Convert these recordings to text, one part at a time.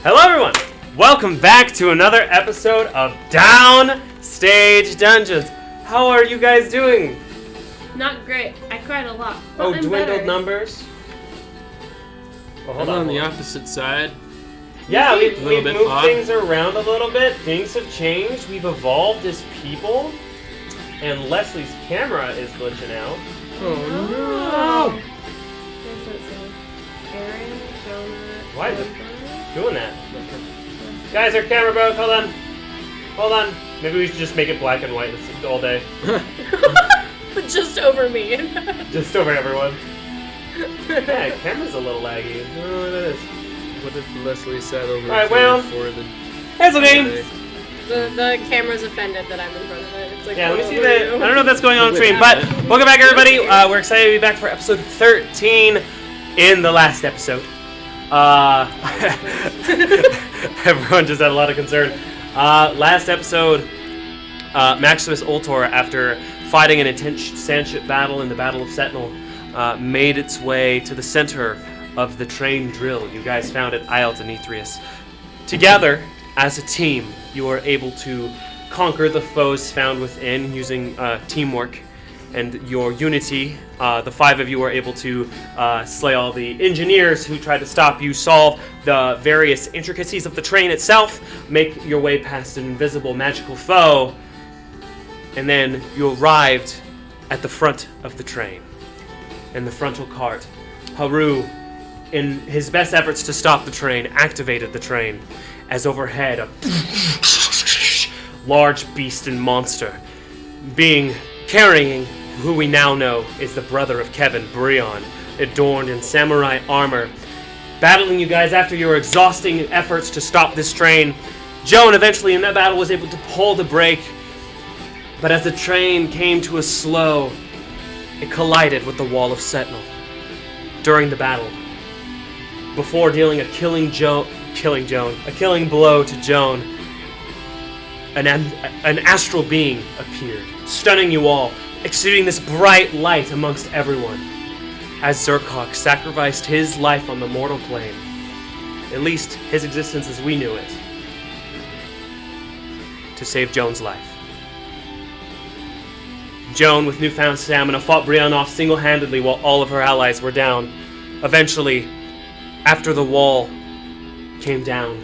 Hello everyone! Welcome back to another episode of Downstage Dungeons. How are you guys doing? Not great. I cried a lot. Oh, I'm dwindled better. numbers? Well, hold on the opposite side. Yeah, we've moved odd. things around a little bit. Things have changed. We've evolved as people. And Leslie's camera is glitching out. Oh What does it say? Aaron, Jonah, Why is it Amber? doing that? Guys, our camera broke. Hold on. Hold on. Maybe we should just make it black and white all day. Just over me. Just over everyone. Yeah, camera's a little laggy. I don't know what that is. What if Leslie sat over Alright, well, for the that's okay. The camera's offended that I'm in front of it. It's like, Yeah, let me see who that. are you? I don't know if that's going on stream, but welcome back, everybody. We're excited to be back for episode 13 in the last episode. Everyone just had a lot of concern. Last episode, Maximus Ultor, after fighting an intense sandship battle in the Battle of Sentinel, made its way to the center of the train drill you guys found at Isle Demetrius. Together, as a team, you are able to conquer the foes found within using teamwork and your unity. The five of you are able to slay all the engineers who tried to stop you, solve the various intricacies of the train itself, make your way past an invisible magical foe, and then you arrived at the front of the train. In the frontal cart, Haru, in his best efforts to stop the train, activated the train as overhead a large beast and monster, carrying who we now know is the brother of Kevin, Brion, adorned in samurai armor, battling you guys after your exhausting efforts to stop this train. Joan eventually in that battle was able to pull the brake, but as the train came to a slow, it collided with the wall of Sentinel during the battle. Before dealing a killing blow to Joan, an astral being appeared, stunning you all, exuding this bright light amongst everyone, as Zerkok sacrificed his life on the mortal plane, at least his existence as we knew it, to save Joan's life. Joan, with newfound stamina, fought Brion off single-handedly while all of her allies were down. Eventually, after the wall came down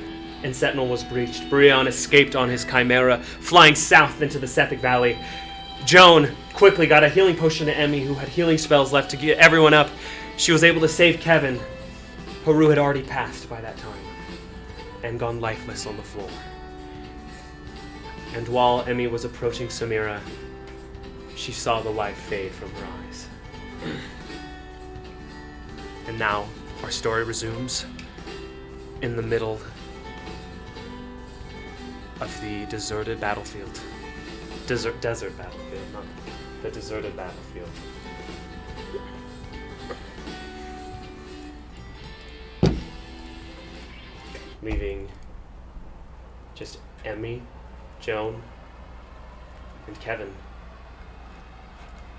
and Sentinel was breached, Brion escaped on his chimera, flying south into the Sethic Valley. Joan quickly got a healing potion to Emmy, who had healing spells left to get everyone up. She was able to save Kevin. Haru had already passed by that time and gone lifeless on the floor. And while Emmy was approaching Samira, she saw the light fade from her eyes. And now, our story resumes in the middle of the deserted battlefield. Desert battlefield, not the deserted battlefield. Leaving just Emmy, Joan, and Kevin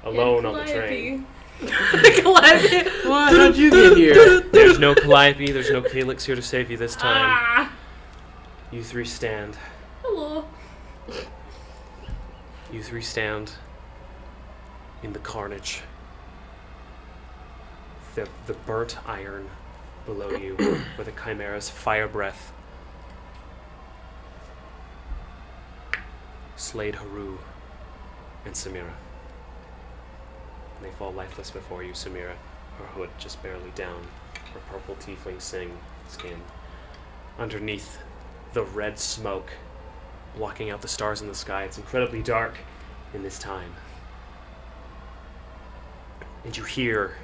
alone on the train. Calliope. What? How'd you get here? There's no Calliope, there's no Calyx here to save you this time. Ah. You three stand. Hello. You three stand in the carnage. The burnt iron below you, where the Chimera's fire breath slayed Haru and Samira. And they fall lifeless before you, Samira, her hood just barely down, her purple tiefling skin. Underneath the red smoke, blocking out the stars in the sky. It's incredibly dark in this time. And you hear,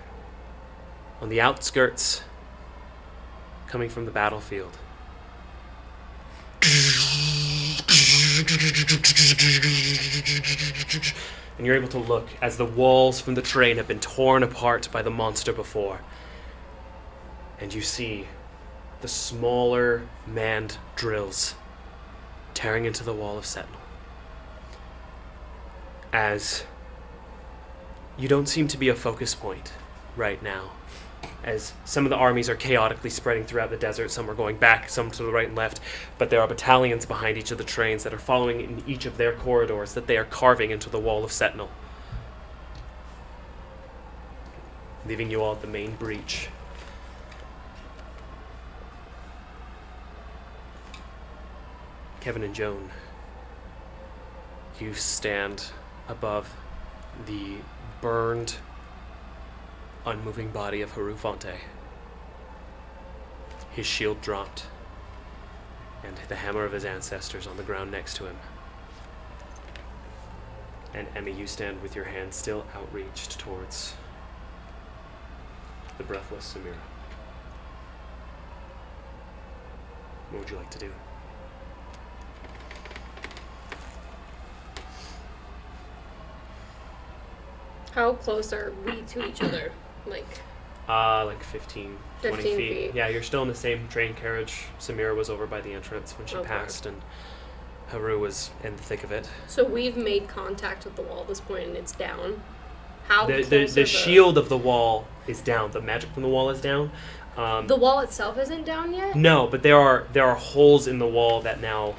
on the outskirts, coming from the battlefield, and you're able to look as the walls from the train have been torn apart by the monster before. And you see the smaller manned drills tearing into the wall of Sentinel. As you don't seem to be a focus point right now. as some of the armies are chaotically spreading throughout the desert. Some are going back, some to the right and left, but there are battalions behind each of the trains that are following in each of their corridors that they are carving into the wall of Sentinel, leaving you all at the main breach. Kevin and Joan, you stand above the burned, unmoving body of Haru Fonte. His shield dropped, and the hammer of his ancestors on the ground next to him. And Emmy, you stand with your hand still outreached towards the breathless Samira. What would you like to do? How close are we to each other? Like 15, 20 15 feet. feet. Yeah, you're still in the same train carriage. Samira was over by the entrance when she Okay. passed, and Haru was in the thick of it. So we've made contact with the wall at this point, and it's down. How The close are shield of the wall is down. The magic from the wall is down. The wall itself isn't down yet? No, but there are holes in the wall that now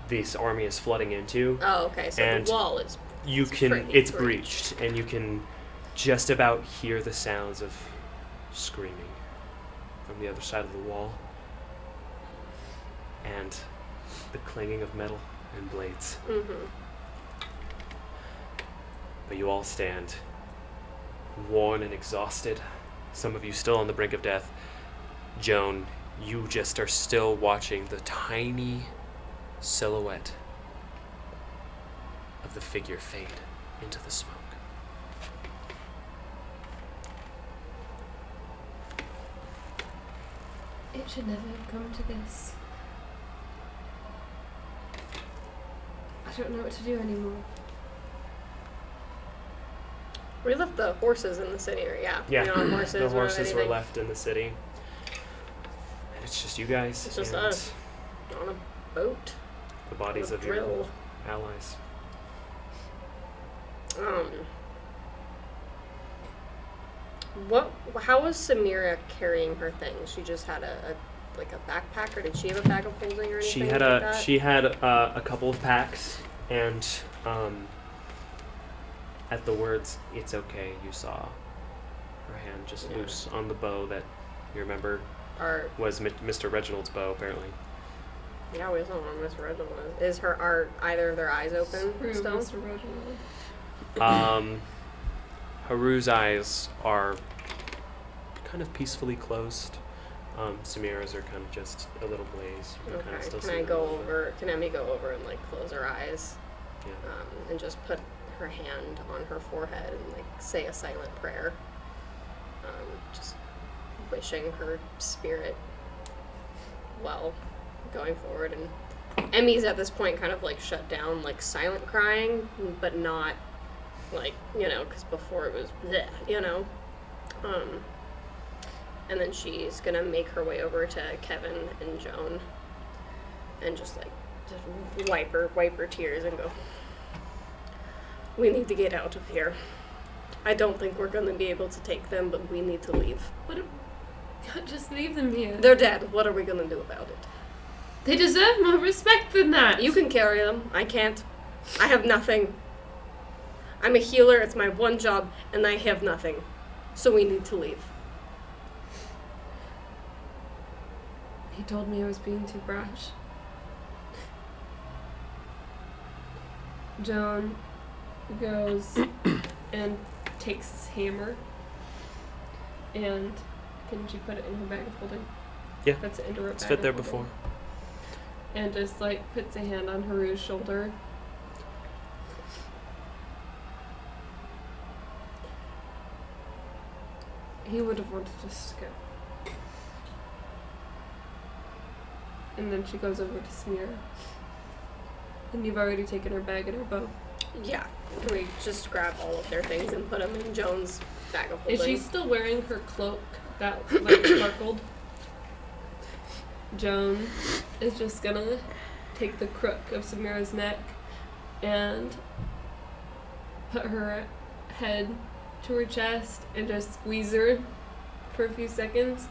this army is flooding into. Oh, okay. So And the wall is... It's breached, and you can just about hear the sounds of screaming from the other side of the wall, and the clanging of metal and blades. Mm-hmm. But you all stand, worn and exhausted. Some of you still on the brink of death. Joan, you just are still watching the tiny silhouette of the figure fade into the smoke. It should never have come to this. I don't know what to do anymore. We left the horses in the city, or Yeah, we don't have horses. the we don't have horses were anything. left in the city. And it's just you guys. It's just and us. On a boat. The bodies On a of your drill. allies. How was Samira carrying her things? She just had a backpack, or did she have a bag of holding or anything? She had like that? a couple of packs, and at the words "It's okay," you saw her hand just loose on the bow that you remember was Mr. Reginald's bow, apparently. Yeah, we don't know where Mr. Reginald is. Are either of their eyes open Screw still? Mr. Reginald. Haru's eyes are kind of peacefully closed. Samira's are kind of just a little blaze. You can kind of Okay. still Can see I them go a little bit. over? Can Emmy go over and close her eyes, Yeah. and just put her hand on her forehead and say a silent prayer, just wishing her spirit well going forward. And Emmy's at this point kind of shut down, silent crying, but not because before it was bleh, and then she's gonna make her way over to Kevin and Joan and just wipe her tears and go, "We need to get out of here. I don't think we're gonna be able to take them, but we need to leave. Just leave them here. They're dead. What are we gonna do about it? They deserve more respect than that. You can carry them. I can't. I have nothing. I'm a healer. It's my one job, and I have nothing. So we need to leave." He told me I was being too brash. Joan goes and takes his hammer, and can she put it in her bag of holding? Yeah. Puts it into her It's bag fit of there holding. before. And just puts a hand on Haru's shoulder. He would have wanted us to go. And then she goes over to Samira. And you've already taken her bag and her bow. Yeah. Can we just grab all of their things and put them in Joan's bag of holding? Is she still wearing her cloak that sparkled? Joan is just gonna take the crook of Samira's neck and put her head to her chest and just squeeze her for a few seconds.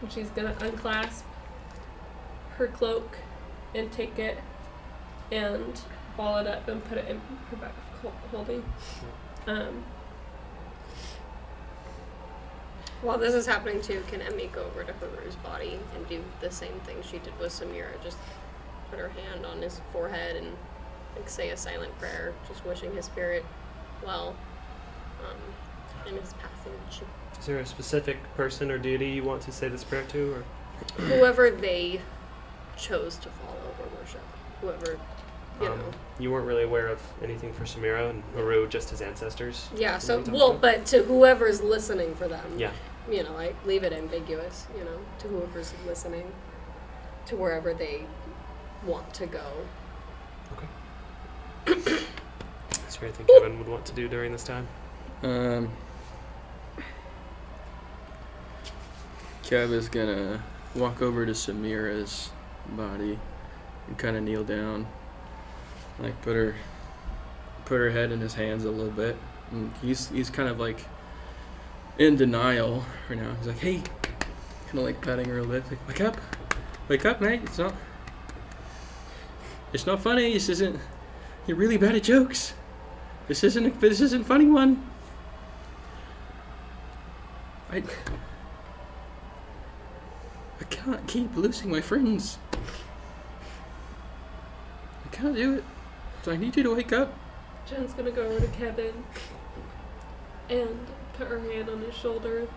And she's gonna unclasp her cloak and take it and ball it up and put it in her bag of holding. While this is happening too, can Emmy go over to Haru's body and do the same thing she did with Samira? Just put her hand on his forehead and like say a silent prayer, just wishing his spirit well in his passage. Is there a specific person or deity you want to say this prayer to, or Whoever they chose to follow or worship. Whoever, you know. you weren't really aware of anything for Samira and Haru, just his ancestors? Yeah, Is so, that what you're well, talking about? but to whoever's listening for them. Yeah. You know, I leave it ambiguous, you know, to whoever's listening, to wherever they want to go. Okay. Is there anything Kevin would want to do during this time? Kev is gonna walk over to Samira's body and kind of kneel down, like put her head in his hands a little bit. And he's kind of like in denial right now. He's like, hey, kind of like patting her a little bit, like, wake up, mate. It's not funny. This isn't. You're really bad at jokes. This isn't a funny one. I can't keep losing my friends. I can't do it. So I need you to wake up. Jen's gonna go over to Kevin and put her hand on his shoulder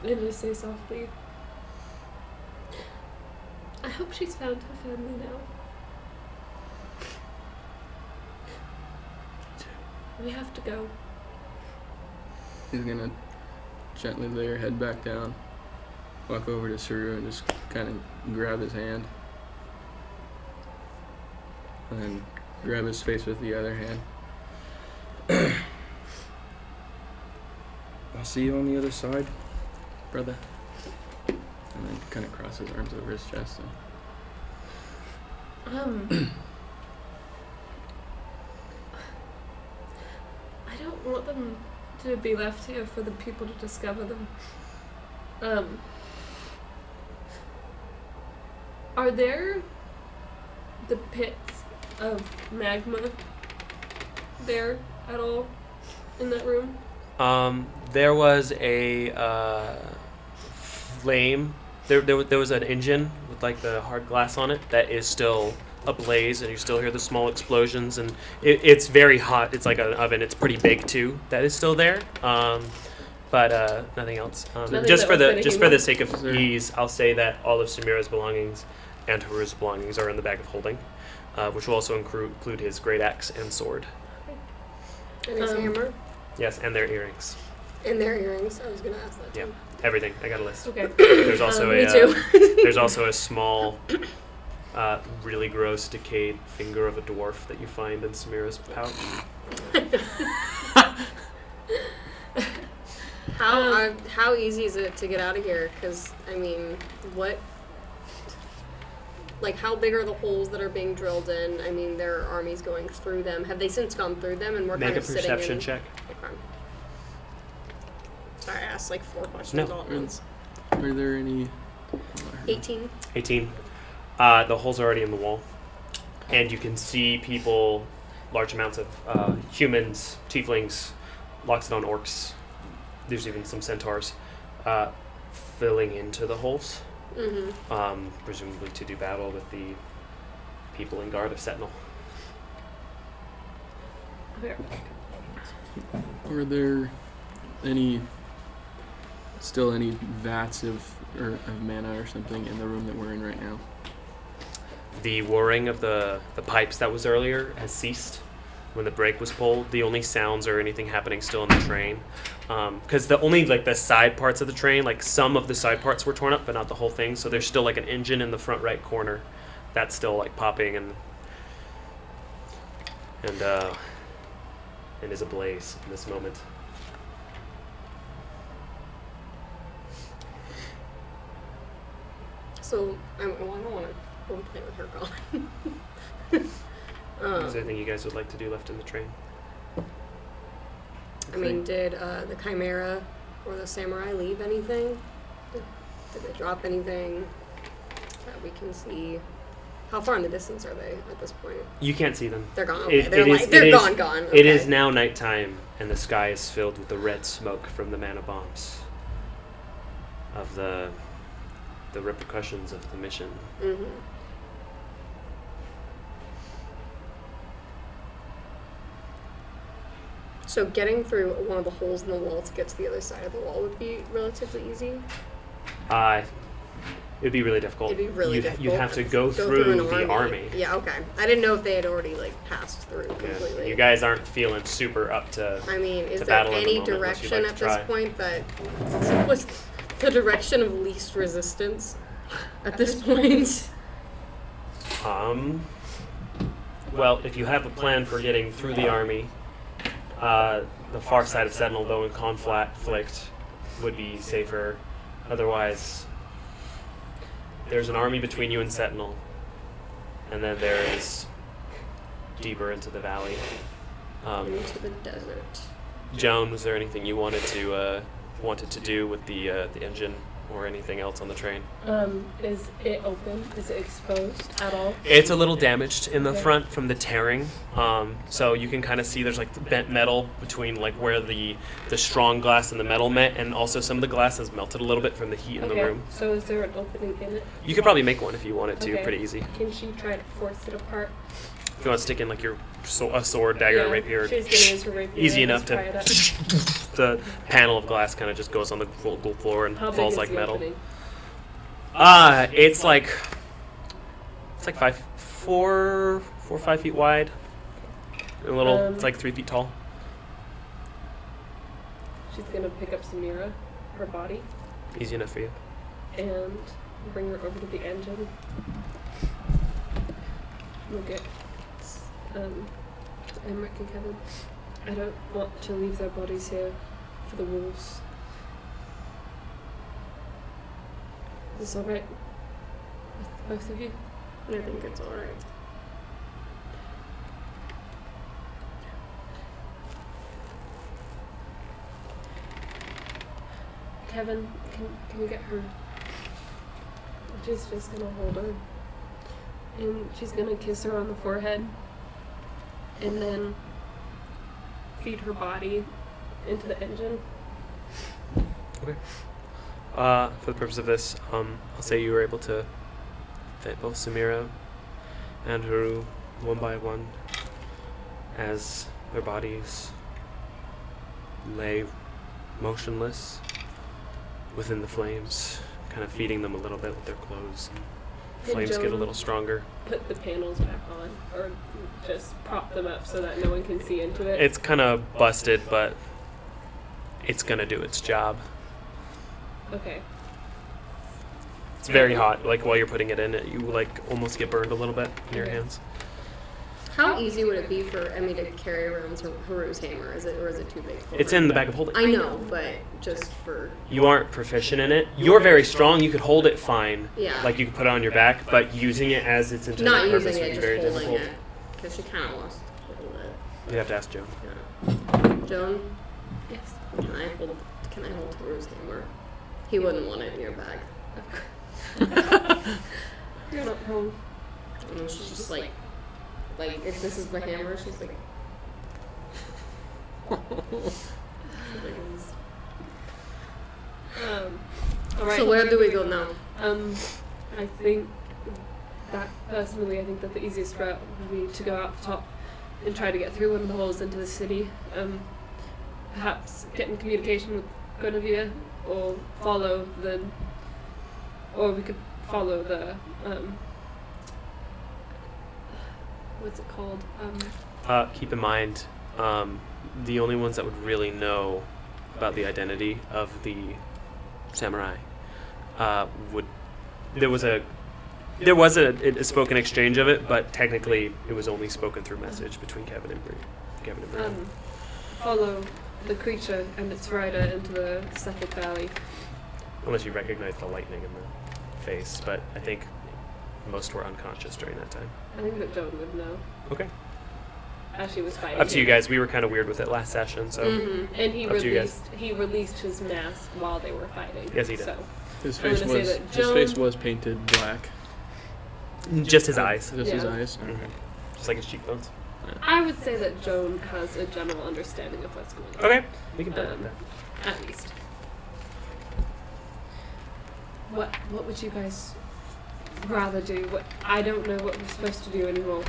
and just say softly, I hope she's found her family now. We have to go. He's gonna gently lay her head back down, walk over to Suru and just kind of grab his hand, and then grab his face with the other hand. I'll see you on the other side, brother. And then kind of cross his arms over his chest. I don't want them to be left here for the people to discover them. Are there the pits of magma there at all in that room? There was a flame. There was an engine with like the hard glass on it that is still ablaze, and you still hear the small explosions, and it's very hot. It's like an oven. It's pretty big too. That is still there. But nothing else. Nothing just for that was the hitting sake of ease, I'll say that all of Samira's belongings and Haru's belongings are in the bag of holding, which will also include his great axe and sword. And his hammer. Yes, and their earrings. And their earrings. I was going to ask that too. Yeah, everything. I got a list. Okay. There's also Me too. there's also a small, really gross, decayed finger of a dwarf that you find in Samira's pouch. How easy is it to get out of here? Because, I mean, like, how big are the holes that are being drilled in? I mean, there are armies going through them. Have they since gone through them and we're Make kind a of sitting perception in... check. Okay. Sorry, I asked like 4 questions No. all at once. Are there any? 18. 18. The holes are already in the wall, and you can see people, large amounts of humans, tieflings, Loxodon orcs. There's even some centaurs filling into the holes, presumably to do battle with the people in guard of Sentinel. Okay. Are there any vats of mana or something in the room that we're in right now? The whirring of the pipes that was earlier has ceased when the brake was pulled. The only sounds or anything happening still in the train, because the side parts of the train, like some of the side parts were torn up, but not the whole thing. So there's still like an engine in the front right corner that's still like popping and is ablaze in this moment. So, I don't want to go and play with her gone. Is there anything you guys would like to do left in the train? I mean, did the Chimera or the samurai leave anything? Did they drop anything that we can see? How far in the distance are they at this point? You can't see them. They're gone. Okay. It- they're it is- they're it is- gone. It is Okay. now nighttime, and the sky is filled with the red smoke from the mana bombs of the repercussions of the mission. Mm-hmm. So getting through one of the holes in the wall to get to the other side of the wall would be relatively easy. It'd be really difficult. It'd be really you'd, difficult. You'd have to go through an the army. Yeah, okay. I didn't know if they had already like passed through Yeah. completely. You guys aren't feeling super up to. I mean, is to there battle in the any moment unless you'd direction like at to this try. point that was the direction of least resistance at this point? Well, if you have a plan for getting through the army, the far side of Sentinel, though in conflict, would be safer. Otherwise, there's an army between you and Sentinel, and then there is deeper into the valley. Into the desert. Joan, was there anything you wanted to do with the engine or anything else on the train? Is it open? Is it exposed at all? It's a little damaged in the Okay. front from the tearing, so you can kind of see there's like the bent metal between like where the strong glass and the metal met, and also some of the glass has melted a little bit from the heat in the room. So is there an opening in it? You could probably make one if you wanted to, Okay. pretty easy. Can she try to force it apart? If you want to stick in like your a sword, dagger, Yeah, rapier, she's gonna use her rapier easy and enough just to. pry it up. The panel of glass kind of just goes on the gold floor and How big falls is like the metal. opening? It's like 4 or 5 feet wide. A little, it's like 3 feet tall. She's gonna pick up Samira, her body, Easy enough for you. and bring her over to the engine. Look at Emmerich and Kevin. I don't want to leave their bodies here for the wolves. Is this alright with both of you? I think it's alright. Kevin, can you get her? She's just gonna hold her. And she's gonna kiss her on the forehead. And then feed her body into the engine. Okay. For the purpose of this, I'll say you were able to fit both Samira and Haru one by one as their bodies lay motionless within the flames, kind of feeding them a little bit with their clothes. Did Flames get a Joan little stronger. Put the panels back on, or just prop them up so that no one can see into it. It's kind of busted, but it's gonna do its job. Okay. It's very hot. Like while you're putting it in, you like almost get burned a little bit in your Okay. hands. How easy would it be for Emmy to carry around Haru's hammer? Is it too big for It's her? in the bag of holding. I know, but just for You aren't proficient in it. You're very strong. You could hold it fine. Yeah. Like you could put it on your back, but using it as its intended not purpose using would it, be just very holding difficult. it, because she kind of wants to hold it. You have to ask Joan. Yeah. Joan, Yes. can I hold Haru's hammer? He wouldn't want it in your bag. You're not home. And she's just like if this is the hammer, she's like. Alright. So where do we go now? I think that personally, I think that the easiest route would be to go out the top and try to get through one of the holes into the city. Perhaps get in communication with Guinevere, or we could follow the what's it called? Keep in mind, the only ones that would really know about the identity of the samurai there was a spoken exchange of it, but technically it was only spoken through message between Kevin and Bree. Follow the creature and its rider into the Suffolk Valley. Unless you recognize the lightning in the face, but I think most were unconscious during that time. I think that Joan would know. Okay. as she was fighting. Up to you guys. We were kind of weird with it last session, so And he Up to you guys. released his mask while they were fighting. Yes, he did. So His I'm face gonna say was that his face Joan- was painted black. just his eyes, Just his Yeah. eyes. Okay. just like his cheekbones. I would say that Joan has a general understanding of what's going on. Okay, we can put Um, that. At least. What would you guys rather do? What I don't know what we're supposed to do anymore.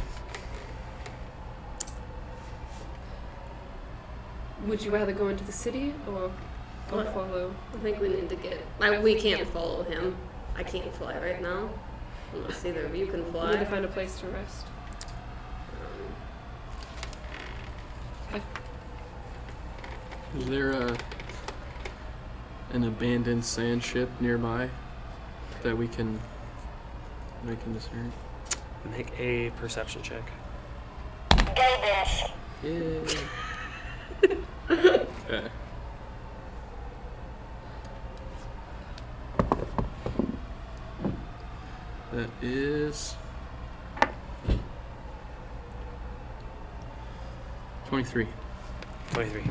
Would you rather go into the city or follow? I think we need to get. We can't follow him. I can't fly right now. Unless either of you can We fly. need to find a place to rest. Is there an abandoned sand ship nearby that we can discern? Make a perception check. Yeah. Okay. That is 23. 23.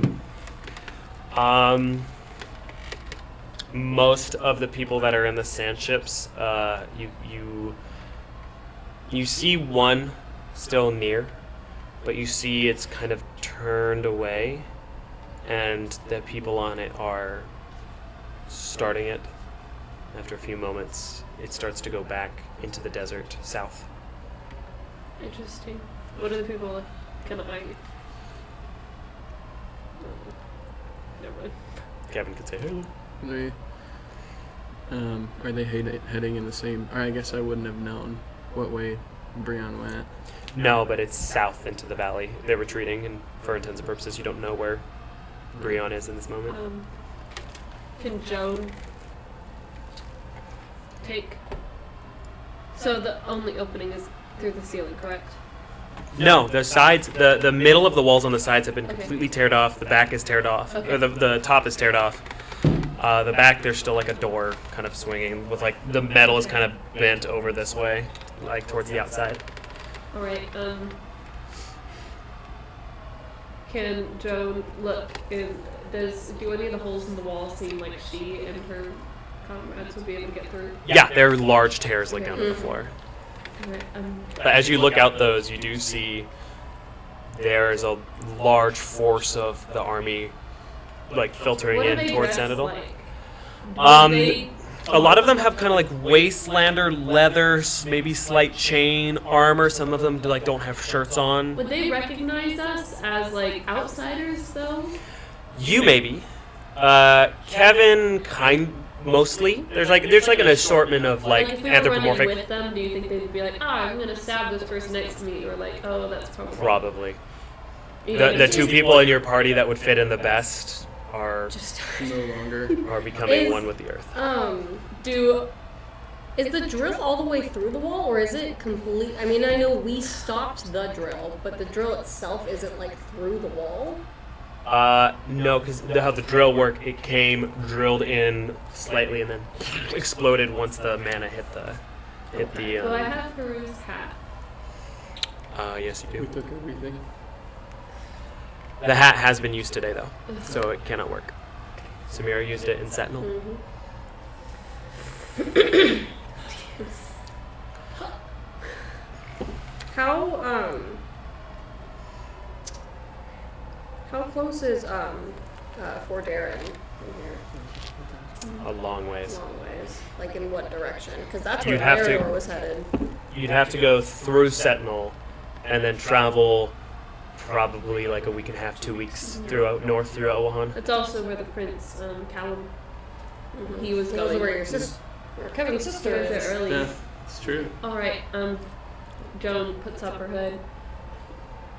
Most of the people that are in the sand ships, you see one still near, but you see it's kind of turned away, and the people on it are starting it. After a few moments, it starts to go back into the desert south. Interesting. What are the people kind of like? Never mind. Kevin could say, "Hey." Are they heading in the same? Or I guess I wouldn't have known what way Brian went. No, but it's south into the valley. They're retreating, and for intents and purposes, you don't know where Brion is in this moment. Can Joan take? So the only opening is through the ceiling, correct? No, the sides, the middle of the walls on the sides have been Okay. completely teared off. The back is teared off, Okay. or the top is teared off. The back, there's still like a door kind of swinging with like the metal is kind of bent over this way, like towards the outside. All right. Can Joan look in? Do any of the holes in the wall seem like she and her comrades would be able to get through? Yeah, there are large tears like down to the floor. All right. But as you look out those, you do see there is a large force of the army like filtering What are in they towards dressed Citadel. like? Um, Do they- A lot of them have kind of like wastelander leather, maybe slight chain armor. Some of them like don't have shirts on. Would they recognize us as like outsiders though? You maybe, Kevin mostly. There's like an assortment of like if we were running anthropomorphic. with them, do you think they'd be like, I'm gonna stab this person next to me, or like, oh, that's probably. Probably You the know, two people in your party that would fit in the best are No longer. becoming one with the earth. Is the drill all the way through the wall, or is it complete? I mean, I know we stopped the drill, but the drill itself isn't like through the wall. No, because how the drill worked, it came drilled in slightly and then exploded once the mana hit the. Well, I have Haru's hat. Yes, you We do. took everything. The hat has been used today, though, so it cannot work. Samira used it in Sentinel. How close is Fort Darren from here? A long ways. Long ways. Like in what direction? Because that's You'd where have to- Eridor was headed. You'd have to go through Sentinel, and then travel probably like a week and a half, 2 weeks throughout north through Elwahan. It's also where the prince, Callum, he was Those going. are where your sister, where Kevin's sister He was is. there early. Yeah, it's true. All right. Joan puts up her hood.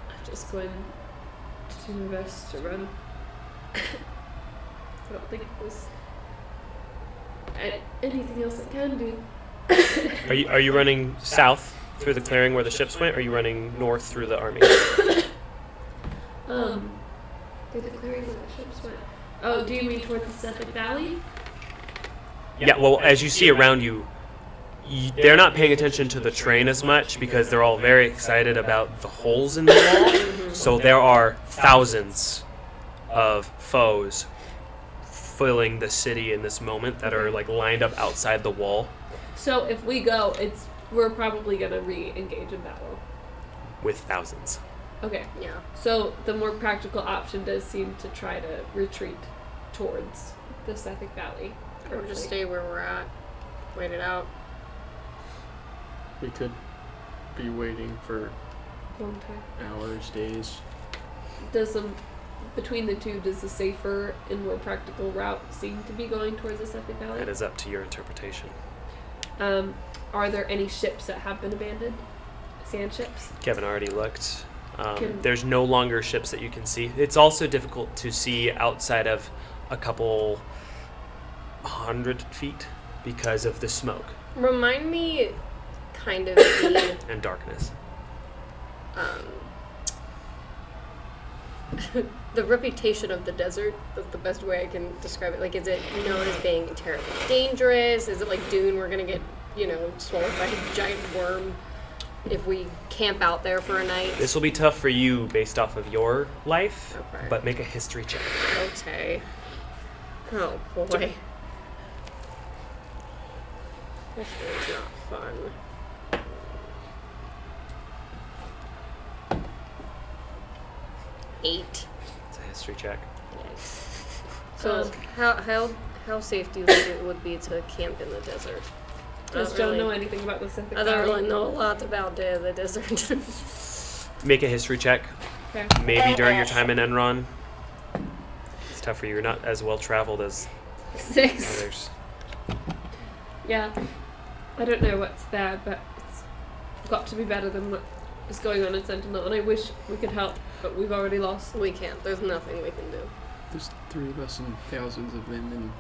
I'm just going to do my best to run. I don't think there's anything else I can do. Are you running south through the clearing where the ships went, or are you running north through the army? Through the clearing where the ships went. Oh, do you mean toward the Suffolk Valley? Yeah, well, as you see around you, they're not paying attention to the train as much because they're all very excited about the holes in the wall. So there are thousands of foes filling the city in this moment that are like lined up outside the wall So if we go, we're probably gonna re-engage in battle. with thousands. Okay. Yeah. So the more practical option does seem to try to retreat towards the Suffolk Valley. Or just stay where we're at. Wait it out. We could be waiting for Long time. hours, days. Between the two, does the safer and more practical route seem to be going towards the Suffolk Valley? It is up to your interpretation. Are there any ships that have been abandoned? Sand ships? Kevin already looked. Can- There's no longer ships that you can see. It's also difficult to see outside of a couple 100 feet because of the smoke Remind me kind of the and darkness. the reputation of the desert. That's the best way I can describe it. Like, is it known as being terribly dangerous? Is it like Dune, we're gonna get, swallowed by a giant worm if we camp out there for a night? This will be tough for you based off of your life, Okay. but make a history check. Okay. Oh boy. This is not fun. Eight. It's a history check. So how safe do you think it would be to camp in the desert? Does Joe know anything about the Suffolk I Valley? don't really know a lot about the desert. Make a history check. Okay. Maybe during your time in Enron. It's tough for you. You're not as well traveled as 6. others. Yeah. I don't know what's there, but it's got to be better than what is going on in Sentinel, and I wish we could help, but we've already lost. We can't. There's nothing we can do. There's 3 of us and thousands of men, and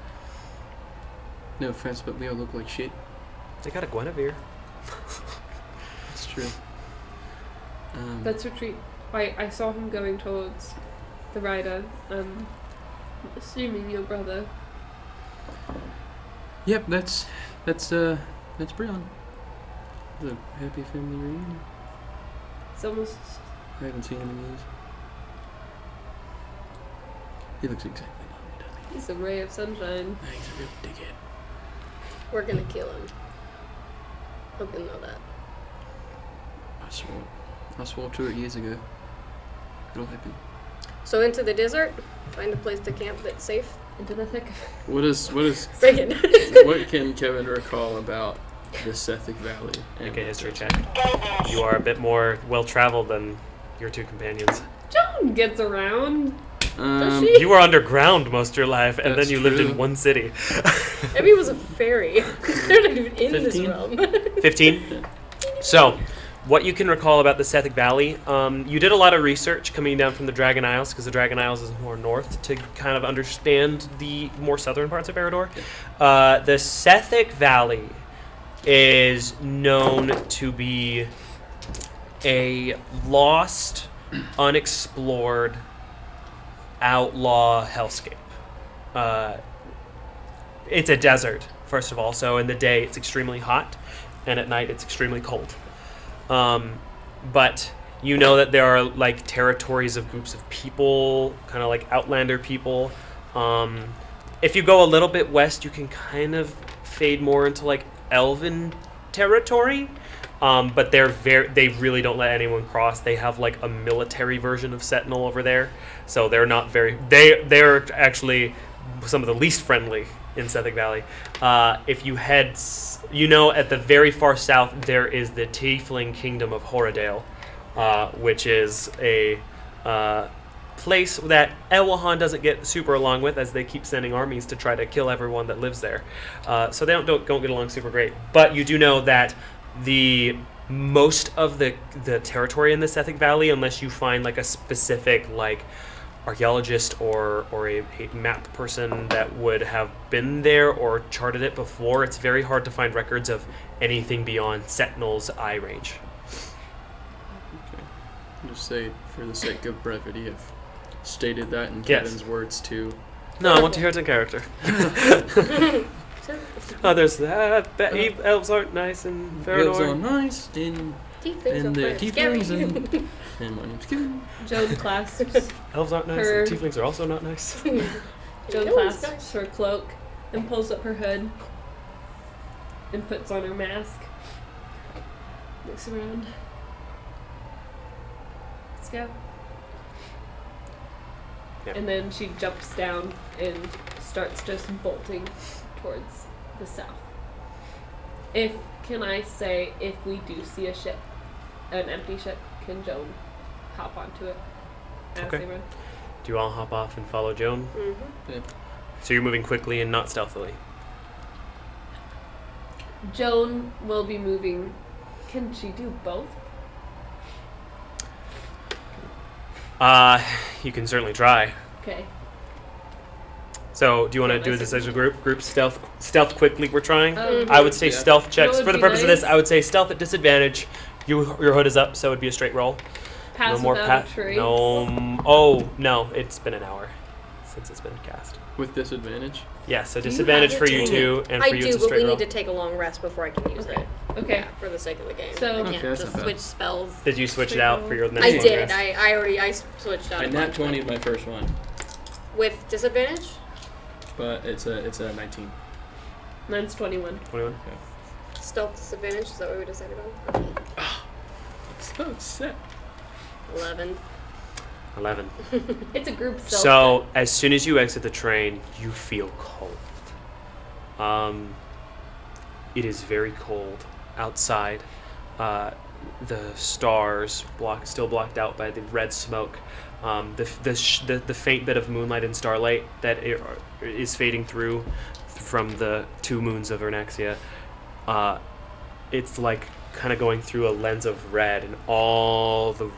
no offense, but we all look like shit. They got a Guinevere. That's true. Let's retreat. I saw him going towards the rider. Assuming your brother. Yep, that's Brian. The happy family reunion. It's almost. I haven't seen him in years. He looks exactly like me, doesn't He's a ray of sunshine. he? He's a real dickhead. We're gonna kill him. Hope you know that. I swore to it years ago. It'll happen. So into the desert. Find a place to camp that's safe. Into the thick. What is Break it. what can Kevin recall about the Suffolk Valley? Make a history check. You are a bit more well traveled than your two companions. Joan gets around. Does she? You were underground most of your life, and That's then you lived true. in one city. Abby was a fairy. They're not even in this 15? realm. 15. So, what you can recall about the Suffolk Valley, you did a lot of research coming down from the Dragon Isles, because the Dragon Isles is more north, to kind of understand the more southern parts of Eredor. The Suffolk Valley is known to be a lost, unexplored, outlaw hellscape. It's a desert, first of all, so in the day it's extremely hot, and at night it's extremely cold. But you know that there are like territories of groups of people, kind of like outlander people. If you go a little bit west, you can kind of fade more into like elven territory. But they really don't let anyone cross. They have like a military version of Sentinel over there, so they're not very. They're actually some of the least friendly in Suffolk Valley. If you head, at the very far south there is the Tiefling Kingdom of Horadale, which is a place that Elwahan doesn't get super along with, as they keep sending armies to try to kill everyone that lives there. So they don't get along super great. But you do know that the most of the territory in the Suffolk Valley, unless you find like a specific like archaeologist or a map person that would have been there or charted it before, it's very hard to find records of anything beyond Sentinel's eye range. Okay. I'll just say, for the sake of brevity, I've stated that in Yes. Kevin's words too. No, I want to hear it in character. There's that. Elves aren't nice in Elves are Feridor. nice in Tieflings And the are scary. tieflings and my name's Kevin. Joan clasps Elves aren't nice. Her- And tieflings are also not nice. Joan No, it's clasps nice. her cloak and pulls up her hood and puts on her mask. Looks around. Let's go. Yeah. And then she jumps down and starts just bolting towards the south. Can I say, if we do see a ship, an empty ship, can Joan hop onto it as Okay. they run? Do you all hop off and follow Joan? Mm-hmm. Yeah. So you're moving quickly and not stealthily. Joan will be moving. Can she do both? You can certainly try. Okay. So, do you want to Yeah, do nice this as a group? Group stealth quickly. We're trying. Um, I would say Yeah. stealth checks would for the be purpose of this. nice? I would say stealth at disadvantage. Your hood is up, so it'd be a straight roll. Pass no more without a trace. No. Oh no, it's been an hour since it's been cast. With disadvantage. Yeah, so Do you disadvantage have for it? you Dang two, and I for you do, it's a but straight we roll. need to take a long rest before I can use Okay. it. Okay. Yeah, for the sake of the game. So- I Okay, can't that's just not bad. switch spells. Did you switch it Straight out roll. for your next I long did. rest? I switched out. I a nat bunch. 20 my first one, With disadvantage? but it's a 19. Mine's 21. 21. Stealth disadvantage, is that what we decided on? So sick. 11. 11. It's a group stealth. So as soon as you exit the train, you feel cold. It is very cold outside. The stars still blocked out by the red smoke. The faint bit of moonlight and starlight that is fading through from the 2 moons of Ernaxia. It's like kind of going through a lens of red, and all the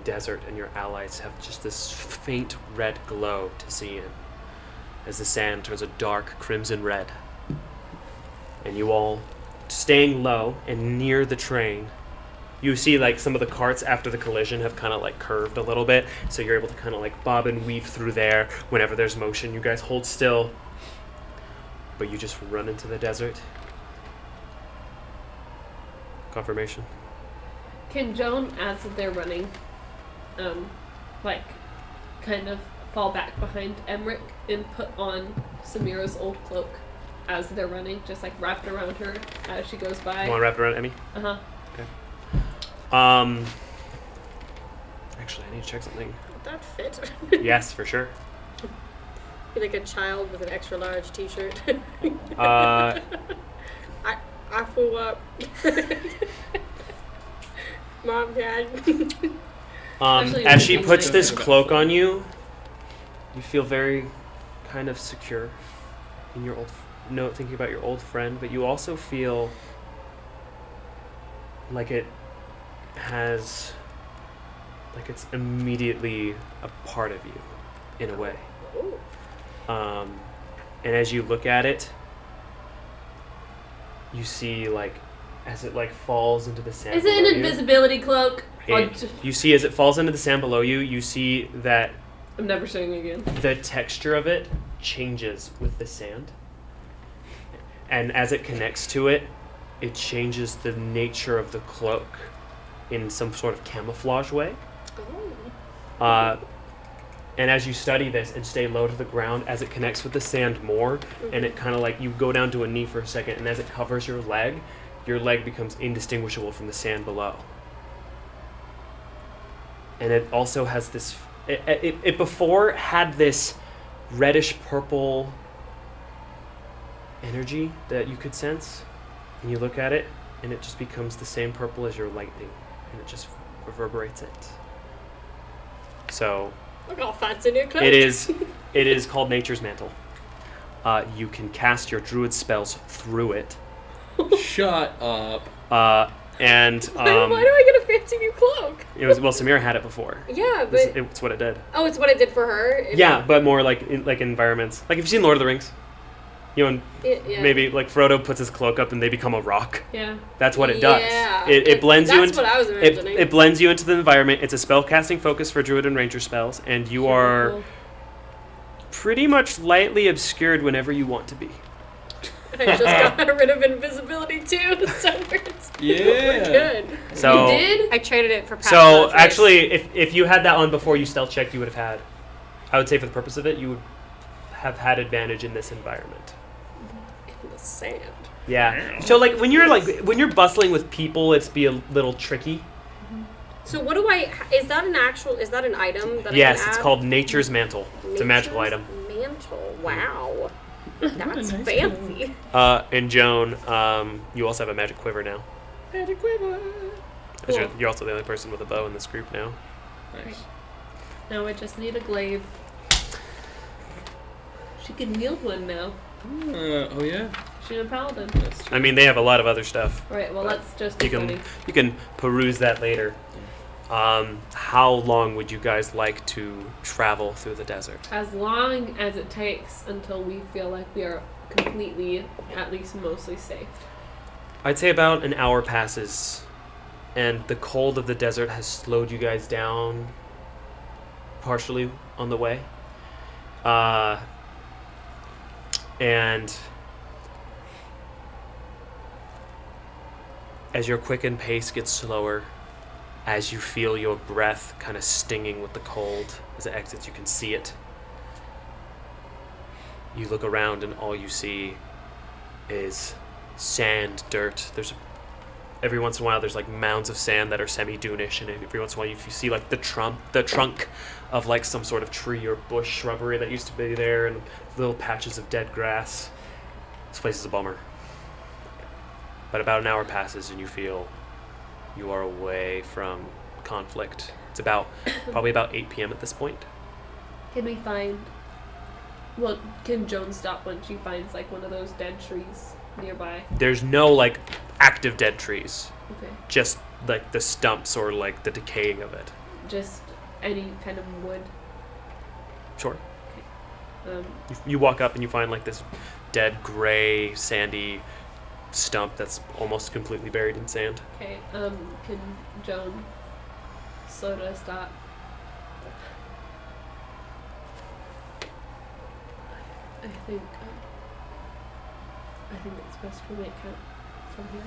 desert and your allies have just this faint red glow to see in as the sand turns a dark crimson red. And you all, staying low and near the train, you see like some of the carts after the collision have kind of like curved a little bit, so you're able to kind of like bob and weave through there whenever there's motion. You guys hold still, but you just run into the desert. Confirmation. Can Joan, as they're running, kind of fall back behind Emmerich and put on Samira's old cloak as they're running, just like wrapped around her as she goes by? You want to wrap it around Emmy? Uh-huh. Actually, I need to check something. Would that fit? Yes, for sure. Be like a child with an extra large t-shirt. Uh, I flew up. Mom, Dad. Actually, as she it's puts nice. this cloak on you, you feel very kind of secure in your thinking about your old friend, but you also feel like it's immediately a part of you, in a way. Ooh. And as you look at it, you see as it falls into the sand. Is it an below you, invisibility cloak? you see as it falls into the sand below you, you see that I'm never showing you again. the texture of it changes with the sand. And as it connects to it, it changes the nature of the cloak in some sort of camouflage way. Oh. And as you study this and stay low to the ground, as it connects with the sand more, and it kind of you go down to a knee for a second, and as it covers your leg becomes indistinguishable from the sand below. And it also has this, it before had this reddish purple energy that you could sense, and you look at it, and it just becomes the same purple as your lightning, and it just reverberates it. So Look all fancy new clothes. it is called Nature's Mantle. You can cast your druid spells through it. Shut up. And Why do I get a fancy new cloak? it was Samira had it before. Yeah, but It's what it did. oh, it's what it did for her. Yeah, but more in environments. Like, if you've seen Lord of the Rings, yeah. Maybe Frodo puts his cloak up and they become a rock. Yeah. That's what it does. Yeah. It blends you That's into. what I was imagining. It blends you into the environment. It's a spellcasting focus for druid and ranger spells, and you are Cool. pretty much lightly obscured whenever you want to be. I just got rid of invisibility too, so we're good. So You did? I traded it for past So dodges. actually, if you had that on before you stealth checked, you would have had. I would say for the purpose of it, you would have had advantage in this environment. In the sand. Yeah. So like when you're bustling with people, it's be a little tricky. So what do I? Is that an item that Yes, I can it's add? called Nature's Mantle. It's a magical Nature's item. Mantle. Wow. What a That's nice fancy. And Joan, you also have a magic quiver now. Magic quiver. As Cool. you're also the only person with a bow in this group now. Nice. Now I just need a glaive. She can wield one now. Oh yeah. She's a paladin. That's true. I mean, they have a lot of other stuff. Alright, well, let's just You be can funny. you can peruse that later. How long would you guys like to travel through the desert? As long as it takes until we feel like we are completely, at least mostly safe. I'd say about an hour passes, and the cold of the desert has slowed you guys down partially on the way. And as your quickened pace gets slower, as you feel your breath kind of stinging with the cold as it exits, you can see it. You look around and all you see is sand, dirt. Every once in a while there's like mounds of sand that are semi-dunish, and every once in a while you see like the trunk of like some sort of tree or bush shrubbery that used to be there, and little patches of dead grass. This place is a bummer. But about an hour passes and you feel you are away from conflict. It's probably about 8 p.m. at this point. Can we find... Well, can Joan stop when she finds, like, one of those dead trees nearby? There's no like active dead trees, Okay. just like the stumps or like the decaying of it. Just any kind of wood. Sure. Um, You walk up and you find like this dead, gray, sandy stump that's almost completely buried in sand. okay, can Joan slow to a stop? I think it's best we make camp from here.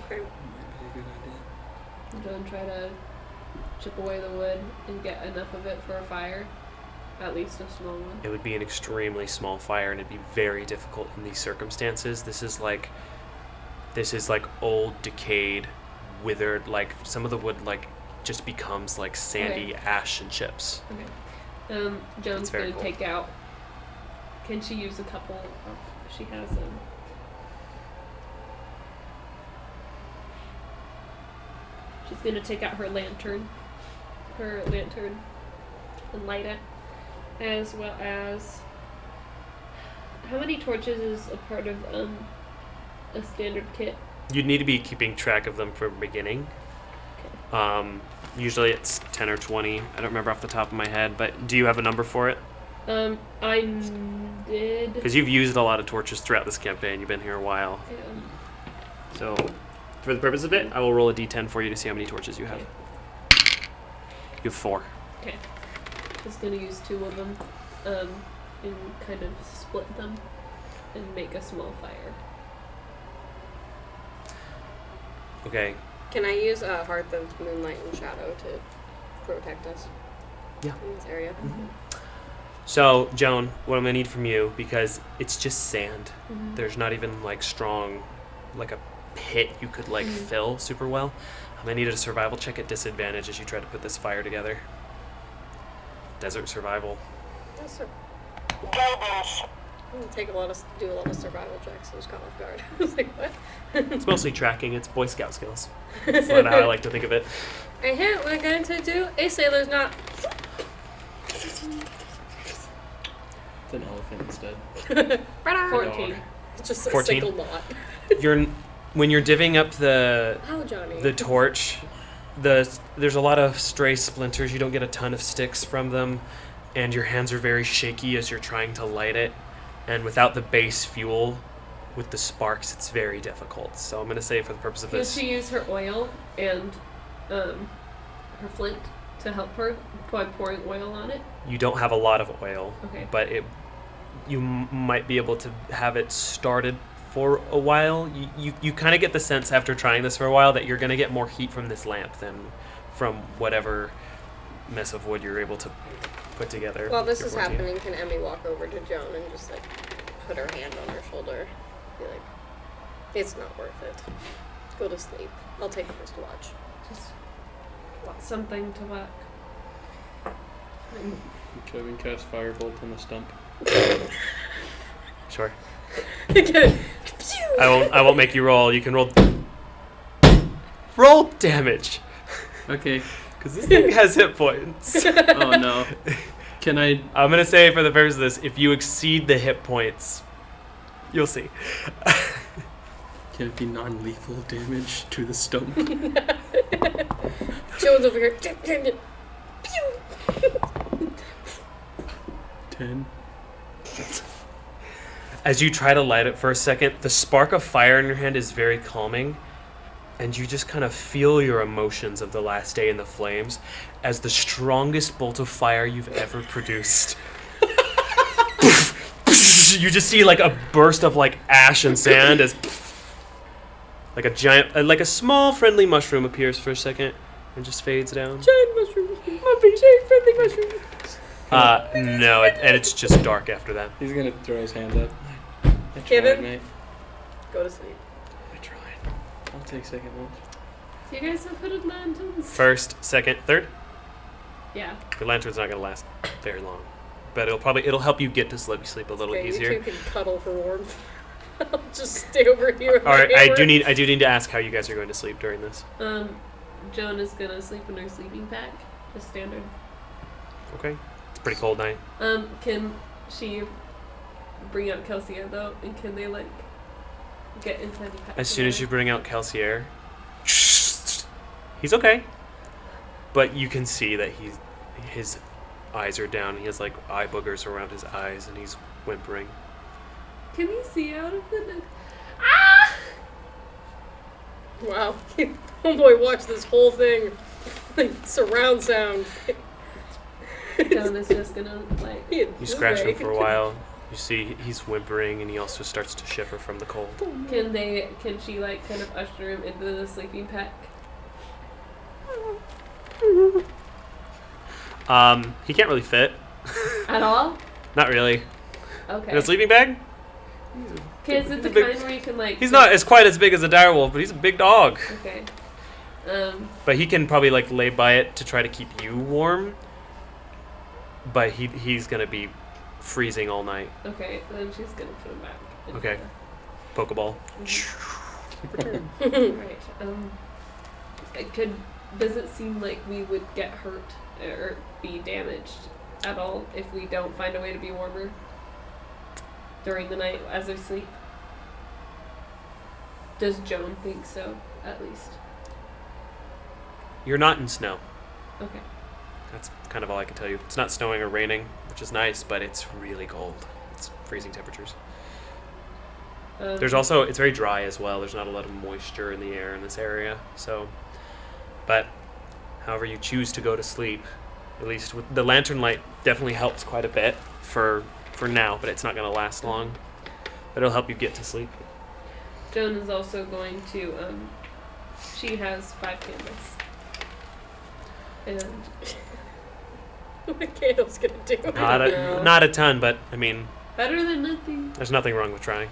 Okay. Might be a good idea. Joan try to chip away the wood and get enough of it for a fire. At least a small one. It would be an extremely small fire, and it'd be very difficult in these circumstances. This is like old, decayed, withered. Like some of the wood like just becomes like sandy ash and chips. Okay. Joan's It's very gonna cold. take out. Can she use a couple of? She has them. She's gonna take out her lantern, and light it, as well as. How many torches is a part of a standard kit? You'd need to be keeping track of them from beginning. Usually it's 10 or 20. I don't remember off the top of my head, but do you have a number for it? I did. Because you've used a lot of torches throughout this campaign. You've been here a while. So, for the purpose of it, I will roll a d10 for you to see how many torches you have. You have 4. Okay. Just gonna use 2 of them, and kind of split them, and make a small fire. Okay. Can I use a Hearth of Moonlight and Shadow to protect us? Yeah. In this area. So, Joan, what I'm going to need from you, because it's just sand. Mhm. There's not even, like, strong, like a pit you could, like, fill super well. I'm going to need a survival check at disadvantage as you try to put this fire together. Desert survival. Yes, sir. I'm gonna do a lot of survival checks. I just caught off guard. I was like, what? It's mostly tracking. It's Boy Scout skills. That's not how I like to think of it. I hit. We're going to do a sailor's knot. It's an elephant instead. 14. It's just a 14? single knot. When you're divvying up the How, Johnny? torch, there's a lot of stray splinters. You don't get a ton of sticks from them, and your hands are very shaky as you're trying to light it. And without the base fuel, with the sparks, it's very difficult. So I'm going to say for the purpose of Can this, she use her oil and her flint to help her by pouring oil on it? you don't have a lot of oil, Okay. but you might be able to have it started for a while. You kind of get the sense after trying this for a while that you're going to get more heat from this lamp than from whatever mess of wood you're able to put together. While this with is your 14. happening, can Emmy walk over to Joan and just like put her hand on her shoulder? Be like, it's not worth it. Go to sleep. I'll take first watch. Just want something to work. Kevin cast Firebolt on the stump. Sure. Good. I won't make you roll. You can roll damage. Okay. Because this thing has hit points. Oh no. Can I? I'm gonna say for the purpose of this, if you exceed the hit points, you'll see. Can it be non-lethal damage to the stump? Joan's over here. 10. As you try to light it for a second, the spark of fire in your hand is very calming, and you just kind of feel your emotions of the last day in the flames as the strongest bolt of fire you've ever produced. You just see like a burst of like ash and sand as like a giant, like a small friendly mushroom appears for a second and just fades down. Giant mushroom. My big giant friendly mushroom. No, and it's just dark after that. He's gonna throw his hand up. I tried, Kevin? mate. Go to sleep. I tried. I'll take second watch. Do you guys have hooded lanterns? First, second, third. Yeah. The lantern's not gonna last very long, but it'll help you get to sleep a little Okay, easier. you two can cuddle for warmth. I'll just stay over here. with All my right, I hammer. do need to ask how you guys are going to sleep during this. Joan is gonna sleep in her sleeping pack, just standard. Okay, it's a pretty cold night. Can she bring out Kelsier though, and can they like get inside the pack? As soon as you together? bring out Kelsier, he's okay, but you can see that his eyes are down. He has like eye boogers around his eyes, and he's whimpering. Can you see out of the? Ah! Wow. Homeboy watched this whole thing. Like surround sound. Joan is just gonna like. You scratch him for a while. You see he's whimpering, and he also starts to shiver from the cold. Can she like kind of usher him into the sleeping pack? He can't really fit. At all? Not really. Okay. In a sleeping bag? Okay, is it the he's a big- kind where you can like? He's not as quite as big as a direwolf, but he's a big dog. Okay. But he can probably like lay by it to try to keep you warm. But he's gonna be freezing all night. Okay, then she's gonna put him back. in Okay. Pokeball. the- Right. Does it seem like we would get hurt or be damaged at all if we don't find a way to be warmer during the night as we sleep? Does Joan think so, at least? You're not in snow. Okay. That's kind of all I can tell you. It's not snowing or raining, which is nice, but it's really cold. It's freezing temperatures. There's also, it's very dry as well. There's not a lot of moisture in the air in this area. So, but however you choose to go to sleep, at least with the lantern light definitely helps quite a bit for now, but it's not going to last long. But it'll help you get to sleep. Joan is also going to, she has 5 candles. And What a candle's gonna do? Not a ton, but I mean, better than nothing. there's nothing wrong with trying.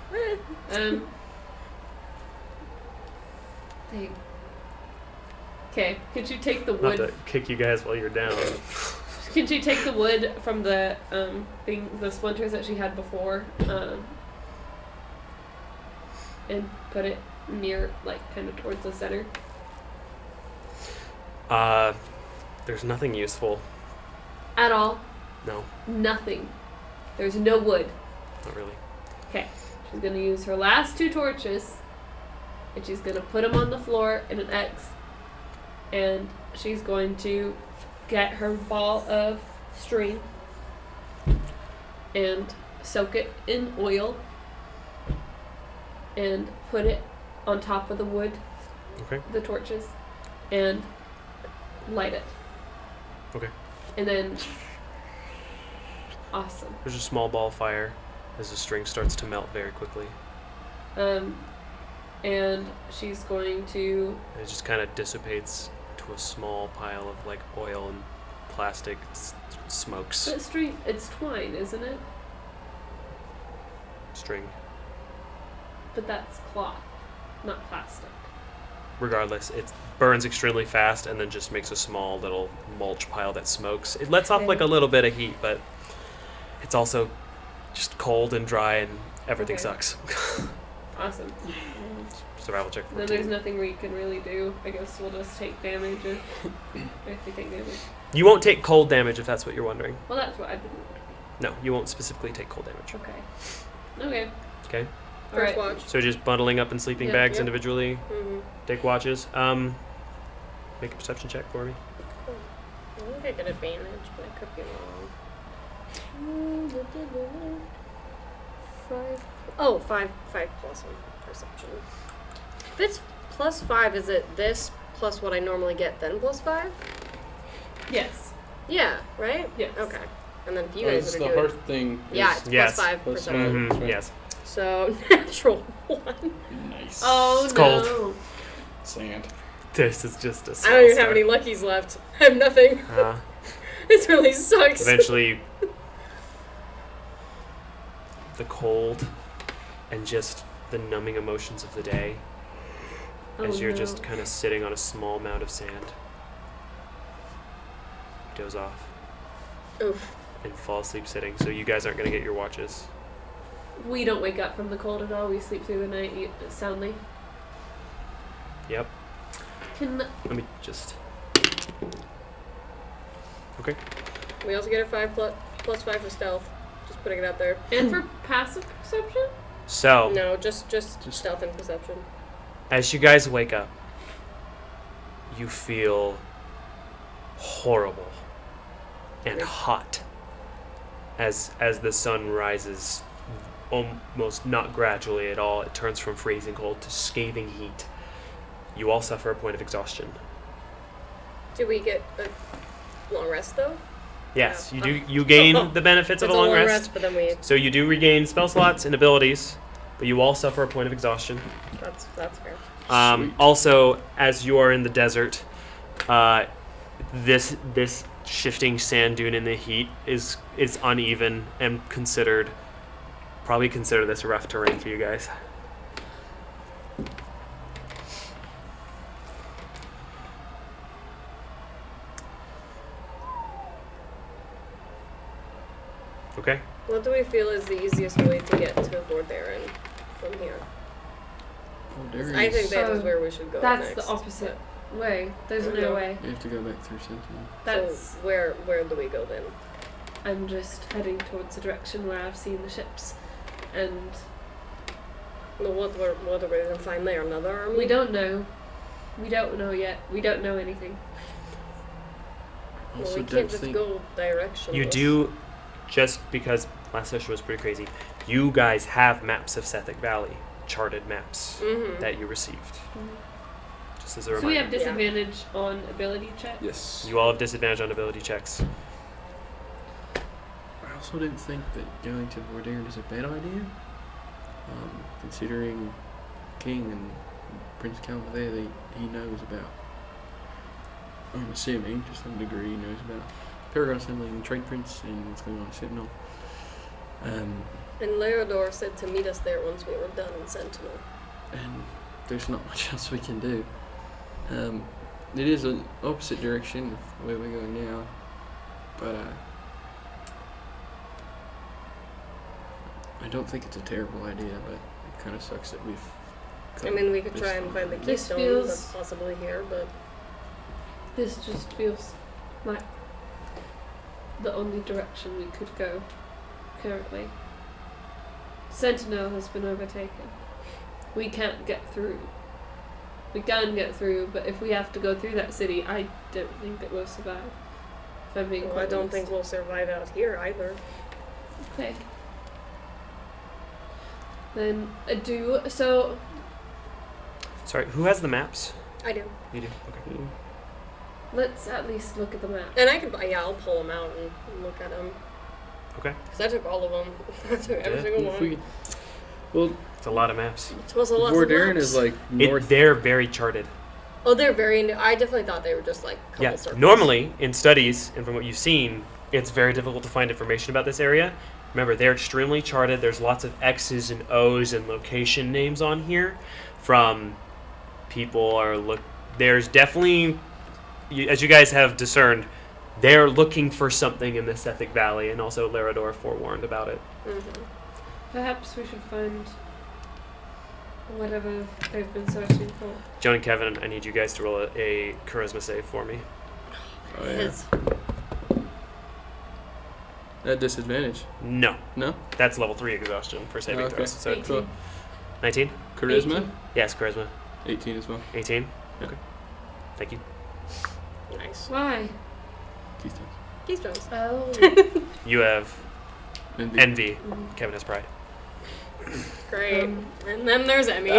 Okay, could you take the Not wood? to kick you guys while you're down. Could you take the wood from the the splinters that she had before, and put it near, like, kind of towards the center? There's nothing useful. At all? No, Nothing. There's no wood. not really. Okay, she's gonna use her last 2 torches, and she's gonna put them on the floor in an X, and she's going to get her ball of string and soak it in oil and put it on top of the wood, Okay. the torches, and light it. Okay. And then, awesome. There's a small ball fire. as the string starts to melt very quickly. And she's going to. And it just kind of dissipates to a small pile of like oil and plastic smokes. But string, it's twine, isn't it? String. But that's cloth, not plastic. Regardless, it burns extremely fast and then just makes a small little mulch pile that smokes. It lets off like a little bit of heat, but it's also just cold and dry and everything Okay. sucks. Awesome. Survival check Then 14. there's nothing we can really do. I guess we'll just take damage if we take damage. You won't take cold damage if that's what you're wondering. Well, that's what I didn't. No, you won't specifically take cold damage. Okay. Okay. Okay? All First right. watch. So just bundling up in sleeping Yeah. bags Yep. individually, Mm-hmm. take watches. Make a perception check for me. Cool. I think I get advantage, but I could be wrong. 5. Oh, 5 plus on perception. If it's plus 5, is it this plus what I normally get, then plus 5? Yes. Yeah, right? Yes. Okay. And then if you It's guys are the doing hearth thing. yeah, is it's Yes. plus 5 Plus perception. five. Right. Yes. So natural 1. nice. Oh It's no. cold. Sand. This is just a I don't even have any luckies left. I have nothing. It really sucks. Eventually, the cold and just the numbing emotions of the day as you're just kind of sitting on a small mound of sand. Doze off Oof. and fall asleep sitting, so you guys aren't going to get your watches. We don't wake up from the cold at all. We sleep through the night soundly. Yep. Can Let me just... Okay. We also get a 5 plus 5 for stealth. Just putting it out there. and for passive perception? So, No, just stealth and perception. as you guys wake up, you feel horrible and hot as the sun rises, almost not gradually at all. It turns from freezing cold to scathing heat. You all suffer a point of exhaustion. Do we get a long rest though? Yes, Yeah. you do. You gain the benefits of It's a long rest. but then we. So you do regain spell slots and abilities, but you all suffer a point of exhaustion. That's fair. Sweet. Also, as you are in the desert, this shifting sand dune in the heat is uneven and probably consider this rough terrain for you guys. Okay. What do we feel is the easiest way to get to Vordarin from here? Oh, there I think is. that is So, where we should go. That's next. the opposite way. There's Oh, no no. way. You have to go back through Sentinel. That's. So where do we go then? I'm just heading towards the direction where I've seen the ships, and Well, what are we gonna find there? Another army? we don't know. We don't know yet. We don't know anything. Well, Also, we don't can't just think go direction. You do, just because last session was pretty crazy, you guys have maps of Sethic Valley, charted maps Mm-hmm. that you received. Just as a So reminder. we have disadvantage on ability check. Yes. You all have disadvantage on ability checks. I also didn't think that going to Vordarin is a bad idea. Considering King and Prince Calvade, he knows about. I'm assuming, to some degree, he knows about Paragon Assembly and Trade Prince and what's going on in Sentinel. And Leodor said to meet us there once we were done in Sentinel. And there's not much else we can do. It is an opposite direction of where we're going now, but I don't think it's a terrible idea, but it kind of sucks that we've. I mean, we could try and find the This keystone feels- that's possibly here, but This just feels like the only direction we could go currently. Sentinel has been overtaken. We can't get through. We can get through, but if we have to go through that city, I don't think that we'll survive. If I'm being well, I quite don't honest. think we'll survive out here either. Okay. Then do so. Sorry, who has the maps? I do. You do? Okay. Let's at least look at the map. And I can, yeah, I'll pull them out and look at them. Okay. Because I took all of them. I took every single If one. we, well, It's a lot of maps. It was a lot of Vordaeron maps. is like north. They're very charted. Oh, they're very new. I definitely thought they were just like a couple Yeah. circles. Normally, in studies, and from what you've seen, it's very difficult to find information about this area. Remember, they're extremely charted. There's lots of X's and O's and location names on here from people there's definitely, as you guys have discerned, they're looking for something in the Sethic Valley, and also Larador forewarned about it. Mm-hmm. Perhaps we should find whatever they've been searching for. Joan and Kevin, I need you guys to roll a charisma save for me. Oh, yeah. His- At disadvantage. No, No? that's level 3 exhaustion for saving Okay. throws. So 18. 19? Charisma? 18. Yes, charisma. 18 as well. 18? Yeah. Okay. Thank you. Nice. Why? Keystones. Keystones. Oh. You have Envy. envy. Kevin has pride. Great. Um, And then there's Emmy. I'm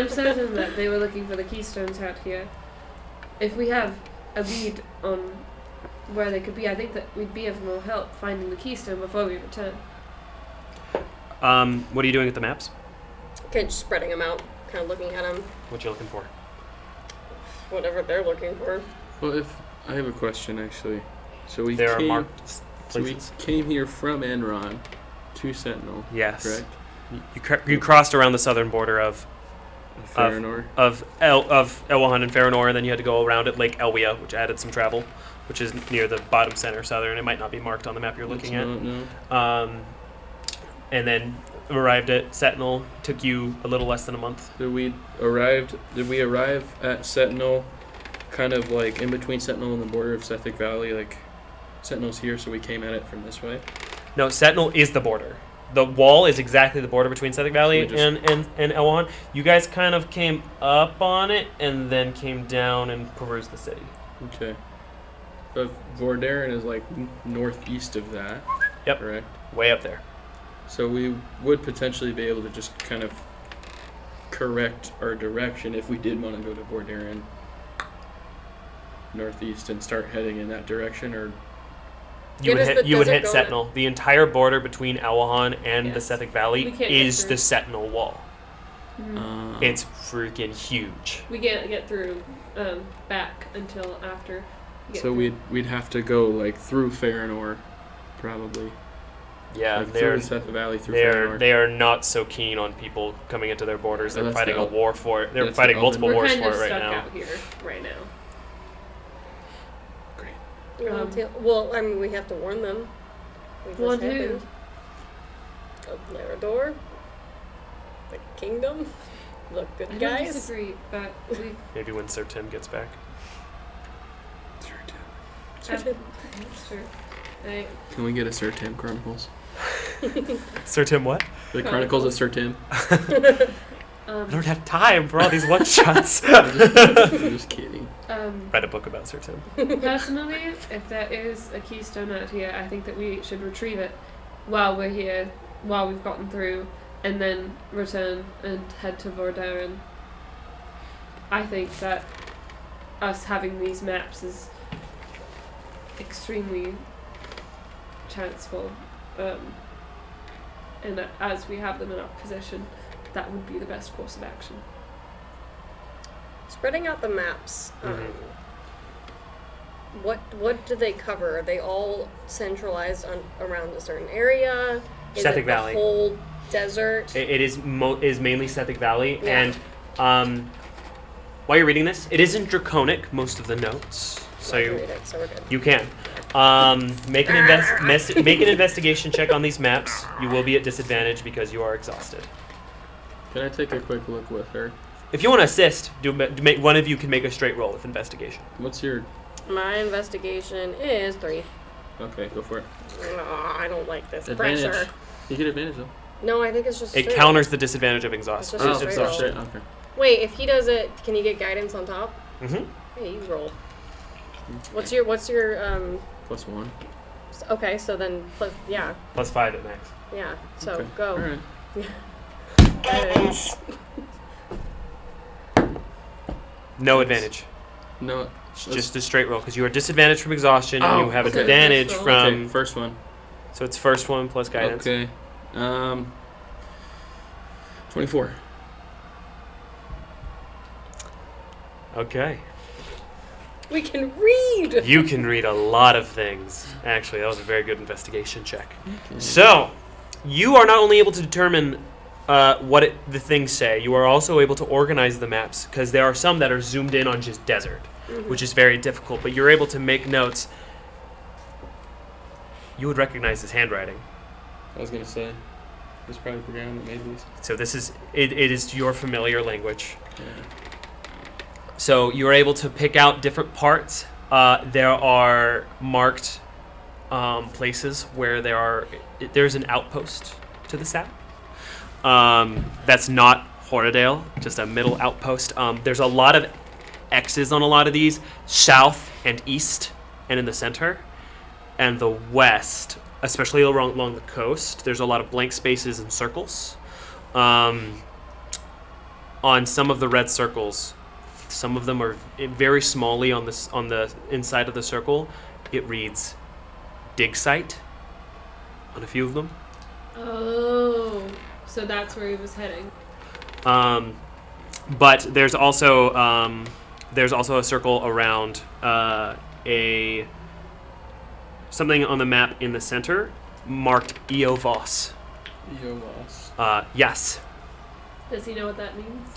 certain that they were looking for the keystones out here. If we have a lead on where they could be, I think that we'd be of more help finding the keystone before we return. What are you doing with the maps? Okay, just spreading them out, kind of looking at them, What you looking for? whatever they're looking for. Well, if I have a question actually. So we There are came, marked so we places. came here from Enron to Sentinel, Yes. correct? You crossed around the southern border of Farinor. Elwahan and Farinor, and then you had to go around at Lake Elwea, which added some travel, which is near the bottom center southern. It might not be marked on the map you're looking at. No. And then arrived at Sentinel. Took you a little less than a month. Did we arrive at Sentinel, kind of like in between Sentinel and the border of Sethic Valley? Like, Sentinel's here, so we came at it from this way. No, Sentinel is the border. The wall is exactly the border between Sethic Valley We just- and Elwahan. You guys kind of came up on it and then came down and perused the city. Okay. But Vordaeron is like northeast of that. Yep. Correct. Way up there. So we would potentially be able to just kind of correct our direction if we did want to go to Vordaeron northeast and start heading in that direction, or You It is the you would desert hit going Sentinel. The entire border between Elwahan and the Yes. Sethic We Valley can't get is through. the Sentinel wall. Mm-hmm. It's freaking huge. We can't get through back until after. we get so through. we'd have to go like through Farinor, probably. Yeah, Like they're through the Sethic Valley, through they're Farinor. they are not so keen on people coming into their borders. Oh, They're that's fighting the a war for it. They're that's the fighting Elven- multiple We're wars kind for of it right stuck now. out here right now. Great. Well, I mean, we have to warn them. We just Warn who? happened. Larador, the kingdom, the good I don't guys. disagree, but we. Maybe when Sir Tim gets back. Sir Tim. Sure. I, Can we get a Sir Tim Chronicles? Sir Tim what? The Chronicles of Sir Tim. I don't have time for all these one shots. I'm just kidding. Write a book about Sir Tim. Personally, if there is a keystone out here, I think that we should retrieve it while we're here, while we've gotten through, and then return and head to Vordaeron. I think that us having these maps is extremely chanceful, and that as we have them in our possession, that would be the best course of action. Spreading out the maps. Mhm. What do they cover? Are they all centralized around a certain area? Is Sethic it the Valley. whole desert? It is mainly Sethic Valley, Yeah. and while you're reading this, it isn't draconic. Most of the notes, so I can you read it, so we're good. you can make an make an investigation check on these maps. You will be at disadvantage because you are exhausted. Can I take a quick look with her? If you want to assist, one of you can make a straight roll with investigation. What's your... My investigation is 3. Okay, go for it. Oh, I don't like this Advantage. pressure. You get advantage though. No, I think it's just It straight. counters the disadvantage of exhaustion. It's just a Oh, straight roll. shit. Okay. Wait, if he does it, can you get guidance on top? Mm-hmm. Hey, you roll. What's your +1. okay, so then yeah. +5 at max. Yeah. So Okay. go. All right. Guidance. No advantage. No. It's just a straight roll because you are disadvantaged from exhaustion and you have okay. advantage First roll. from. Okay, first one. So it's first one plus guidance. Okay. 24. Okay. We can read. You can read a lot of things. Actually, that was a very good investigation check. Okay. So, you are not only able to determine what the things say, you are also able to organize the maps, because there are some that are zoomed in on just desert, which is very difficult, but you're able to make notes. You would recognize his handwriting. I was gonna say, it's probably the ground that made these. So this is, it is your familiar language. Yeah. So you're able to pick out different parts. There are marked places where there's an outpost to the south. That's not Horadale, just a middle outpost. There's a lot of X's on a lot of these, south and east, and in the center, and the west, especially along the coast. There's a lot of blank spaces and circles. On some of the red circles, some of them are very smallly on the inside of the circle. It reads dig site on a few of them. Oh, so that's where he was heading. But there's also a circle around something on the map in the center marked Eovos. Eovos. Yes. Does he know what that means?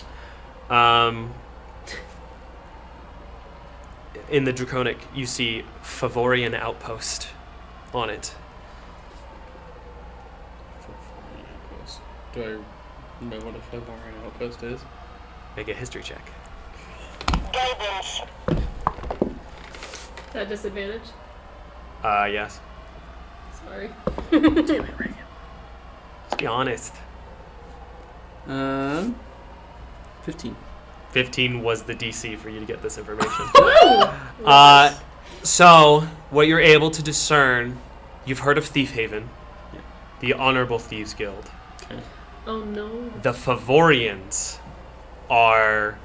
In the Draconic, you see Favorian Outpost on it. Do I know what a Favorian outpost is? Make a history check. Guidance. Is that disadvantage? Yes. Sorry. Damn it, Reagan. Let's be honest. 15. 15 was the DC for you to get this information. Nice. So, what you're able to discern, you've heard of Thief Haven, Yeah. the Honorable Thieves Guild. Okay. Oh no. The Favorians are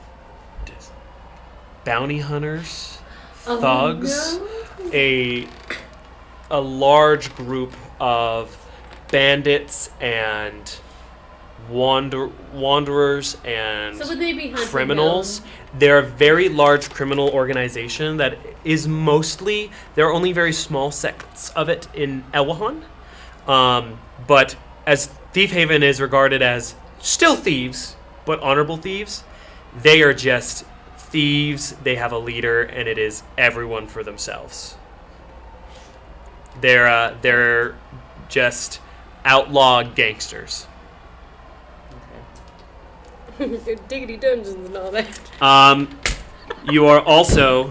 bounty hunters, thugs, Oh, no. a large group of bandits and wanderers and So would they be hunting criminals. them? They're a very large criminal organization that is mostly, there are only very small sects of it in Elwahan. But as Thief Haven is regarded as still thieves, but honorable thieves, they are just thieves. They have a leader, and it is everyone for themselves. They're just outlaw gangsters. Diggity dungeons and all that. You are also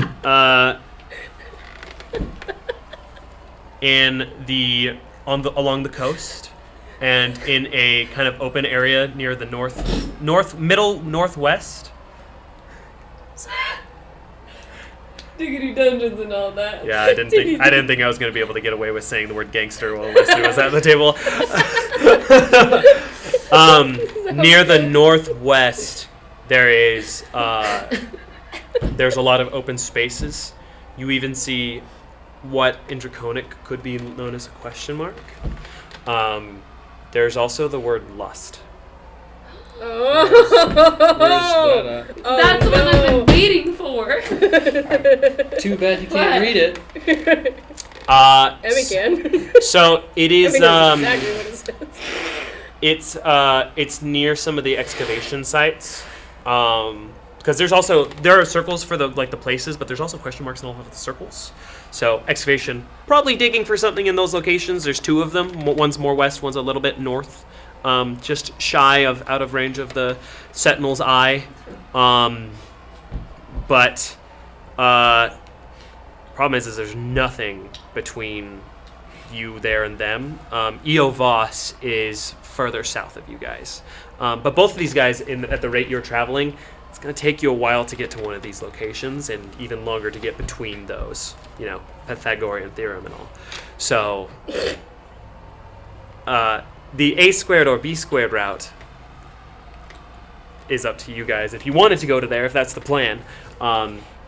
along the coast, and in a kind of open area near the northwest. Diggity dungeons and all that. Yeah, I didn't think I was going to be able to get away with saying the word gangster while Leslie was at the table. Near the northwest, there's a lot of open spaces. You even see what in Draconic could be known as a question mark. There's also the word lust. Oh. Where's that at? Oh, that's what I've been waiting for. Too bad you What? can't read it. Emmy can. So it is. Emmy knows exactly what it says. It's near some of the excavation sites. Because there are circles for the places, but there's also question marks in all of the circles. So excavation, probably digging for something in those locations. There's two of them. One's more west, one's a little bit north. Just shy of out of range of the Sentinel's eye. But problem is there's nothing between you there and them. Eovos is further south of you guys. But both of these guys, at the rate you're traveling, it's going to take you a while to get to one of these locations, and even longer to get between those. Pythagorean theorem and all. So, the A squared or B squared route is up to you guys. If you wanted to go to there, if that's the plan,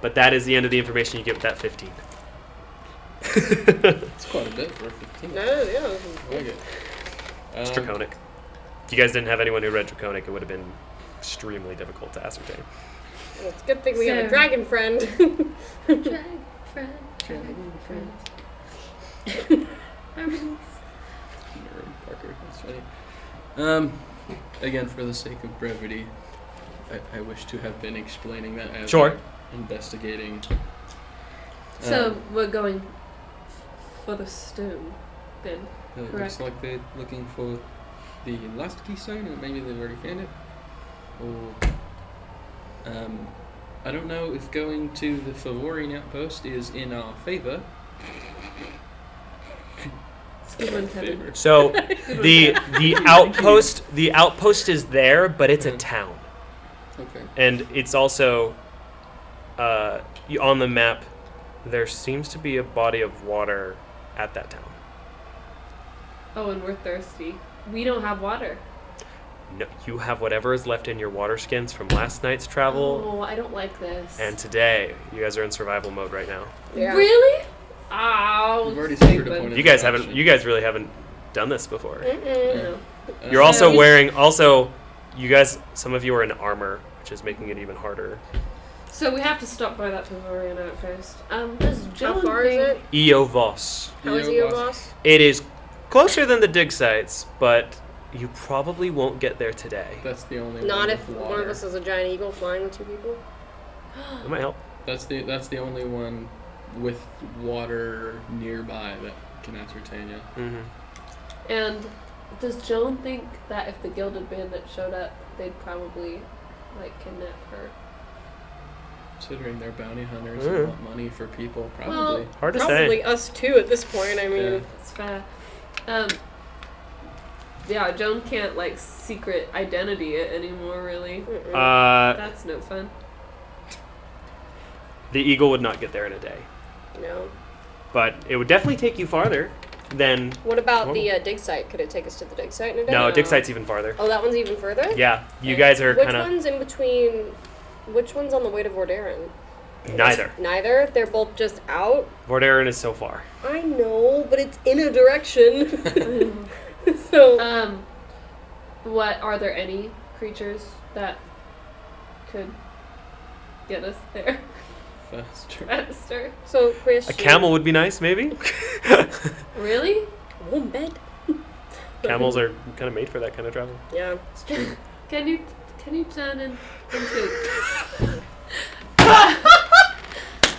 But that is the end of the information you get with that 15. It's quite a bit for a 15. No, yeah. I like it. It's Draconic. If you guys didn't have anyone who read Draconic, it would have been extremely difficult to ascertain. Well, it's a good thing we have a So- dragon friend. Drag friend. Dragon friend. Harmonies. Nerd Parker, that's funny. Again, for the sake of brevity, I wish to have been explaining that as Sure. investigating. So we're going for the stone, then. It looks correct. like they're looking for the last keystone, and maybe they've already found it. Or, I don't know if going to the Favorian outpost is in our favor. It's good one, Kevin. So the outpost is there, but it's a town, Okay. and it's also on the map. There seems to be a body of water at that town. Oh, and we're thirsty. We don't have water. No, you have whatever is left in your water skins from last night's travel Oh, I don't like this. and today. You guys are in survival mode right now. Yeah. Really? Oh, We've already suffered a stupid. point of You guys interaction. You guys really haven't done this before. Mm-mm. You're also So- wearing. You guys. Some of you are in armor, which is making it even harder. So we have to stop by that Favorian outpost. Does How John far is think- it? Eovos. How is Yo, you, boss. boss? It is closer than the dig sites, but you probably won't get there today. That's the only Not one if with one water. of us is a giant eagle flying with two people. It might help. That's the only one with water nearby that can ascertain you. Mm-hmm. And does Joan think that if the Gilded Bandit showed up, they'd probably kidnap her? Considering they're bounty hunters Mm. and want money for people, probably. Hard to Probably say. us too at this point. I mean, Yeah. It's fair. Yeah, Joan can't secret identity it anymore. Really, that's no fun. The eagle would not get there in a day, no. but it would definitely take you farther than. What about Oh. the dig site? Could it take us to the dig site in a day? No, dig site's even farther. Oh, that one's even further? Yeah, you guys are Which kind of one's in between? Which one's on the way to Vordaeron? neither. Neither? They're both just out? Vordaeron is so far. I know, but it's in a direction. So, What are there any creatures that could get us there Faster. faster? so question. A camel would be nice, maybe. Really? One bed. Camels are kind of made for that kind of travel. Yeah. It's true. Can you turn into?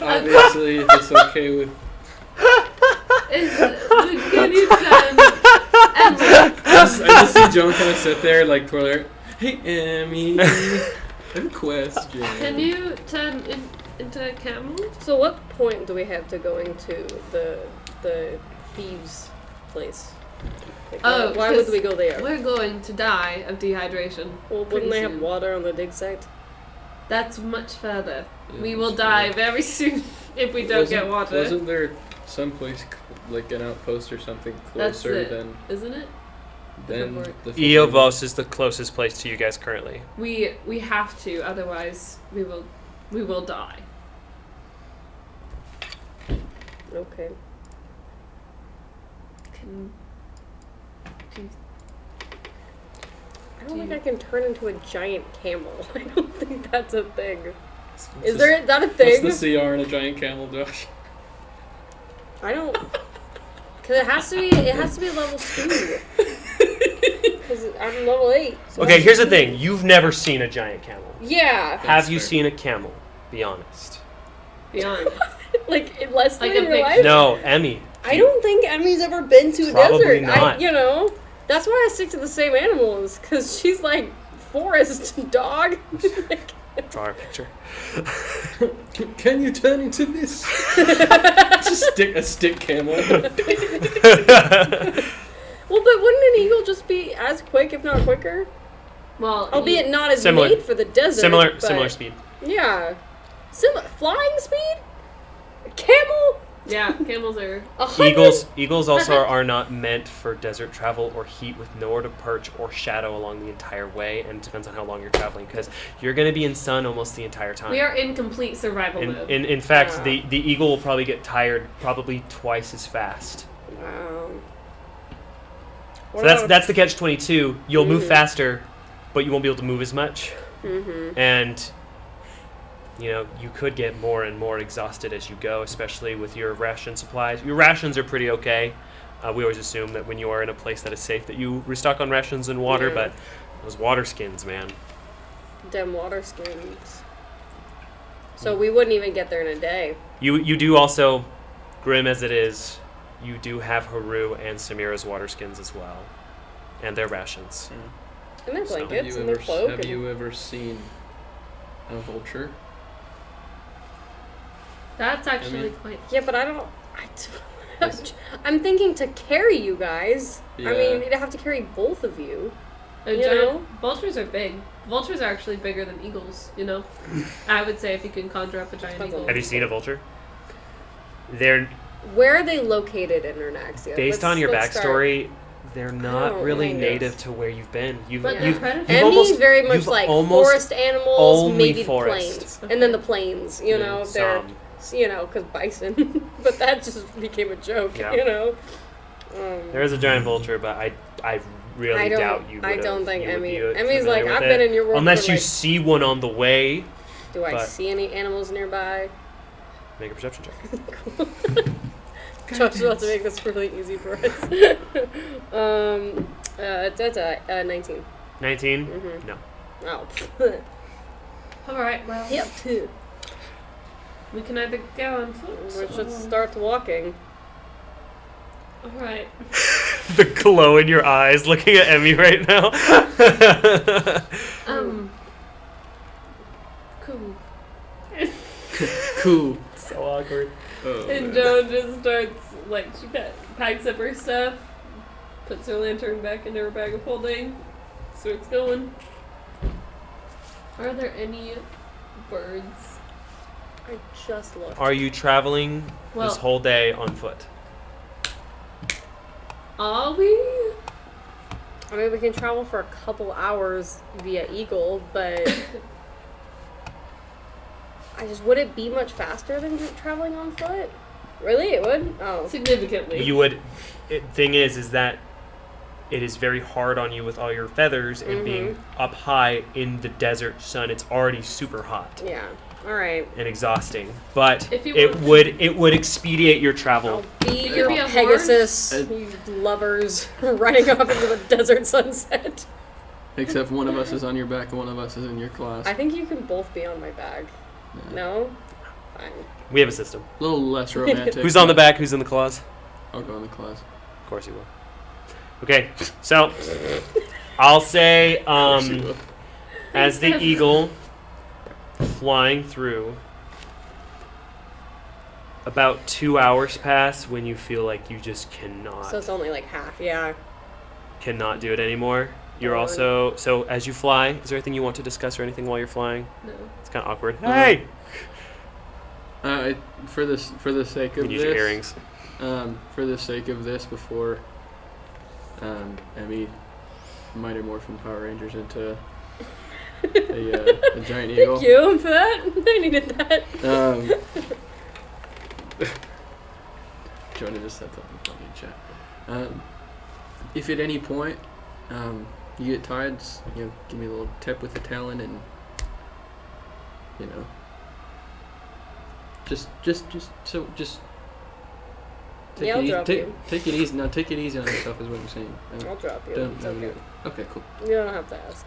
Obviously, if it's okay with. Can you turn? And I just see Joan kind of sit there, twirl her. Hey, Emmy. I have a question. can you turn into a camel? So what point do we have to going to the thieves' place? Oh, why would 'cause we go there? We're going to die of dehydration. Well, pretty wouldn't they have soon. water on the dig site? That's much further. Yeah, We will that's die true. very soon if we don't get water. Wasn't there someplace an outpost or something That's closer it, than isn't it? the Eovos is the closest place to you guys currently. We have to, otherwise we will die. Okay. I don't think I can turn into a giant camel. I don't think that's a thing. Is that a thing? What's the CR in a giant camel, Josh? I don't. Because it has to be level 2. Because I'm level 8. So Okay, here's the thing. You've never seen a giant camel. Yeah. Have you fair. seen a camel? Be honest. Beyond. In less than Like a your big- life? No, Emmy. I don't think Emmy's ever been to a Probably desert. not. That's why I stick to the same animals. Because she's like forest dog. Draw a picture. Can you turn into this? Just a stick camel. Well, but wouldn't an eagle just be as quick, if not quicker? Well, Albeit not as Similar. made for the desert. Similar but- similar speed. Yeah. Flying speed? A camel? Yeah, camels are. 100? Eagles also are not meant for desert travel or heat with nowhere to perch or shadow along the entire way, and it depends on how long you're traveling because you're going to be in sun almost the entire time. We are in complete survival mode. In fact, Yeah. the eagle will probably get tired probably twice as fast. Wow. So that's the catch-22. You'll move faster, but you won't be able to move as much. Mm-hmm. And you could get more and more exhausted as you go, especially with your ration supplies. Your rations are pretty okay. We always assume that when you are in a place that is safe that you restock on rations and water, Yeah. but those water skins, man. Damn water skins. So we wouldn't even get there in a day. You do also, grim as it is, you do have Haru and Samira's water skins as well. And their rations. And their So- blankets and their cloak. Have you ever seen a vulture? That's actually mean- quite. Yeah, but I don't. I'm thinking to carry you guys. I Yeah. mean, you'd have to carry both of you. A You giant, know? vultures are big. Vultures are actually bigger than eagles, I would say if you can conjure up a giant Depends on eagle. Have you seen a vulture? They're, Where are they located in Ernaxia? based on your let's start. backstory, they're not Oh, really my native goodness. to where you've been. But they're predators. you've Emmy almost- very much you've like almost forest animals, only maybe the forest. plains, and then the plains. You know, they're some. because bison. But that just became a joke. Yeah. You know. There is a giant vulture, but I really I don't- doubt you. I don't think you would Emmy- be Emmy's familiar like, with I've it. been in your world Unless for, you like- see one on the way. Do I But- see any animals nearby? Make a perception check. Josh's about to make this really easy for us. That's a 19. 19? Mhm. No. Oh. Alright, well, Yep. we can either go on foot. We should start walking. Alright. The glow in your eyes looking at Emmy right now. Cool. Cool. So awkward. Oh, And man. Joan just starts, she packs up her stuff, puts her lantern back into her bag of holding, starts going. Are there any birds? I just looked. Are you traveling Well- this whole day on foot? Are we? I mean, we can travel for a couple hours via Eagle, but would it be much faster than traveling on foot? Really, it would. Oh, Significantly. You would. Thing is that it is very hard on you with all your feathers and being up high in the desert sun. It's already super hot yeah. All right. and exhausting, but If you it want- would expedite your travel. I'll be You your could be a Pegasus, horse. you lovers, riding off into the desert sunset. Except one of us is on your back and one of us is in your class. I think you can both be on my bag. Yeah. No? Fine. We have a system. A little less romantic. Who's on the back? Who's in the claws? I'll go in the class. Of course you will. Okay, so I'll say Of course you will. as the eagle flying through, about 2 hours pass when you feel like you just So it's only like half, yeah. cannot do it anymore. You're Lord. also so as you fly. Is there anything you want to discuss or anything while you're flying? No. It's kind of awkward. Uh, Hey, For the sake you of use this, your earrings. For the sake of this, before Emmy might have morphed from Power Rangers into a giant eagle. Thank you for that. I needed that. Jonah just said something funny in chat. If at any point you get tired, give me a little tap with the talon, and just take Yeah, I'll it easy. drop you. Take it easy. No, take it easy on yourself is what I'm saying. I'll drop you. Don't- It's okay. Okay, cool. You don't have to ask.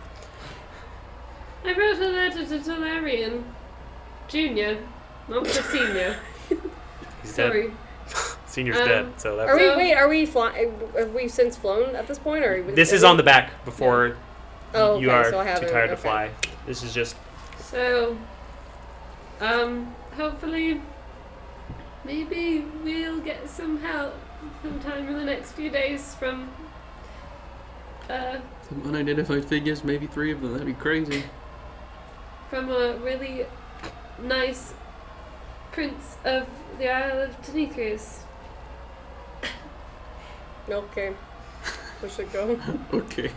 I wrote a letter to Talarian Jr., not the senior. He's Sorry. dead. Senior's Um, dead. So that's. Are we? So- Wait, are we flying? Have we since flown at this point, or This is on the back before Oh, you okay, are so I too haven't- tired to okay. fly. This is just So, hopefully, maybe we'll get some help sometime in the next few days from, Some unidentified figures, maybe 3 of them. That'd be crazy. from a really nice Prince of the Isle of Demetrius. Okay. We should go. Okay.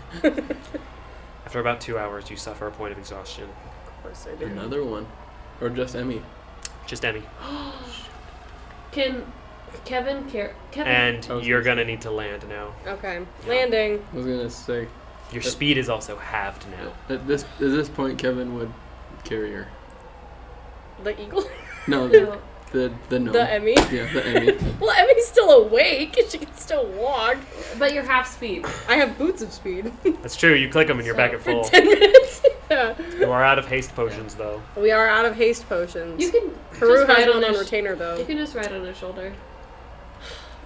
After about 2 hours, you suffer a point of exhaustion. Of course I do. Another one. Or just Emmy. Just Emmy. Can Kevin And I was you're gonna gonna need to land now. Okay. Yeah. Landing. I was gonna say, Your speed is also halved now. at this point, Kevin would carry her. The eagle? No, No. the gnome. The Emmy? Yeah, the Emmy. Well, Emmy's still awake. She can still walk. But you're half speed. I have boots of speed. That's true. You click them and you're back at For full. 10 minutes. Yeah. You are out of haste potions, though. We are out of haste potions. You can Peru just has ride one on his- retainer, You though. can just ride on his shoulder.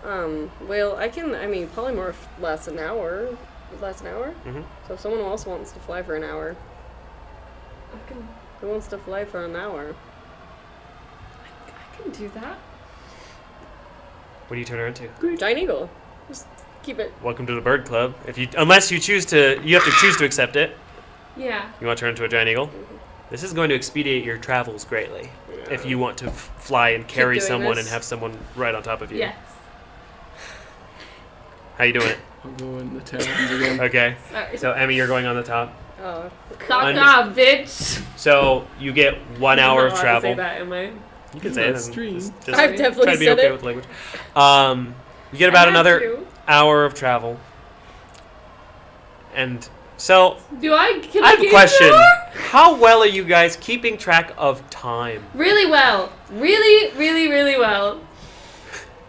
Well, polymorph lasts an hour. Lasts an hour? Mhm. So if someone else wants to fly for an hour, I can who wants to fly for an hour? do that. What do you turn her into? Giant eagle. Just keep it. Welcome to the bird club. Unless you choose to, you have to choose to accept it. Yeah. You want to turn into a giant eagle? This is going to expedite your travels greatly. If you want to fly and carry doing someone this. and have someone right on top of you. Yes. How you doing it? I'll go in the towns again. Okay. Sorry. So Emmy, you're going on the top. Oh. Knock off, bitch. So you get 1 hour of I'm not allowed to travel. say that, am I? You can say it. That's stream. Just I've definitely try to be said okay it. with language. You get about I have another to. hour of travel. And so Do I? Can I have a keep question. score? How well are you guys keeping track of time? Really well. Really, really, really well.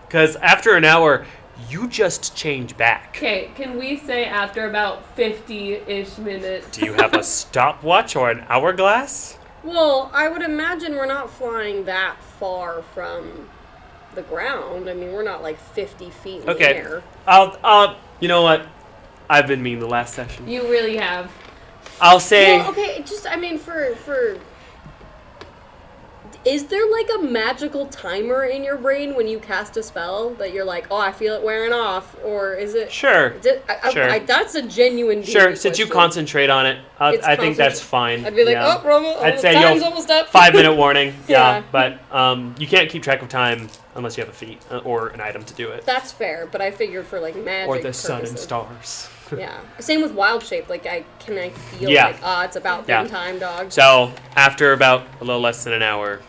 Because after an hour, you just change back. Okay, can we say after about 50-ish minutes? Do you have a stopwatch or an hourglass? Well, I would imagine we're not flying that far from the ground. I mean, we're not like 50 feet in the Okay. air. You know what? I've been mean the last session. You really have. I'll say. Well, okay, just, I mean, for... Is there like a magical timer in your brain when you cast a spell that you're like, oh, I feel it wearing off? Or is it... Sure. Sure. That's a genuine Sure, since you question. concentrate on it, It's I think that's fine. I'd be like, yeah. oh, Roma, I'd say, time's yo, almost up. 5-minute warning. Yeah. But you can't keep track of time unless you have a feat or an item to do it. That's fair, but I figured for like magic Or the sun and purposes. stars. Yeah. Same with wild shape. Like, I feel Yeah. like, it's about Yeah. thing time, dog. So, after about a little less than an hour,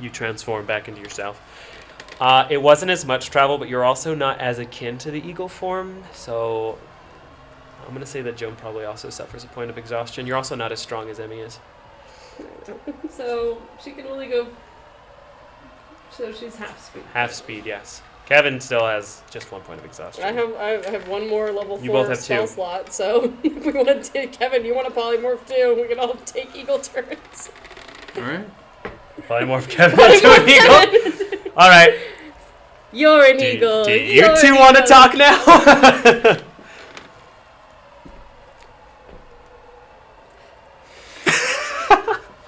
you transform back into yourself. It wasn't as much travel, but you're also not as akin to the eagle form, so I'm going to say that Joan probably also suffers a point of exhaustion. You're also not as strong as Emmy is. So she can only go. So she's half speed. Half speed, yes. Kevin still has just 1 point of exhaustion. I have one more level You 4 both have spell 2. slot, so if we want to Kevin, you want to polymorph too? We can all take eagle turns. Alright. Polymorph Kevin into an eagle. All right. You're an Do eagle. you You're two an want to eagle. talk now?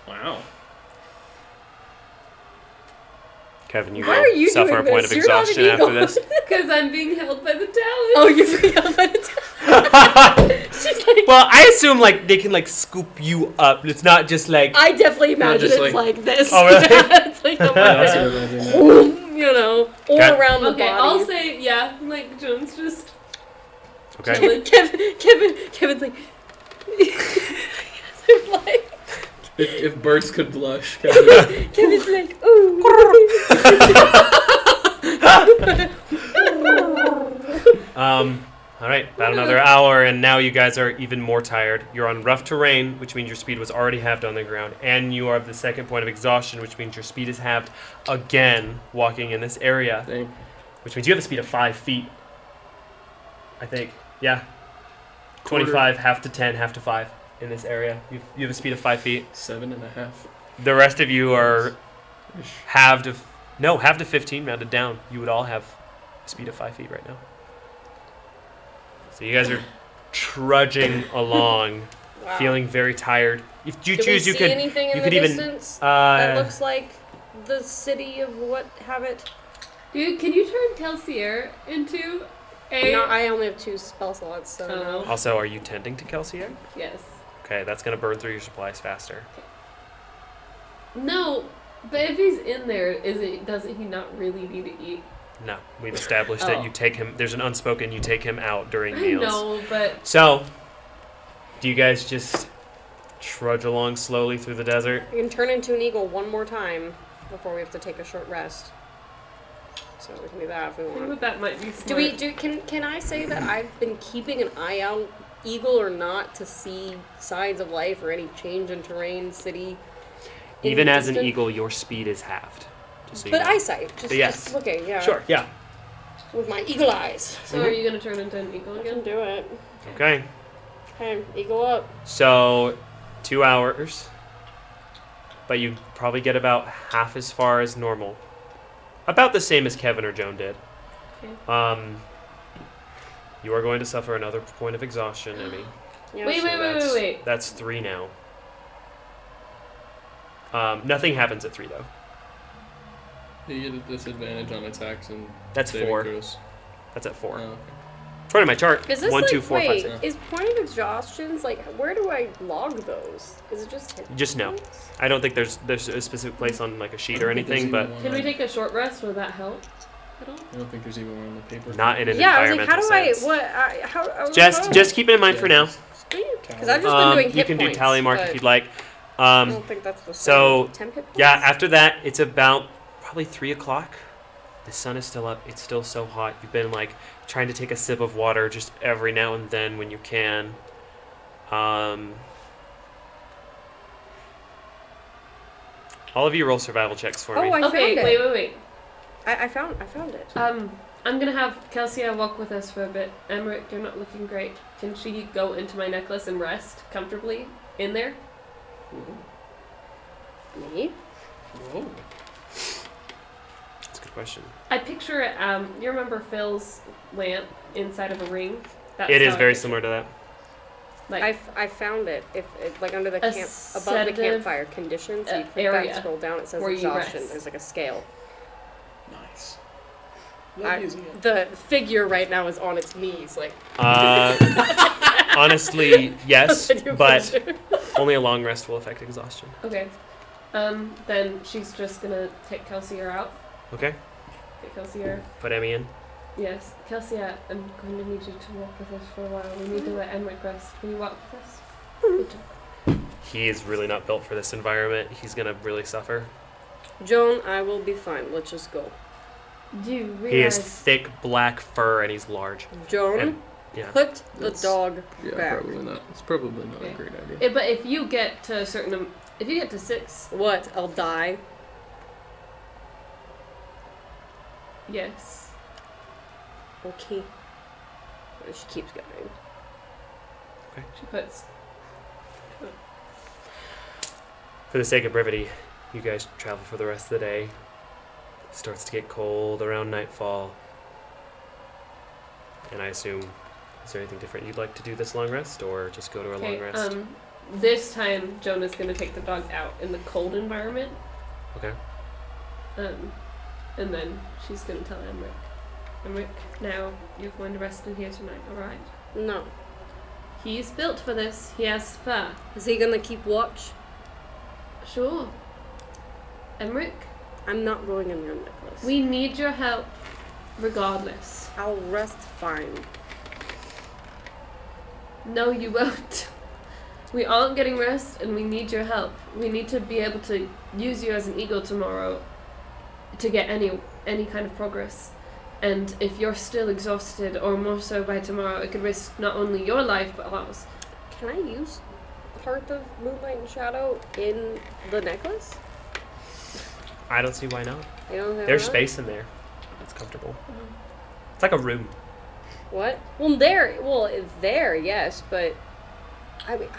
Wow. Kevin, you Why are will you suffer a doing point this? of You're not an exhaustion after eagle. this. Because I'm being held by the talons. Oh, you're freaking out by the time. She's like, Well, I assume like they can like scoop you up. It's not just like I definitely imagine just it's like this. Oh, really? Yeah, it's like the I also one imagine that. boom, you know, all Okay. around the Okay, body. I'll say yeah. Like Jones just. okay. Like, Kevin's like, like If birds could blush, Kevin. Kevin's like, ooh. All right, about another hour, and now you guys are even more tired. You're on rough terrain, which means your speed was already halved on the ground, and you are at the second point of exhaustion, which means your speed is halved again walking in this area, Dang. which means you have a speed of 5 feet. I think, yeah. Quarter. 25, half to 10, half to 5 in this area. You have a speed of 5 feet. 7.5. The rest of you are Ish. halved to 15, rounded down. You would all have a speed of 5 feet right now. So you guys are trudging along, Wow. feeling very tired. If you Do choose, we you see could. anything in you the could even. distance that looks Uh, like the city of what habit? Dude, can you turn Kelsier into a? No, I only have 2 spell slots, so no. Oh. also, are you tending to Kelsier? Yes. Okay, that's gonna burn through your supplies faster. No, But if he's in there, doesn't he not really need to eat? No, we've established that Oh. you take him. There's an unspoken. You take him out during I meals. know, but So, do you guys just trudge along slowly through the desert? We can turn into an eagle one more time before we have to take a short rest. So we can do that if we I think want. that might be smart. Do we? Can I say that I've been keeping an eye out, eagle or not, to see signs of life or any change in terrain, city? in Even the as an distance? eagle, your speed is halved. Just so you But know. eyesight, just Yes. looking, yeah. Sure. Yeah. With my eagle eyes. So are you gonna turn into an eagle I can again? do it. Okay. Okay, eagle up. So, 2 hours, but you probably get about half as far as normal. About the same as Kevin or Joan did. Okay. You are going to suffer another point of exhaustion, Emmy. Yeah, Wait, So wait. That's 3 now. Nothing happens at 3 though. You get a disadvantage on attacks and That's saving 4. throws. That's at 4. Oh, okay. According to my chart, Is this 1, like, 2, 4, 5, wait, 6. is point of exhaustions, like, where do I log those? Is it just hit Just no. points? I don't think there's a specific place on like a sheet or I don't think there's anything, but even one Can we on- take a short rest? Will that help at all? I don't think there's even one on the paper. not in an Yeah, I was like, environmental how do sense. Just keep it in mind for now. Because I've just been doing hit You can do points, tally mark but if you'd like. I don't think that's the same. so, 10 hit points? Yeah, after that, it's about probably 3 o'clock. The sun is still up. It's still so hot. You've been like trying to take a sip of water just every now and then when you can. All of you roll survival checks for me. Oh, I Okay, found it. wait. I found it. I'm gonna have Kelsia walk with us for a bit. Emmerich, you're not looking great. Can she go into my necklace and rest comfortably in there? Me? Whoa. That's a good question. I picture it. You remember Phil's lamp inside of a ring? That's It is how I very picture similar to that. Like I found it. If like under the A camp, above the sedative, campfire conditions, you click area that, scroll down, it says where you exhaustion. rest. There's like a scale. Nice. The figure right now is on its knees, like. Honestly, yes, Can you but picture? only a long rest will affect exhaustion. okay. Then she's just gonna take Kelsia out. Okay? Get Kelsia. Put Emmy in. Yes, Kelsia, I'm going to need you to walk with us for a while. We need to let Emmerich rest. Can you walk with us? Good job. He is really not built for this environment. He's gonna really suffer. Joan, I will be fine. Let's just go. Do you He has realize thick black fur and he's large. Joan, And- yeah. put the That's- dog Yeah, back. probably not. It's probably not Okay. a great idea. But if you get to a certain, if you get to 6, What? I'll die. yes. Okay. And she keeps going. She puts. For the sake of brevity, you guys travel for the rest of the day. It starts to get cold around nightfall. And I assume, is there anything different you'd like to do this long rest, or just go to a long Okay. rest? This time Jonah's gonna take the dog out in the cold environment. Okay. And then she's gonna tell Emmerich. Emmerich, now you're going to rest in here tonight, alright? No. He's built for this. He has fur. Is he gonna keep watch? Sure. Emmerich, I'm not going in your necklace. we need your help regardless. I'll rest fine. No, you won't. We aren't getting rest and we need your help. We need to be able to use you as an eagle tomorrow to get any kind of progress. And if you're still exhausted, or more so by tomorrow, it could risk not only your life but ours. Can I use part of Moonlight and Shadow in the necklace? I don't see why not. I don't have There's that? space in there. It's comfortable. It's like a room. What? Well, it's there, yes, but I mean,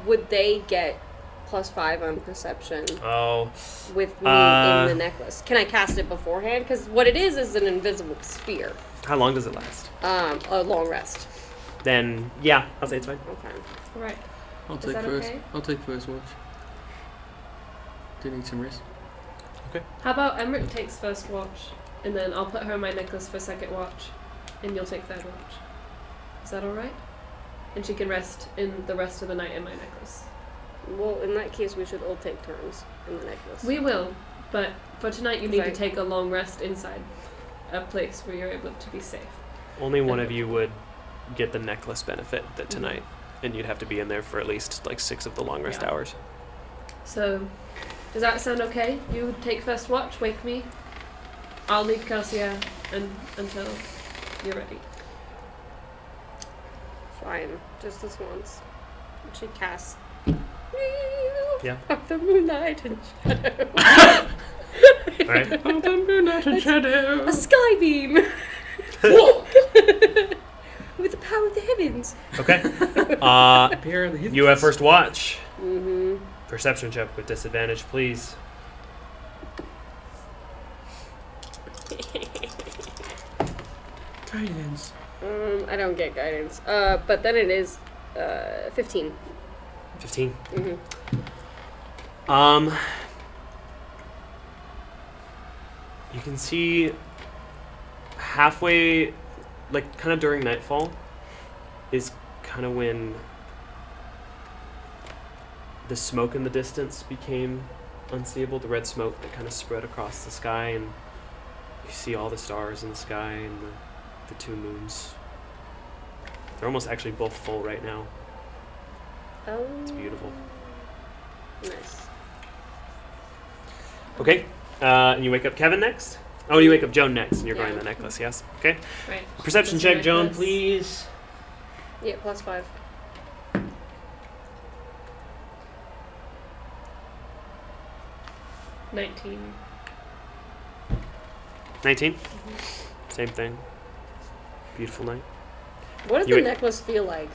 would they get +5 on perception Oh, with me in the necklace? Can I cast it beforehand? Because what it is an invisible sphere. how long does it last? A long rest. Then, yeah, I'll say it's fine. Okay. Alright. I'll Is take that first. okay? I'll take first watch. Do you need some rest? How about Emmerich takes first watch, and then I'll put her in my necklace for second watch, and you'll take third watch. Is that alright? And she can rest in the rest of the night in my necklace. Well, in that case, we should all take turns in the necklace. We will, but for tonight you need to Right. take a long rest inside a place where you're able to be safe. Only one of you would get the necklace benefit tonight, and you'd have to be in there for at least like 6 of the long rest Yeah. hours. So, does that sound okay? You take first watch, wake me. I'll leave Kelsia until you're ready. Fine, just this once. She casts. Yeah. Of the moonlight and shadow. All right. Oh, the moonlight and shadow. A sky beam. With the power of the heavens. Okay. Apparently, You have first watch. Mm-hmm. Perception check with disadvantage, please. Guidance. I don't get guidance. But then it is 15. 15. Mm-hmm. You can see halfway, like kind of during nightfall, is kind of when the smoke in the distance became unseeable. The red smoke that kind of spread across the sky, and you see all the stars in the sky and the 2 moons. They're almost actually both full right now. Oh. It's beautiful. Nice. Okay, and you wake up Kevin next? Oh, you wake up Joan next, and you're Yeah. going the necklace, yes? Okay. Right. Perception Just the check, Joan, necklace. please. Yeah, +5. 19. 19? Same thing. Beautiful night. What does You the would- necklace feel like?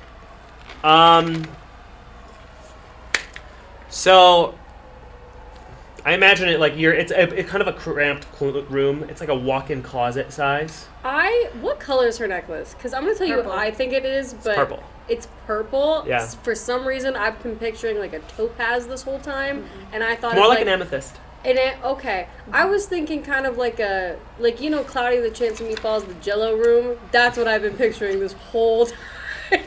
So I imagine it like it's kind of a cramped room. It's like a walk-in closet size. What color is her necklace? Because I'm gonna tell you Purple. what I think it is, but Purple. it's purple. Yeah. For some reason, I've been picturing like a topaz this whole time, and I thought More it like an amethyst. Okay, I was thinking kind of like a Cloudy the Chance of Meatballs, the Jello room. That's what I've been picturing this whole time.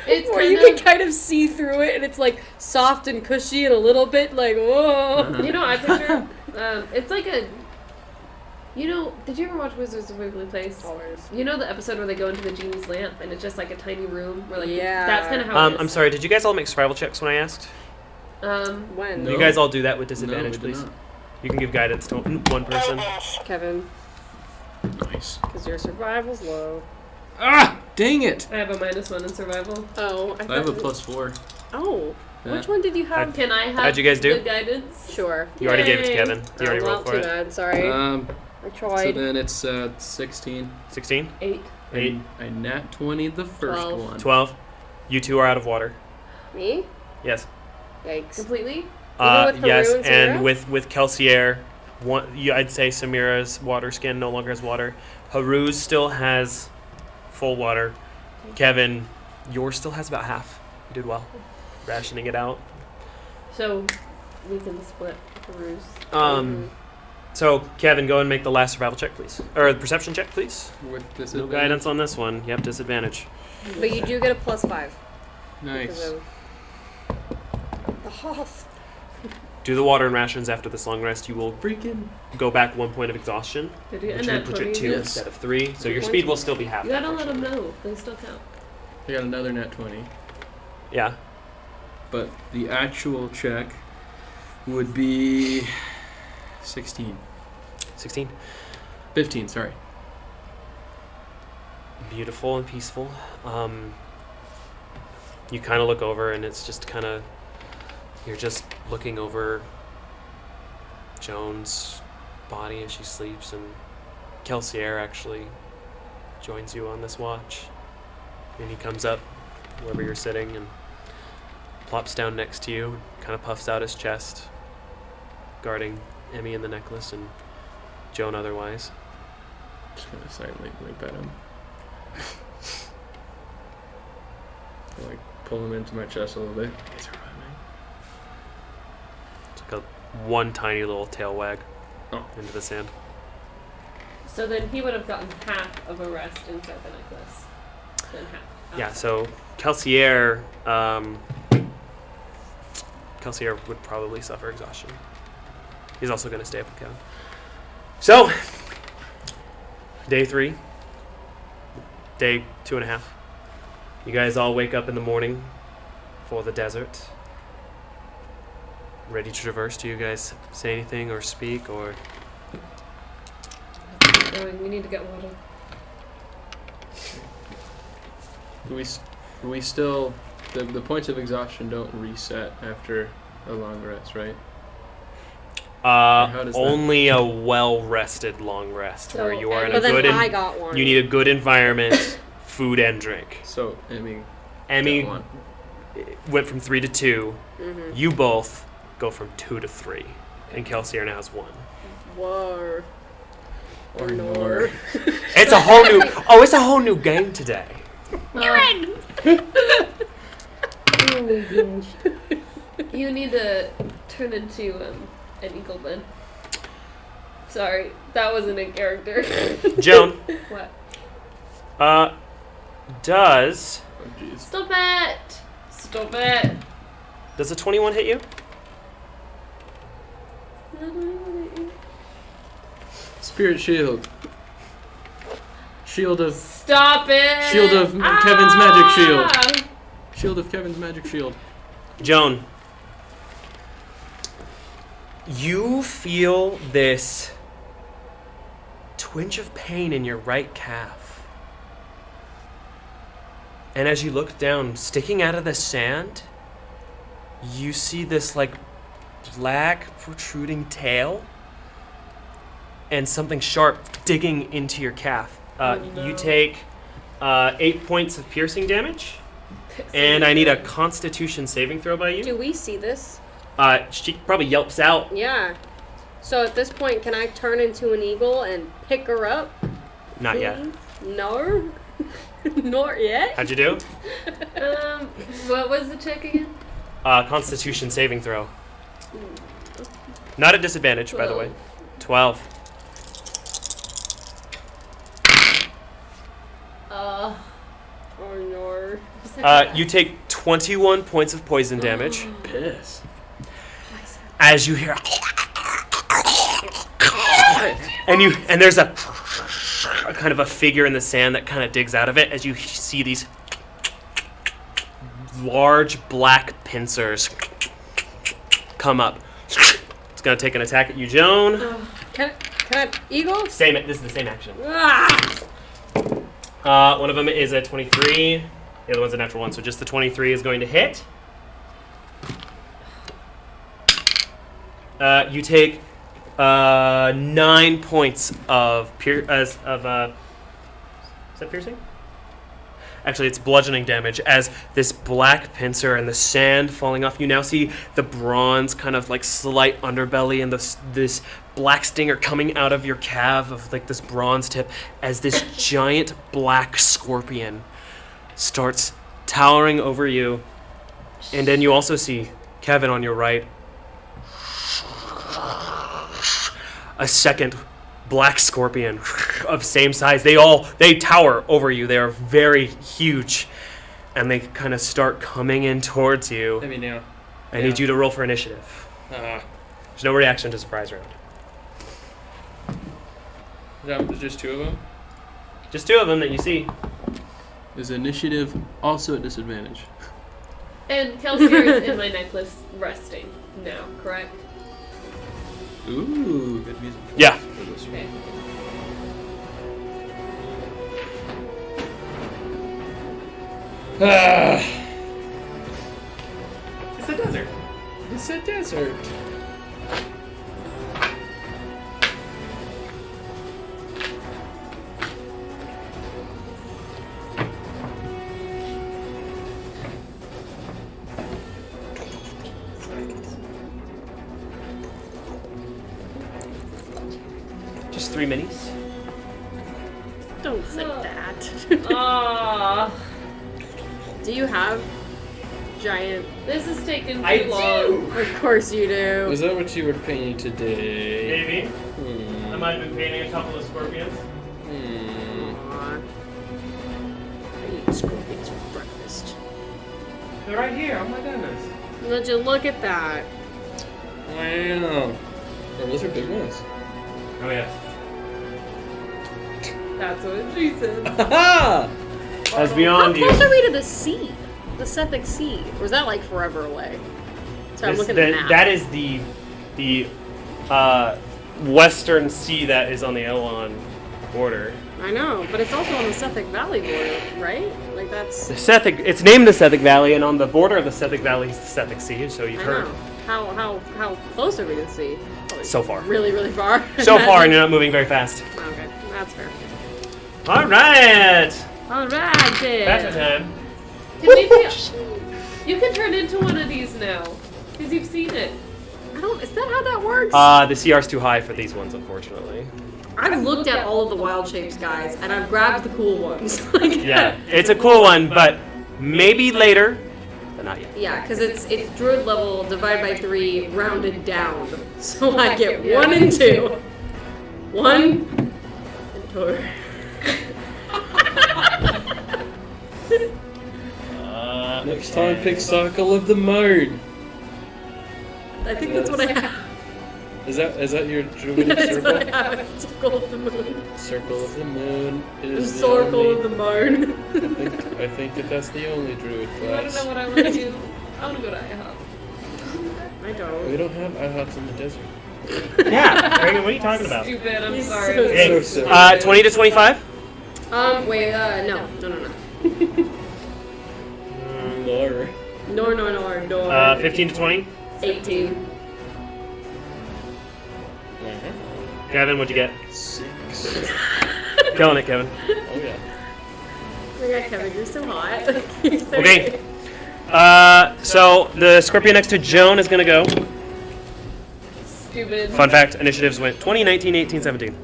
It's Where you can kind of see through it, and it's like soft and cushy and a little bit like whoa. You know, I picture it's like a. You know, did you ever watch Wizards of Waverly Place? Always. You know the episode where they go into the genie's lamp and it's just like a tiny room where like Yeah. that's kind of how it is. I'm sorry. Did you guys all make survival checks when I asked? When? No. You guys all do that with No, disadvantage, we did please. not. You can give guidance to one person. Guidance. Kevin, Nice. because your survival's low. Ah! Dang it! I have a -1 in survival. Oh, I have a +4. Oh, Yeah. which one did you have? Can I have How'd you guys do? good guidance? Sure. You already gave it to Yay. Kevin. You already Well, rolled for too it. bad. Sorry, I So tried. then it's 16. 16, 8. 8, I nat 20 the first 12. one. 12. You two are out of water. Me? Yes. Yikes. Completely? with Yes, Haru and and Samira? with Kelsier, I'd say Samira's water skin no longer has water. Haru's still has full water. Kevin, yours still has about half. You did well, rationing it out. So we can split the ruse. So Kevin, go and make the last survival check, please, or the perception check, please. With No disadvantage. guidance on this one. You have disadvantage. But you do get a +5. Because Nice. of the Hoth. Do the water and rations after this long rest. You will Freaking. go back 1 point of exhaustion, Did you, which and will that put you at 20? 2 Yes. instead of 3. So your Points. speed will still be half. You gotta let them unfortunately. know. They still count. I got another nat 20. Yeah. But the actual check would be 16. 16. 15, sorry. Beautiful and peaceful. You kind of look over, and it's just kind of you're just looking over Joan's body as she sleeps, and Kelsier actually joins you on this watch. And he comes up wherever you're sitting and plops down next to you, kind of puffs out his chest, guarding Emmy and the necklace, and Joan otherwise. Just gonna silently blink at him. Like, pull him into my chest a little bit. It's alright, man. It's like one tiny little tail wag Oh. into the sand. So then he would have gotten half of a rest inside the necklace. Then half. Yeah, outside. so Kelsier, Kelsier would probably suffer exhaustion. He's also going to stay up with Kevin. So, day 3. Day 2.5. You guys all wake up in the morning for the desert. Ready to traverse. Do you guys say anything or speak or... We need to get water. We still the points of exhaustion don't reset after a long rest, right? How does that- Only a well-rested long rest where you are in a But then good... I got one. You need a good environment, food and drink. So Emmy got one. went from 3 to 2. Mm-hmm. You both go from 2 to 3. And Kelsier now has 1. Whoa. Or nor. It's a whole new... Oh, it's a whole new game today. You need to turn into an eagle then. Sorry, that wasn't in character. Joan, What? does Oh, jeez. Stop it! Stop it! a 21 hit you? Spirit shield. Shield of Stop it! Shield of Kevin's magic shield. Shield of Kevin's magic shield. Joan, you feel this twinge of pain in your right calf. And as you look down, sticking out of the sand, you see this like black protruding tail and something sharp digging into your calf. You take 8 points of piercing damage, and I need a Constitution saving throw by you. Do we see this? She probably yelps out. Yeah. So at this point, can I turn into an eagle and pick her up? Not yet. No. Not yet. How'd you do? What was the check again? Constitution saving throw. Not a disadvantage, by the way. 12. Oh no. You take 21 points of poison damage Piss. as you hear, and there's a kind of a figure in the sand that kind of digs out of it as you see these large black pincers come up. It's gonna take an attack at you, Joan. Can I eagle? Same. This is the same action. Ah! One of them is a 23. The other one's a natural 1, so just the 23 is going to hit. You take 9 points of is that piercing? Actually, it's bludgeoning damage as this black pincer and the sand falling off. You now see the bronze kind of like slight underbelly and this black stinger coming out of your calf of like this bronze tip as this giant black scorpion starts towering over you. And then you also see Kevin on your right. A second black scorpion of same size. They tower over you. They are very huge. And they kind of start coming in towards you. Let me know. I need you to roll for initiative. There's no reaction to surprise round. There's just 2 of them. Just 2 of them that you see. Is initiative also at disadvantage? And Kelsier is in my necklace resting now, correct? Ooh, good music. Yeah. For this one. Okay. It's a desert. It's a desert. Just 3 minis. Don't say that. Aww. Do you have giant? This is taking I too long. Of course you do. Was that what you were painting today? Maybe. I might have been painting a couple of scorpions. Aw. I eat scorpions for breakfast. They're right here. Oh my goodness. Would you look at that? Wow. Oh, those are big ones. Oh yeah. That's what she said. That's How beyond you. close are we to the sea? The Sethic Sea? Or is that like forever away? So I'm looking at the map. That is the western sea that is on the Elon border. I know, but it's also on the Sethic Valley border, right? Like that's... The Sethic, it's named the Sethic Valley, and on the border of the Sethic Valley is the Sethic Sea. So you've I heard. know. How close are we to the sea? Probably So far. Really, really far. So far, and you're not moving very fast. Okay, that's fair. All right, All right, then. back time. You can turn into one of these now. Because you've seen it. I don't... Is that how that works? The CR's too high for these ones, unfortunately. I've looked at all of the wild shapes, guys, and I've grabbed the cool ones. Like, Yeah, it's a cool one, but maybe later, but not yet. yeah, because it's druid level divided by 3 rounded down. So I get 1 and 2. 1 and 2. Next time, pick Circle of the Moon. I think that's what I have. Is that your druidic That's circle? what I have. Circle of the moon. Circle of the Moon The is the circle only... of the moon. I think that's the only druid You want to class. know what I want to do? I want to go to IHOP. I We don't. don't have IHOPs in the desert. Yeah, Reagan, what are you talking about? Stupid, I'm He's sorry. so Okay, silly. 20 to 25? Wait, no. Lower. No. 15 to 20? 18. Kevin, what'd you get? 6. Killing it, Kevin. Oh yeah. Oh my god, Kevin, you're so hot. You're so Okay. So the Scorpion next to Joan is gonna go. Stupid. Fun fact, initiatives went 20, 19, 18, 17.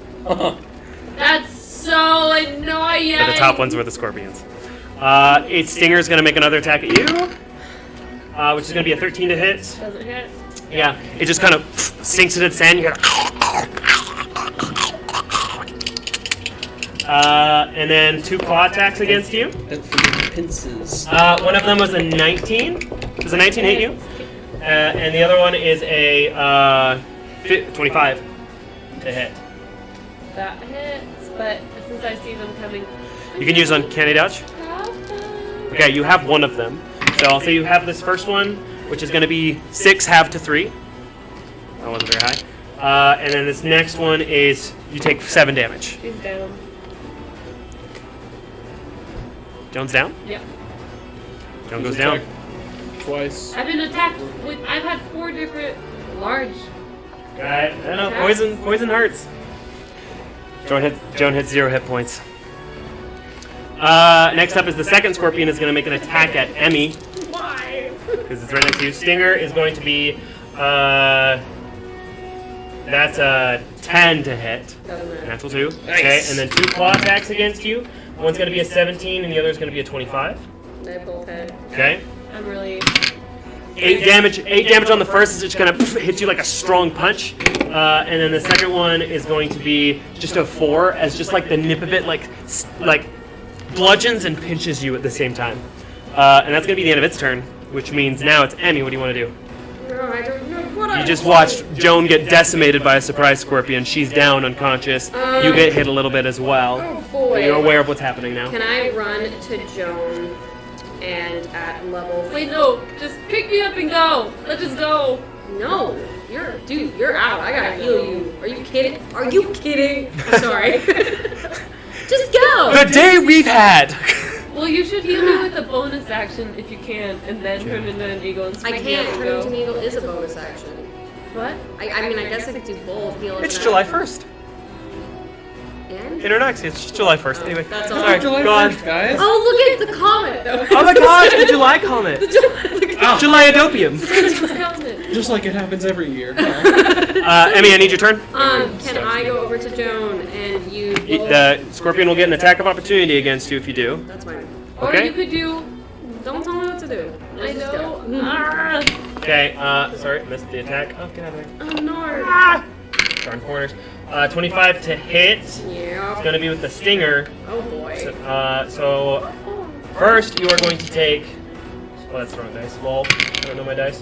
That's so annoying. But the top ones were the Scorpions. Its Stinger is gonna make another attack at you, which is gonna be a 13 to hit. Doesn't hit. Yeah, it just kind of sinks into the sand. You and then 2 claw attacks against you. And for the pincers. One of them was a 19. Does a 19 hit you? And the other one is a 25 to hit. That hits, but since I see them coming, You can use Uncanny Dodge. Okay, you have one of them. So I'll say you have this first one, which is going to be 6 halved to 3. That wasn't very high. And then this next one is you take 7 damage. she's down. Joan's down? Yep. Joan goes down. Twice. I've been attacked with. I've had 4 different large. I don't know. Poison hurts. Joan hits 0 hit points. Next up is the second Scorpion is going to make an attack at Emmy. Why? Because it's right next to you. Stinger is going to be, that's a 10 to hit. Doesn't matter. Natural 2. Okay, and then 2 claw attacks against you. One's going to be a 17 and the other is going to be a 25. They both hit. Okay? I'm really. 8 damage on the first is just going to hit you like a strong punch. And then the second one is going to be just a 4 as just like the nip of it like bludgeons and pinches you at the same time. And that's going to be the end of its turn, which means now it's Emmy. What do you want to do? No, I don't know what You just watched Joan get decimated by a surprise Scorpion. She's down, unconscious. You get hit a little bit as well. Oh But boy. you're aware of what's happening now. Can I run to Joan and at level... Wait, no. Just pick me up and go. Let's just go. No. You're out. I gotta heal you. Are you kidding? Are you kidding? I'm sorry. Just go! The day we've had! Well, you should heal me with a bonus action if you can, and then turn into an eagle and I swing me can't up and turn go. into an eagle is a bonus action. What? I mean, I guess I could do both. Heal It's and July 1st. And? In Ernaxia, it's just July 1st. Anyway, That's all. sorry, July go on. 1st, guys. Oh, look at the comet, though. Oh my gosh, the July comet! July Adopium! Just like it happens every year. Emmy, I need your turn. Can I go over to Joan and you... The Scorpion will get an attack of opportunity against you if you do. That's fine. Or Okay. you could do. Don't tell me what to do. I Let's just know. go. Ah. Okay, sorry, missed the attack. Oh, get out of there. Oh, no. Darn corners. 25 to hit. Yeah. It's going to be with the Stinger. Oh, boy. So first you are going to take Well, that's the wrong dice. Lol. I don't know my dice.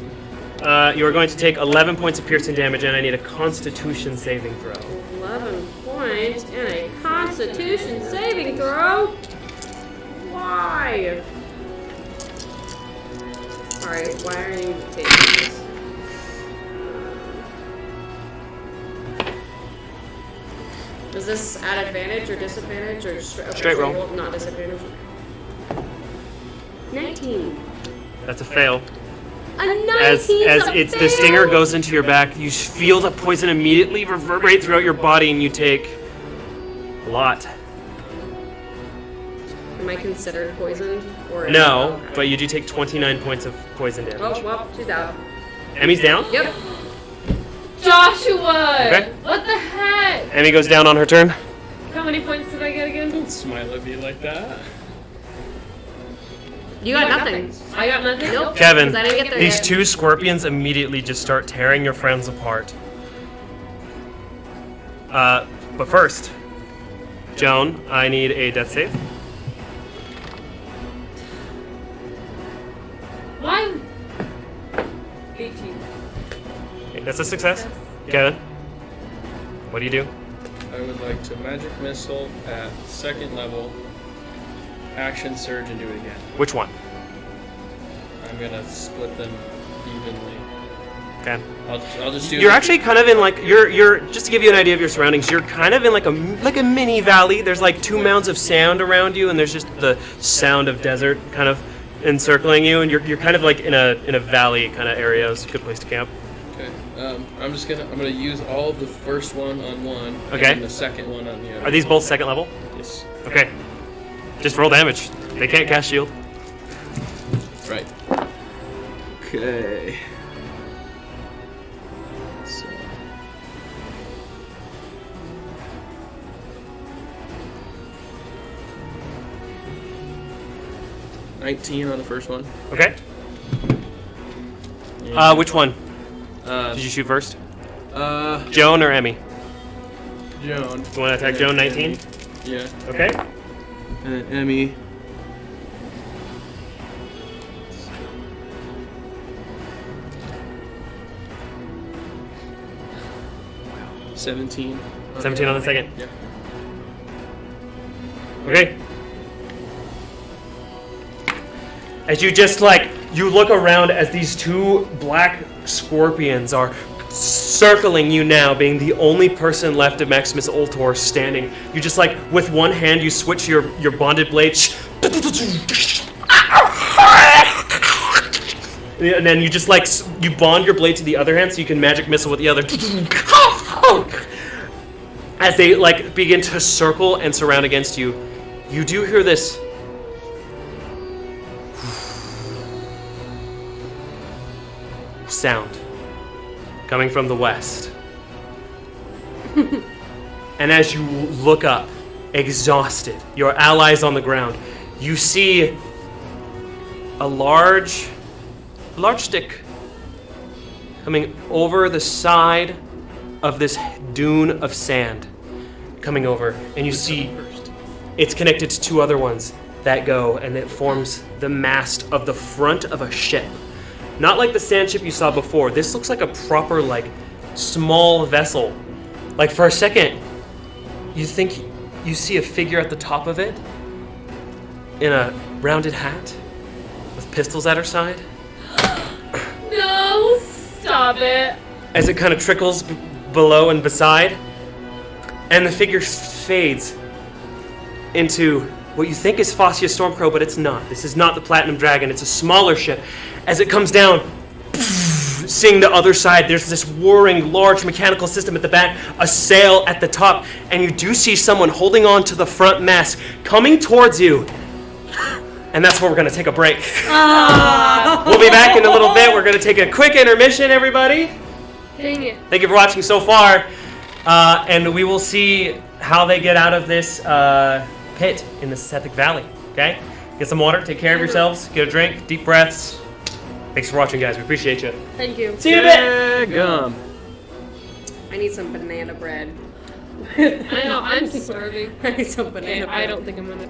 You are going to take 11 points of piercing damage, and I need a Constitution saving throw. 11 points and a Constitution saving throw? Why? Alright, why are you taking this? Is this at advantage or disadvantage or Straight roll. Not disadvantage. 19. That's a fail. A 19 As the stinger goes into your back, you feel the poison immediately reverberate throughout your body, and you take a lot. Am I considered poisoned? Or No, okay. but you do take 29 points of poison damage. Oh, well, she's out. Emmy's down? Yep. Joshua! Okay. What the heck? Emmy goes down on her turn. How many points did I get again? Don't smile at me like that. You got nothing. I got nothing? Nope. Kevin, 'Cause I didn't get there these yet. two scorpions immediately just start tearing your friends apart. But first, Joan, I need a death save. Mine. 18. Okay, that's a success. Kevin, what do you do? I would like to magic missile at 2nd level, action surge, and do it again. Which one? I'm gonna split them evenly. Okay. I'll just do. You're actually kind of in like you're just to give you an idea of your surroundings. You're kind of in like a mini valley. There's like 2 mounds of sand around you, and there's just the sound of desert kind of encircling you, and you're kind of like in a valley kind of area. It's a good place to camp. Okay. I'm gonna use all of the first one on one. Okay. And the second one on the other. Are these both 2nd level? Yes. Okay. Just roll damage. They can't cast shield. Right. Okay. So. $19 on the first one. Okay. Which one? Did you shoot first? Joan or Emmy? Joan. You want to attack Joan? 19. Yeah. Okay. And then Emmy. $17. 17 on the second. Yeah. Okay. As you just you look around as these 2 black scorpions are circling you now, being the only person left of Maximus Ultor standing. You just with one hand you switch your bonded blade, and then you just you bond your blade to the other hand so you can magic missile with the other. As they begin to circle and surround against you, you do hear this sound coming from the west. And as you look up, exhausted, your allies on the ground, you see a large stick coming over the side of this dune of sand, coming over, and you see it's connected to 2 other ones that go, and it forms the mast of the front of a ship. Not like the sand ship you saw before. This looks like a proper, small vessel. For a second, you think you see a figure at the top of it in a rounded hat with pistols at her side. No, stop it. As it kind of trickles below and beside, and the figure fades into what you think is Fascia Stormcrow, but it's not. This is not the Platinum Dragon. It's a smaller ship. As it comes down, seeing the other side, there's this whirring, large mechanical system at the back, a sail at the top, and you do see someone holding on to the front mast, coming towards you. And that's where we're going to take a break. We'll be back in a little bit. We're going to take a quick intermission, everybody. Dang it. Thank you for watching so far. And we will see how they get out of this pit in the Sethic Valley. Okay? Get some water, take care of yourselves, get a drink, deep breaths. Thanks for watching, guys. We appreciate you. Thank you. See you in a bit! Gum. I need some banana bread. I know, I'm starving. I need some banana bread. I don't think I'm gonna.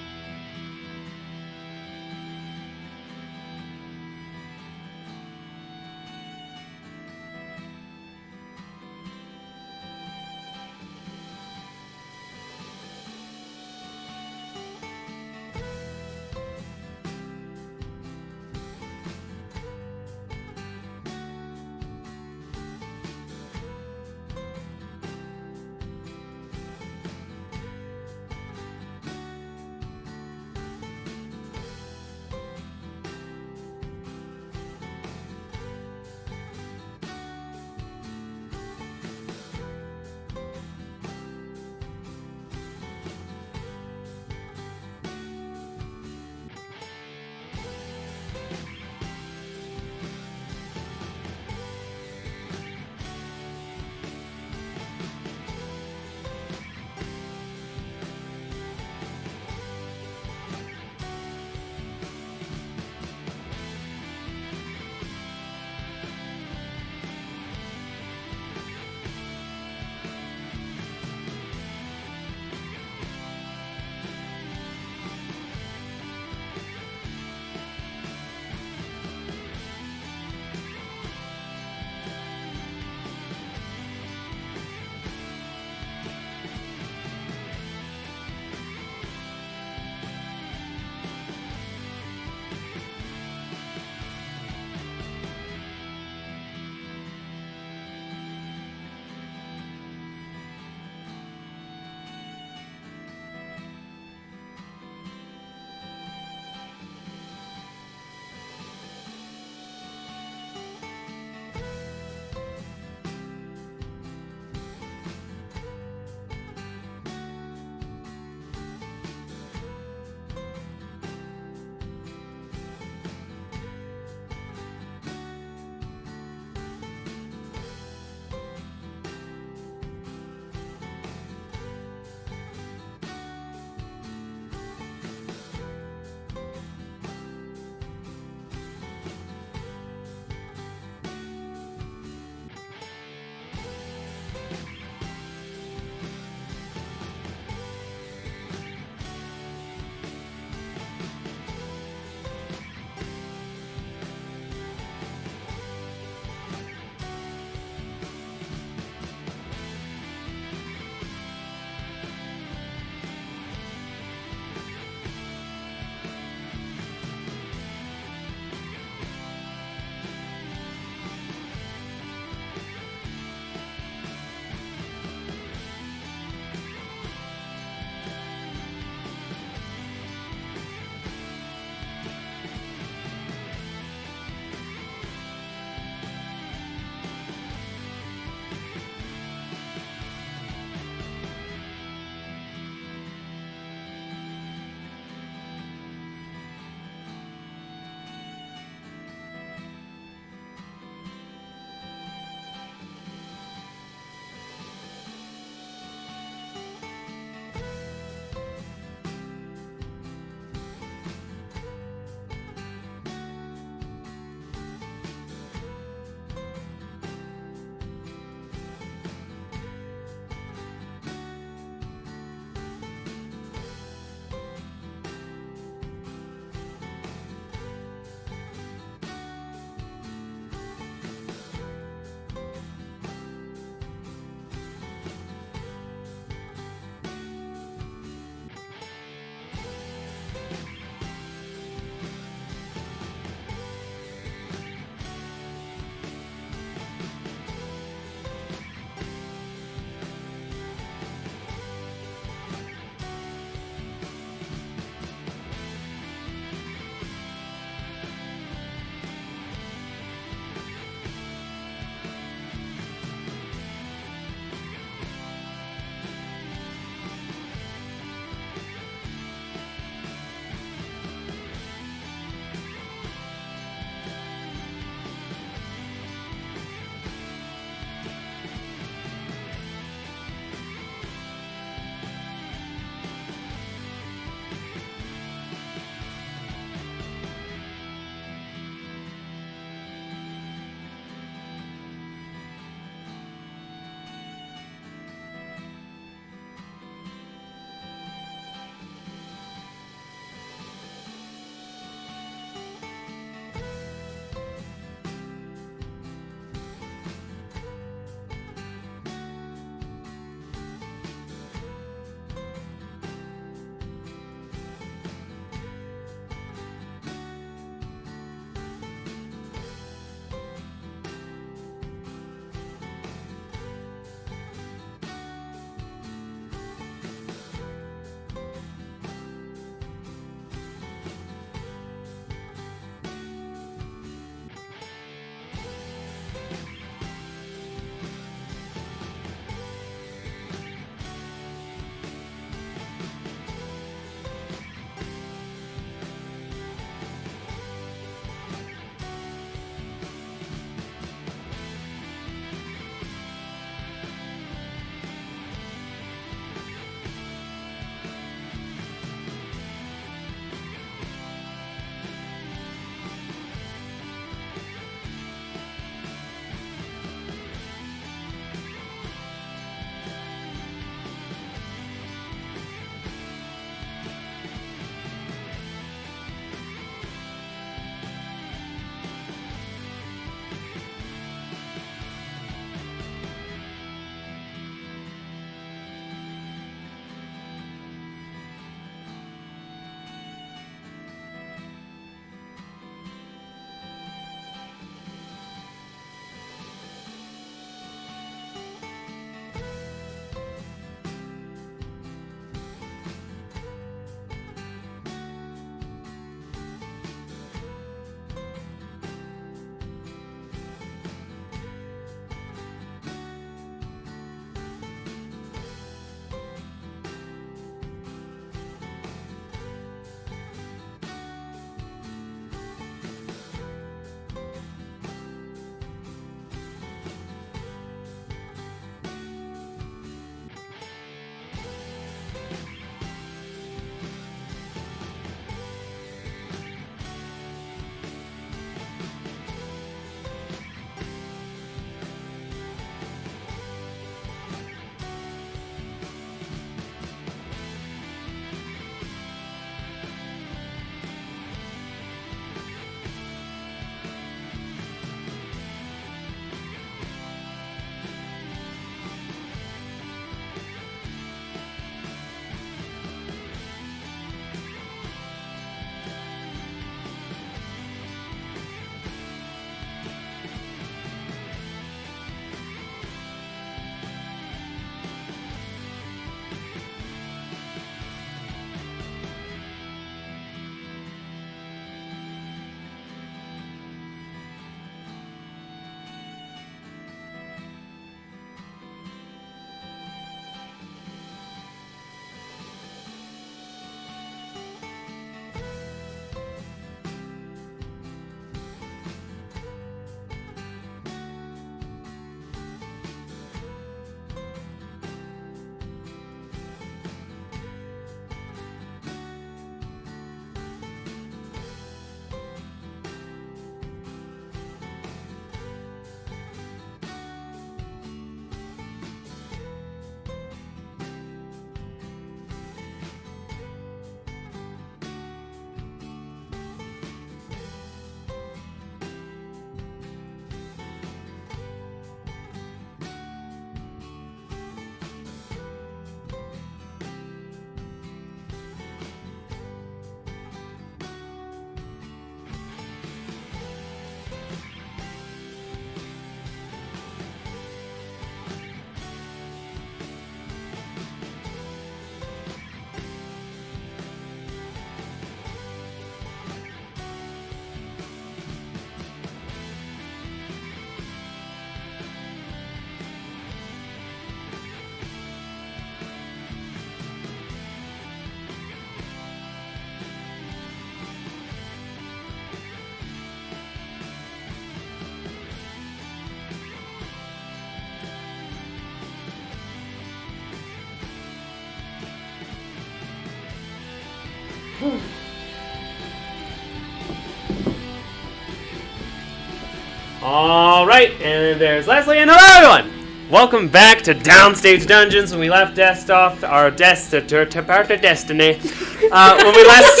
All right, and there's Leslie, and hello everyone. Welcome back to Downstage Dungeons. When we left Dest off our Dest to part of Destiny. When we last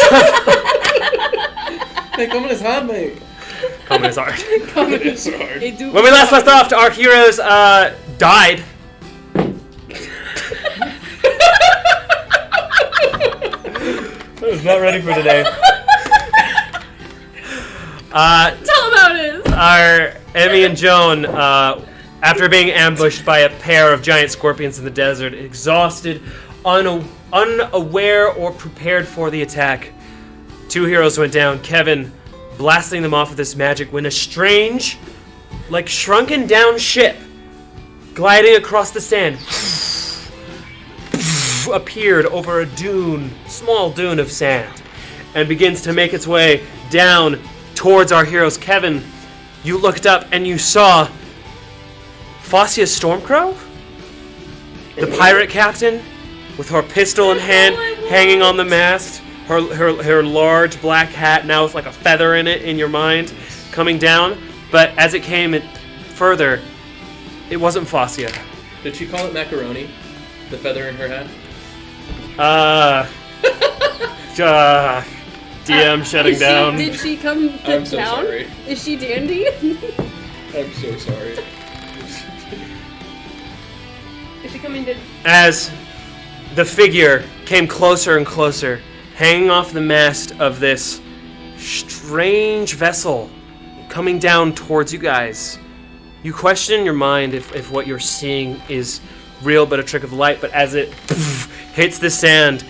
Hey, coming is hard, mate. Comment is hard. Coming is hard. When we last left off, our heroes died. I was not ready for today. Tell about it. Our Emmy and Joan, after being ambushed by a pair of giant scorpions in the desert, exhausted, unaware or prepared for the attack, two heroes went down. Kevin blasting them off with this magic when a strange, like shrunken down ship gliding across the sand appeared over a small dune of sand, and begins to make its way down towards our heroes. Kevin, you looked up and you saw Fascia Stormcrow, the pirate captain, with her pistol in hand, hanging on the mast, her large black hat now with like a feather in it in your mind, coming down. But as it came further, it wasn't Fascia. Did she call it macaroni? The feather in her hat? DM shutting down. Did she come to I'm so town? sorry. Is she dandy? I'm so sorry. Is she coming to? As the figure came closer and closer, hanging off the mast of this strange vessel, coming down towards you guys, you question in your mind if what you're seeing is real but a trick of light. But as it hits the sand,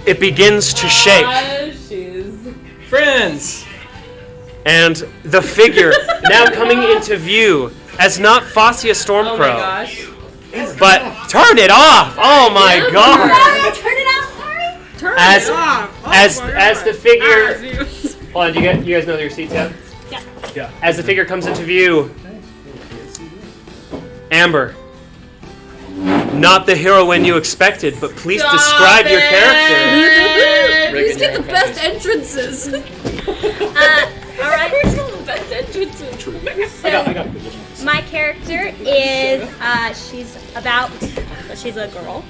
it begins to shake. Friends! And the figure now coming into view as not Fascia Stormcrow. Oh my gosh. But turn it off! Oh my god! Turn it out, sorry. Turn As it off. Oh as my as God. the figure, Ah, hold on, you guys know your seats yet? Yeah. Yeah. As the figure comes into view, Amber, not the heroine you expected, but please Stop describe your it. character. These Reagan, get you're the best unconscious. entrances. All right. the best entrances. So, my character is, she's a girl.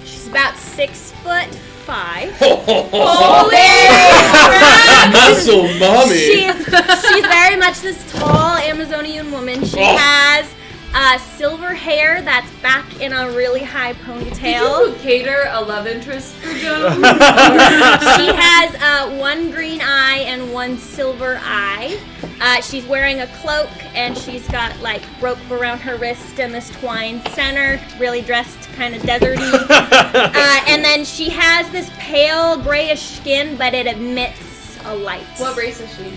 She's about 6'5". Holy Muscle mommy! She's very much this tall Amazonian woman. She has silver hair that's back in a really high ponytail. Did you cater a love interest for Joan? She has one green eye and one silver eye. She's wearing a cloak and she's got like rope around her wrist and this twine center, really dressed kind of deserty. And then she has this pale grayish skin, but it emits a light. What race is she?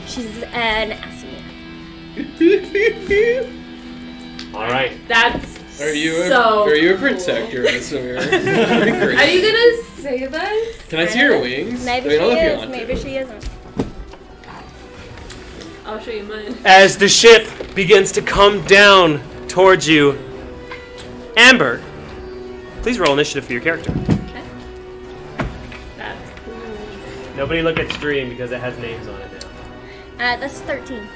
She's an Assamese. All right. That's Are you so a cool. protector, Samir? That'd be great. Are you gonna say that? Can I see her wings? Maybe I mean, I'll she let you is, on maybe to. she isn't. I'll show you mine. As the ship begins to come down towards you, Amber, please roll initiative for your character. Okay. That's cool. Nobody look at stream because it has names on it now. That's 13.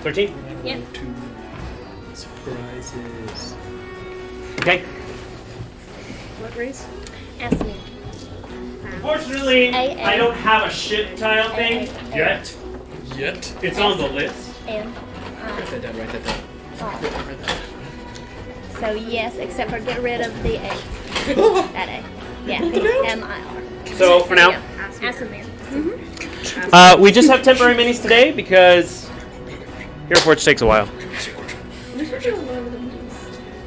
13? Yep. Surprises. Okay. What race? Assamese. Unfortunately, A. I don't have a ship tile thing A. yet. Yet? It's on the list. And, Write that down, write that down. Write that so yes, except for get rid of the A. That A. Yeah. M-I-R. So for now, Assamese. we just have temporary minis today because Hero Forge takes a while.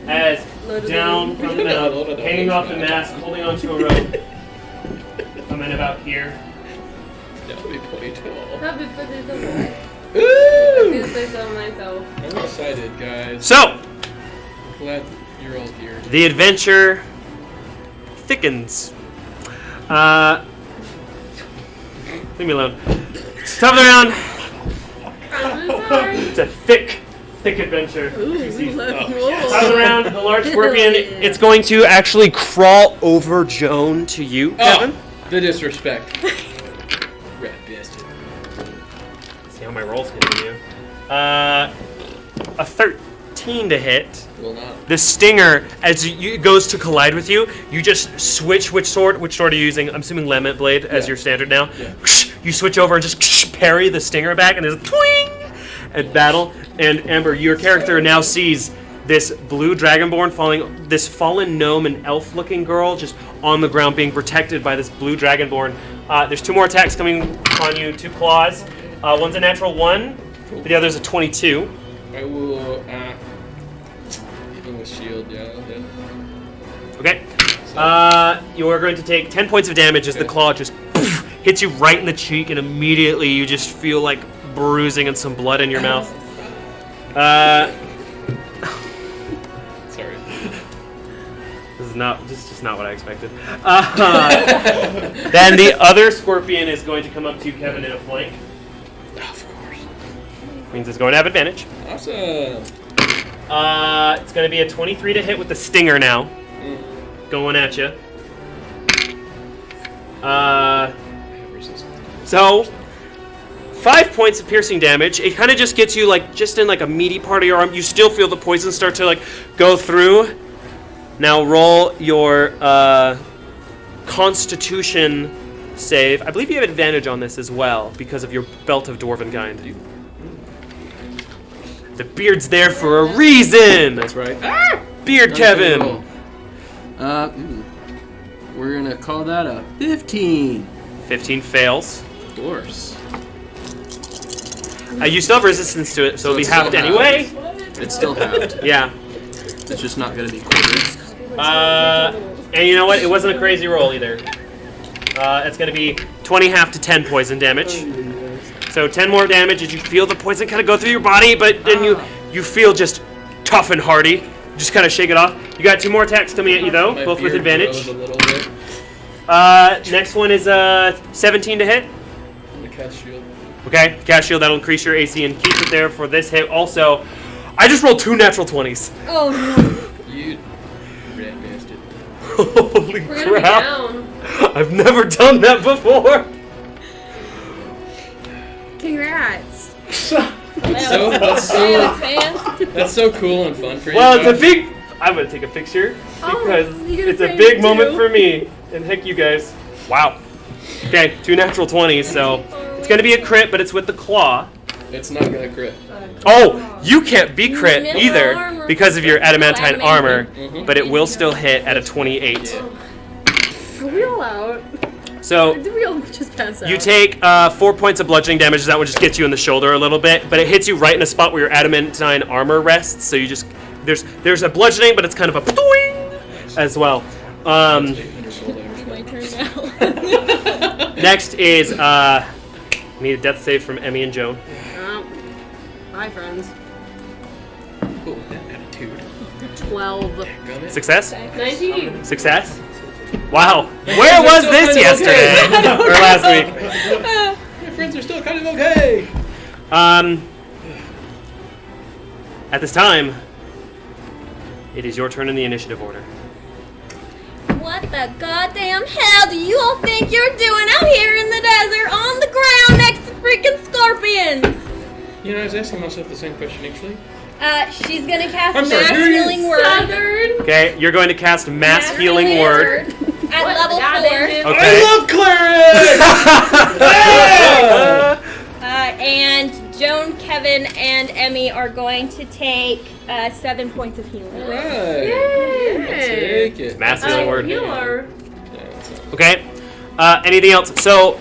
As down from the middle, hanging off the mast, holding onto a rope, coming about here. down. That'll be ponytail. Happy birthday to me. I'm Woo! gonna say so myself. I'm excited, guys. So, I'm glad you're all here. the adventure thickens. Leave me alone. Top of the round. I'm sorry. It's a thick epic adventure. Ooh, You see- whoa. Turns around, the large scorpion. It's going to actually crawl over Joan to you, Kevin. The disrespect. Rat bastard. See how my roll's hitting you. A 13 to hit. Will not. The stinger, as it goes to collide with you, you just switch which sword are you using? I'm assuming Lament Blade as Yeah. your standard now. Yeah. You switch over and just parry the stinger back, and there's a twing at battle. And Amber, your character now sees this blue dragonborn this fallen gnome and elf-looking girl just on the ground being protected by this blue dragonborn. There's 2 more attacks coming on you, 2 claws. One's a natural 1, the other's a 22. I will. Even with shield, yeah. I'll hit. Okay. You are going to take 10 points of damage as the claw just hits you right in the cheek, and immediately you just feel like bruising and some blood in your mouth. Sorry. This is just not what I expected. Then the other scorpion is going to come up to you, Kevin, in a flank. Of course. Means it's going to have advantage. Awesome. It's going to be a 23 to hit with the stinger now. Going at you. I have resistance. So, 5 points of piercing damage. It kind of just gets you just in a meaty part of your arm. You still feel the poison start to go through. Now roll your Constitution save. I believe you have advantage on this as well because of your belt of Dwarven kind. The beard's there for a reason. That's right. Beard, Nice Kevin. roll. We're gonna call that a 15. 15 fails. Of course. You still have resistance to it, so it'll be it's still halved anyway. It's still halved. Yeah. It's just not gonna be quartered. And you know what? It wasn't a crazy roll either. It's going to be 20 half to 10 poison damage. So 10 more damage as you feel the poison kind of go through your body, but then you feel just tough and hardy. Just kind of shake it off. You got 2 more attacks coming at you though, My both with beard advantage. grows a little bit. Next one is 17 to hit. The cast shield. Okay, cast shield, that'll increase your AC and keep it there for this hit. Also, I just rolled 2 natural 20s. Oh no. You rat bastard. Holy We're gonna be crap. down. I've never done that before. Congrats. That's so cool and fun for you. Well, it's a Josh. big... I'm going to take a picture because you get a it's a frame big too. moment for me. And heck, you guys. Wow. Okay, 2 natural 20s, so it's going to be a crit, but it's with the claw. It's not gonna crit. Oh, you can't be crit Middle either armor. because of your adamantine armor, Mhm. but it will still hit at a 28. Yeah. Are we all out? So Did we all just pass out? you take 4 points of bludgeoning damage. That one just gets you in the shoulder a little bit, but it hits you right in a spot where your adamantine armor rests. So you just there's a bludgeoning, but it's kind of a boing as well. My turn now. Next is need a death save from Emmy and Joan. Bye, friends. Oh, that attitude. 12. Gummit. Success? 19. Success? Wow. Where was this yesterday? Or last week? My friends are still kind of okay. At this time, it is your turn in the initiative order. What the goddamn hell do you all think you're doing out here in the desert on the ground next to freaking scorpions? You know, I was asking myself the same question actually. She's gonna cast I'm sorry, Mass who are you? Healing Word. Southern. Okay, you're going to cast Mass Healing Word. At What? level Goddamn 4. it. Okay. I love clerics! And Joan, Kevin, and Emmy are going to take 7 points of healing. Alright. Yay. Take it. Mass Healing Word. Healer. Yeah, that's it. Okay. Anything else? So,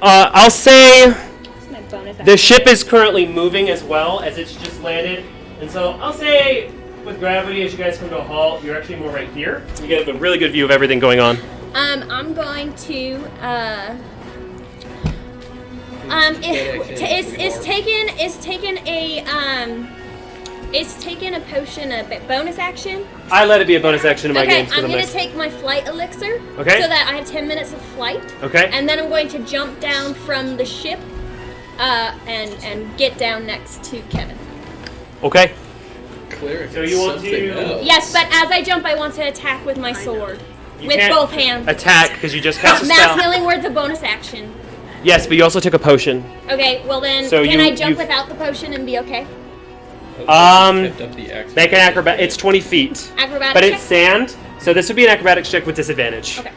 I'll say That's my bonus the ship is currently moving as well as it's just landed. And so I'll say with gravity, as you guys come to a halt, you're actually more right here. You get a really good view of everything going on. I'm going to it's taken a potion a bonus action. I let it be a bonus action in my Okay, games for I'm the gonna most. take my flight elixir. Okay. So that I have 10 minutes of flight. Okay. And then I'm going to jump down from the ship and get down next to Kevin. Okay. Cleric. So you want something to- else. Yes, but as I jump, I want to attack with my sword. You With can't both hands. attack because you just cast a Mass spell. healing word's a bonus action. Yes, but you also took a potion. Okay, well then, So can you- I jump you- without the potion and be okay? Kept up the action. Make an acrobat. It's 20 feet, Acrobatic but check? it's sand, so this would be an acrobatics check with disadvantage. Okay.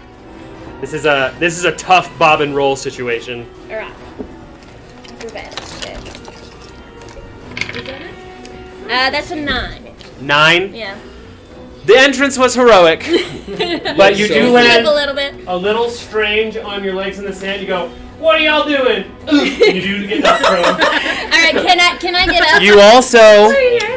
This is a tough bob and roll situation. Alright. Acrobatics check. Is that it? That's a 9. 9. Yeah. The entrance was heroic, but you So- do Slip land a little bit. a little strange on your legs in the sand. You go, "What are y'all doing?" And you do get knocked prone. Alright, can I get up? You also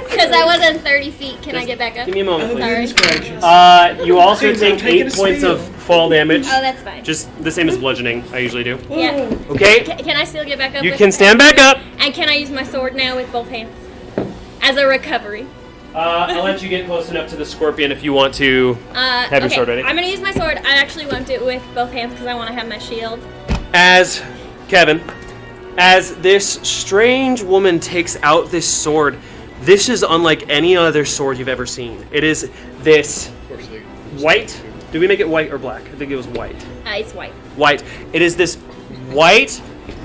Because I wasn't 30 feet. Can I get back up? give me a moment, please. Sorry. You also take taking 8 a points steal. of fall damage. Oh, that's fine. Just the same as bludgeoning. I usually do. Yeah. Okay. Can I still get back up? You with can it? stand back up. And can I use my sword now with both hands? As a recovery. I'll let you get close enough to the scorpion if you want to. Have your sword ready. I'm gonna use my sword. I actually won't do it with both hands because I want to have my shield. As Kevin, as this strange woman takes out this sword, this is unlike any other sword you've ever seen. It is this white. Did we make it white or black? I think it was white. It's white. White. It is this white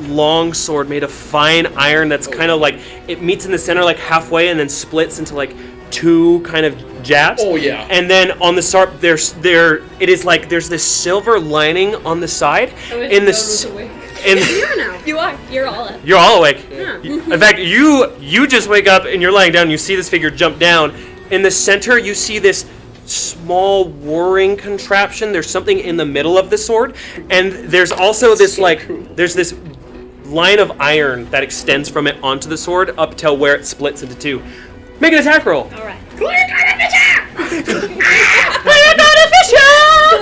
long sword made of fine iron that's kind of like it meets in the center like halfway and then splits into like two kind of jabs. Oh, yeah. And then on the sharp there's this silver lining on the side in the You are. You're all up. You're all awake. In fact, you just wake up and you're lying down. You see this figure jump down. In the center, you see this small whirring contraption. There's something in the middle of the sword, and there's also this there's this line of iron that extends from it onto the sword up till where it splits into two. Make an attack roll. All right.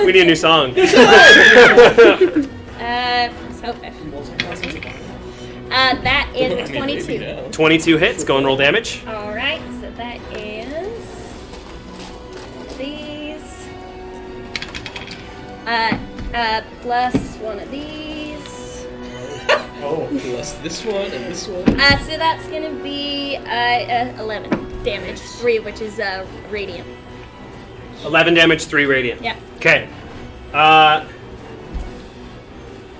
We need a new song. Selfish. That is a 22. 22 hits. Go and roll damage. All right. So that is these. Plus one of these. Oh, plus this one and this one. So that's gonna be 11 damage, 3 of which is radiant. 11 damage, 3 radiant. Yeah. Okay.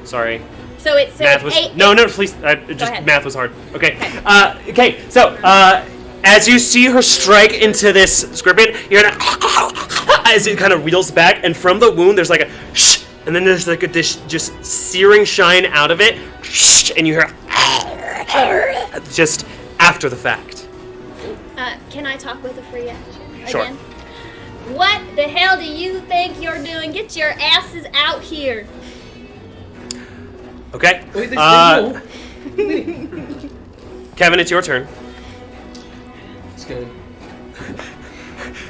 Sorry. So it's Math was 8. no, please. Just ahead. math was hard. Okay. Okay. So as you see her strike into this scorpion, you're gonna as it kind of reels back, and from the wound there's like a shh, and then there's like this just searing shine out of it, shh, and you hear just after the fact. Can I talk with a free action Sure. again? What the hell do you think you're doing? Get your asses out here! Okay. Wait, they say Kevin, it's your turn. It's good.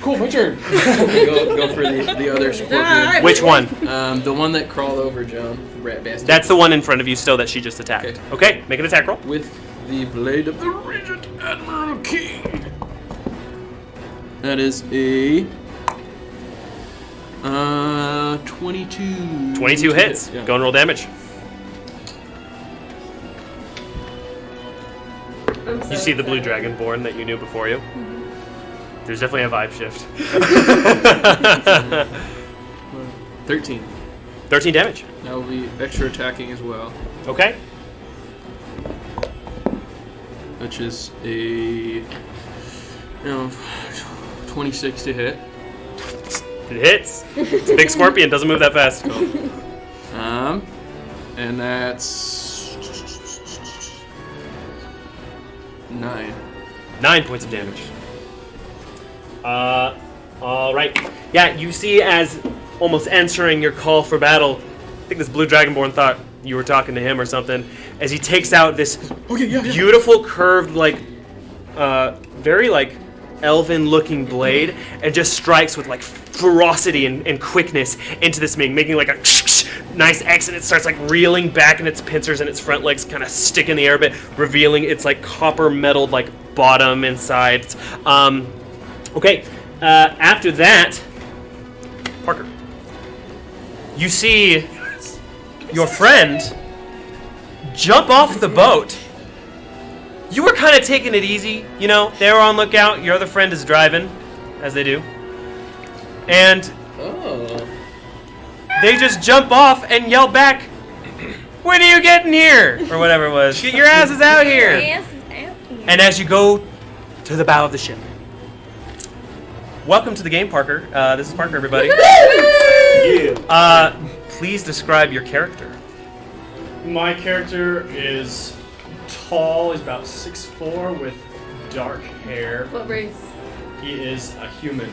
Cool, my turn. go for the other scorpion. Which one? The one that crawled over Joan. Rat bastard. That's the one in front of you still that she just attacked. Okay, make an attack roll. With the blade of the Regent Admiral King. That is a 22. 22 hits. Yeah. Go and roll damage. You see the blue dragonborn that you knew before you? There's definitely a vibe shift. 13. 13 damage. That will be extra attacking as well, Okay. which is a 26 to hit. It hits. It's a big scorpion, doesn't move that fast. And that's 9. 9 points of damage. Alright. Yeah, you see as almost answering your call for battle, I think this blue dragonborn thought you were talking to him or something, as he takes out this beautiful curved, very elven looking blade and just strikes with ferocity and quickness into this thing, making like a nice X, and it starts reeling back, and its pincers and its front legs kind of stick in the air a bit, revealing its copper metaled bottom and sides. Okay, after that, Parker, you see your friend jump off the boat. You were kind of taking it easy, you know. They were on lookout. Your other friend is driving, as they do, and they just jump off and yell back, "When are you getting here?" or whatever it was. Get your asses out here! And as you go to the bow of the ship, welcome to the game, Parker. This is Parker, everybody. Please describe your character. My character is tall. He's about 6'4" with dark hair. What race? He is a human.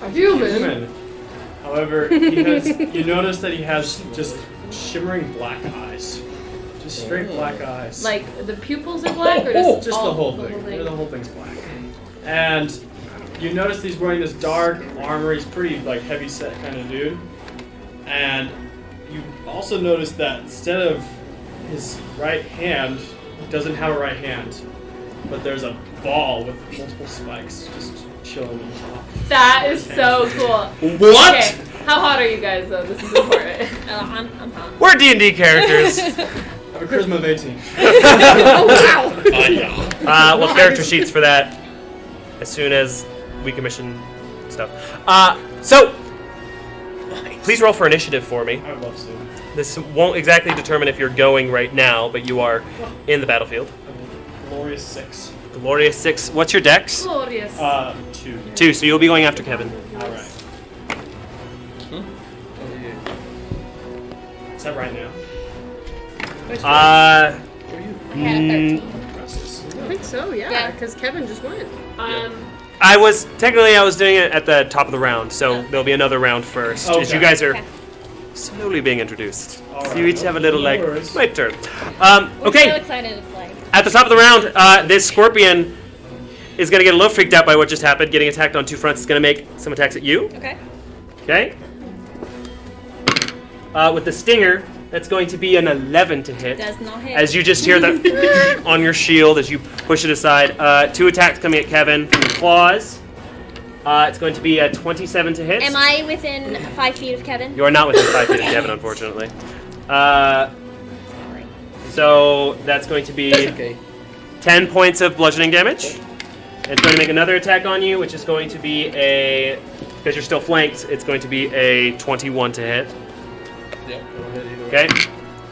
A human? However, he has. You notice that he has just shimmering black eyes. Just straight black eyes. Like the pupils are black, or Just all, the whole thing. The whole thing's black. And you notice he's wearing this dark armor. He's pretty like heavy set kind of dude. And you also notice that instead of his right hand, he doesn't have a right hand, but there's a ball with multiple spikes just chilling on top. That is so cool. What? Okay, how hot are you guys though? This is important. I'm hot. We're D&D characters. I have a charisma of 18. Oh wow! We'll character sheets for that as soon as we commission stuff. So, please roll for initiative for me. I would love to. This won't exactly determine if you're going right now, but you are in the battlefield. Glorious 6. Glorious 6. What's your dex? Glorious. 2. 2, so you'll be going after Kevin. Alright. Is that right now? I had a 13. I think so. Yeah, because Kevin just went. I was doing it at the top of the round, so there'll be another round first. As Okay. you guys are Okay. slowly being introduced. All So right. you each have a little No like, worries. my turn. I'm so Okay, excited to play. at the top of the round, this scorpion is going to get a little freaked out by what just happened, getting attacked on two fronts. It's going to make some attacks at you. Okay. Okay. With the stinger, that's going to be an 11 to hit. Does not hit. As you just hear the on your shield as you push it aside. 2 attacks coming at Kevin from claws. It's going to be a 27 to hit. Am I within 5 feet of Kevin? You are not within 5 feet of Kevin, unfortunately. So that's going to be 10 points of bludgeoning damage. It's going to make another attack on you, which is going to be because you're still flanked, it's going to be a 21 to hit. Yep, go ahead either way.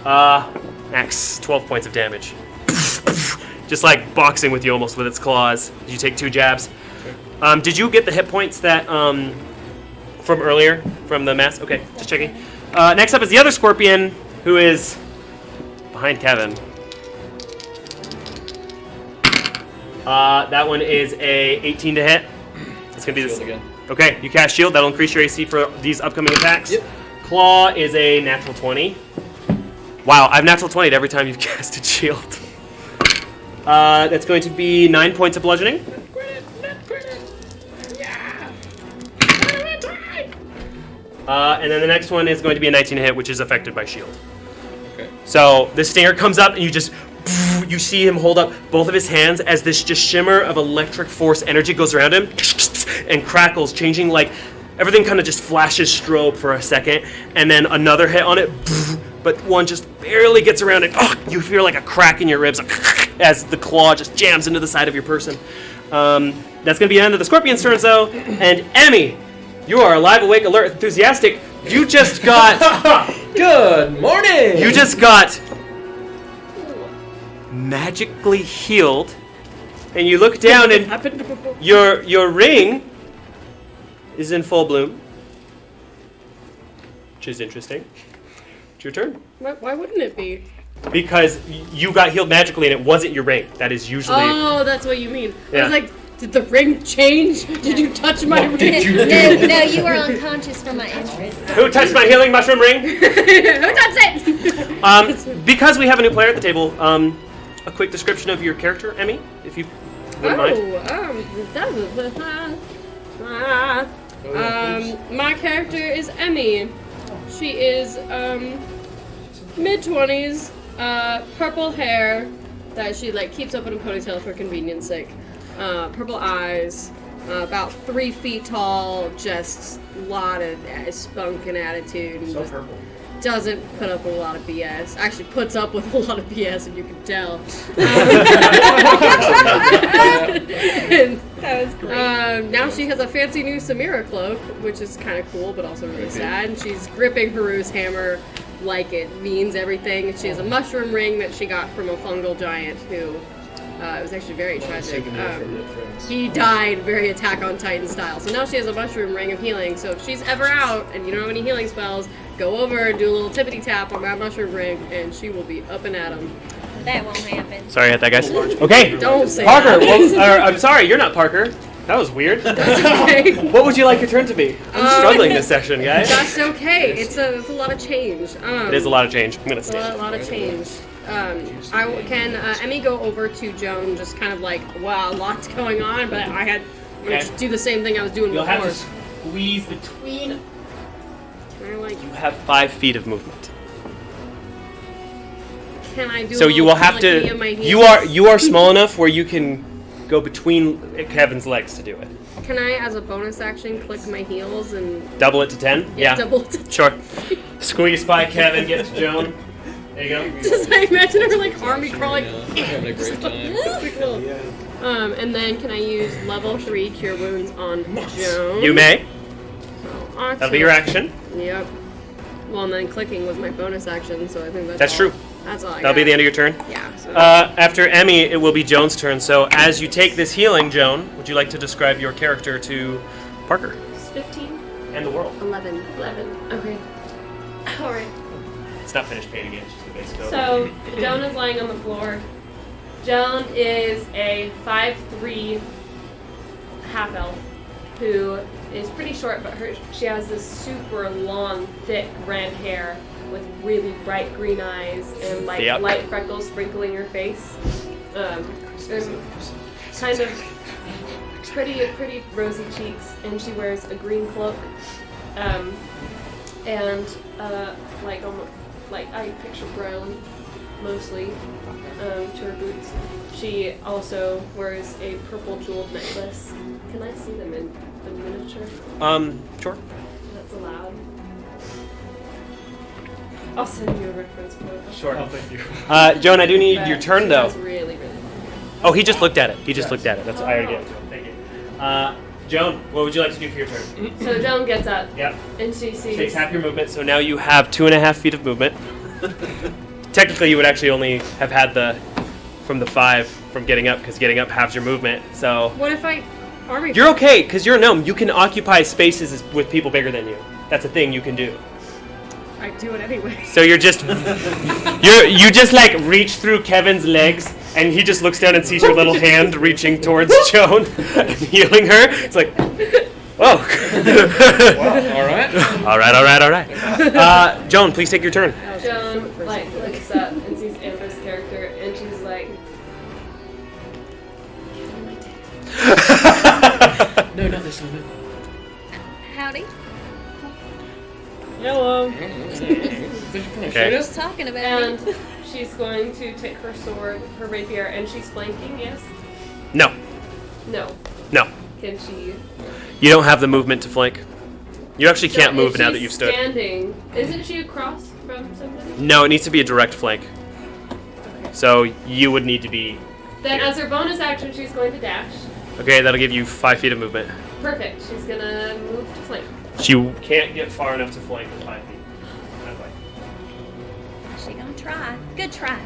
Okay. Max, 12 points of damage. Just like boxing with you almost with its claws. You take 2 jabs. Did you get the hit points that from earlier from the mass? Okay, just checking. Next up is the other scorpion, who is behind Kevin. That one is a 18 to hit. It's gonna be this Shield again. Okay, you cast shield. That'll increase your AC for these upcoming attacks. Yep. Claw is a natural 20. Wow, I've natural 20'd every time you've casted shield. That's going to be 9 points of bludgeoning. And then the next one is going to be a 19 to hit, which is affected by shield. Okay. So the stinger comes up, and you see him hold up both of his hands as this just shimmer of electric force energy goes around him and crackles, changing like everything kind of just flashes strobe for a second, and then another hit on it, but one just barely gets around it. You feel like a crack in your ribs as the claw just jams into the side of your person. That's going to be the end of the scorpion's turns, though. And Emmy, you are alive, awake, alert, enthusiastic. You just got... Good morning! You just got magically healed, and you look down and your ring is in full bloom, which is interesting. It's your turn. Why wouldn't it be? Because you got healed magically and it wasn't your ring. That is usually... Oh, that's what you mean. I Yeah. was like, did the ring change? Did you touch my ring? No, you were unconscious from my interest. Who touched my healing mushroom ring? Who touched it? Because we have a new player at the table, a quick description of your character, Emmy, if you wouldn't mind. My character is Emmy. She is mid-20s, purple hair that she like keeps up in a ponytail for convenience sake. Purple eyes, about 3 feet tall, just a lot of spunk and attitude. And So purple. doesn't put up with a lot of BS. Actually, puts up with a lot of BS, and you can tell. And, That was great. now she has a fancy new Samira cloak, which is kind of cool, but also really sad. And she's gripping Haru's hammer like it means everything. She has a mushroom ring that she got from a fungal giant who it was actually very tragic. He died very Attack on Titan style. So now she has a mushroom ring of healing. So if she's ever out and you don't have any healing spells, go over and do a little tippity tap on that mushroom ring, and she will be up and at 'em. That won't happen. Sorry about that, guys. Okay. Don't say Parker, that. I'm sorry, you're not Parker. That was weird. Okay. What would you like your turn to be? I'm struggling this session, guys. That's okay. It's a lot of change. It is a lot of change. I'm gonna It's a stand. lot of change. Can Emmy go over to Joan, just kind of like, wow, lots going on, but I'm gonna Okay. just do the same thing I was doing You'll before. have to squeeze between. Can I like? You have 5 feet of movement. Can I do? So a you little will have flicky to. of my You heels? are small enough where you can go between Kevin's legs to do it. Can I, as a bonus action, click my heels and Double it to 10. double it? Sure. Squeeze by Kevin. Get to Joan. There you go. Just I imagine her like army crawling. Having a great time. And then can I use level 3 cure wounds on Joan? You may. Awesome. That'll be your action. Yep. Well, and then clicking was my bonus action, so I think that's That's all. true. That's all I That'll be got. the end of your turn. Yeah. So After Emmy, it will be Joan's turn. So as you take this healing, Joan, would you like to describe your character to Parker It's 15, and the world? 11. 11. Okay. All right. It's not finished painting yet. It's just the base coat. So Joan is lying on the floor. Joan is a 5'3" half elf who is pretty short, but she has this super long, thick red hair with really bright green eyes and like Yep. light freckles sprinkling her face. And kind of pretty rosy cheeks, and she wears a green cloak. And like almost like I picture brown mostly to her boots. She also wears a purple jeweled necklace. Can I see them in the miniature? Sure. That's allowed. I'll send you a reference photo. Sure. Oh, thank you. Joan, I do need But your turn she though. has really, really Oh, he just looked at it. He just looked at it. That's I already did. Thank you. Joan, what would you like to do for your turn? So Joan gets up Yep. and she sees. Takes half your movement, so now you have 2.5 feet of movement. Technically, you would actually only have had from the 5 from getting up, because getting up halves your movement. So What if I army? you're okay, because you're a gnome. You can occupy spaces with people bigger than you. That's a thing you can do. I do it anyway. So you're just you just like reach through Kevin's legs, and he just looks down and sees your little hand reaching towards Joan and healing her. It's like, whoa. All right. All right. Joan, please take your turn. Joan like looks up and sees Amber's character, and she's like, No, not this one. Howdy. Hello. Okay. Just talking about and me. she's going to take her sword, her rapier, and she's flanking. Yes. No. No. Can she? You don't have the movement to flank. You actually can't So move if now she's that you've stood. Standing. Isn't she across from somebody? No, it needs to be a direct flank. Okay. So you would need to be. Then, as her bonus action, she's going to dash. Okay, that'll give you 5 feet of movement. Perfect. She's gonna move to flank. She can't get far enough to flank with 5 feet. That's why. She gonna try. Good try.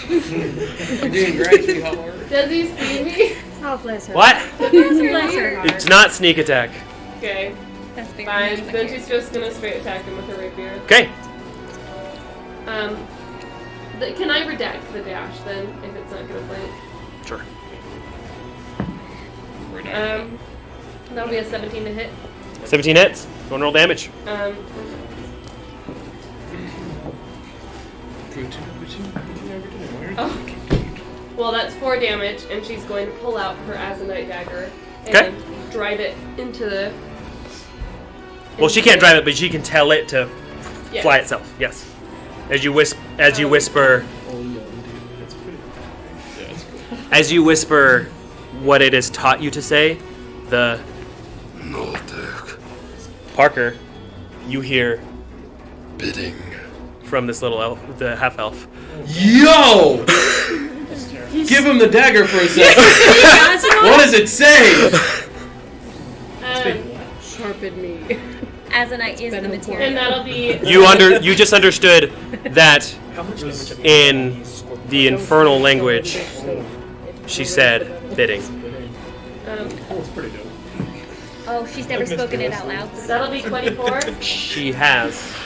You're doing great, sweetheart. Does he see me? Oh, bless her. What? Bless her heart. It's not sneak attack. Okay. That's very Fine. much my Then character. she's just gonna straight attack him with her rapier. Okay. Can I redact the dash then if it's not gonna flank? Sure. That'll be a 17 to hit. 17 hits. Go and roll damage. Oh. Well, that's 4 damage, and she's going to pull out her Azanite dagger and Okay. drive it into the. Well, she can't drive it, but she can tell it to Yes. fly itself. Yes. As you whisper, as you whisper what it has taught you to say, the Parker, you hear Bidding. from this little elf, the half elf. Yo! Give him the dagger for a second. What does it say? Sharpen me. Azonite is the material. And that'll be. You just understood that in the infernal language, she said bidding. It's pretty dope. Oh, she's never spoken it out loud. That'll be 24. She has.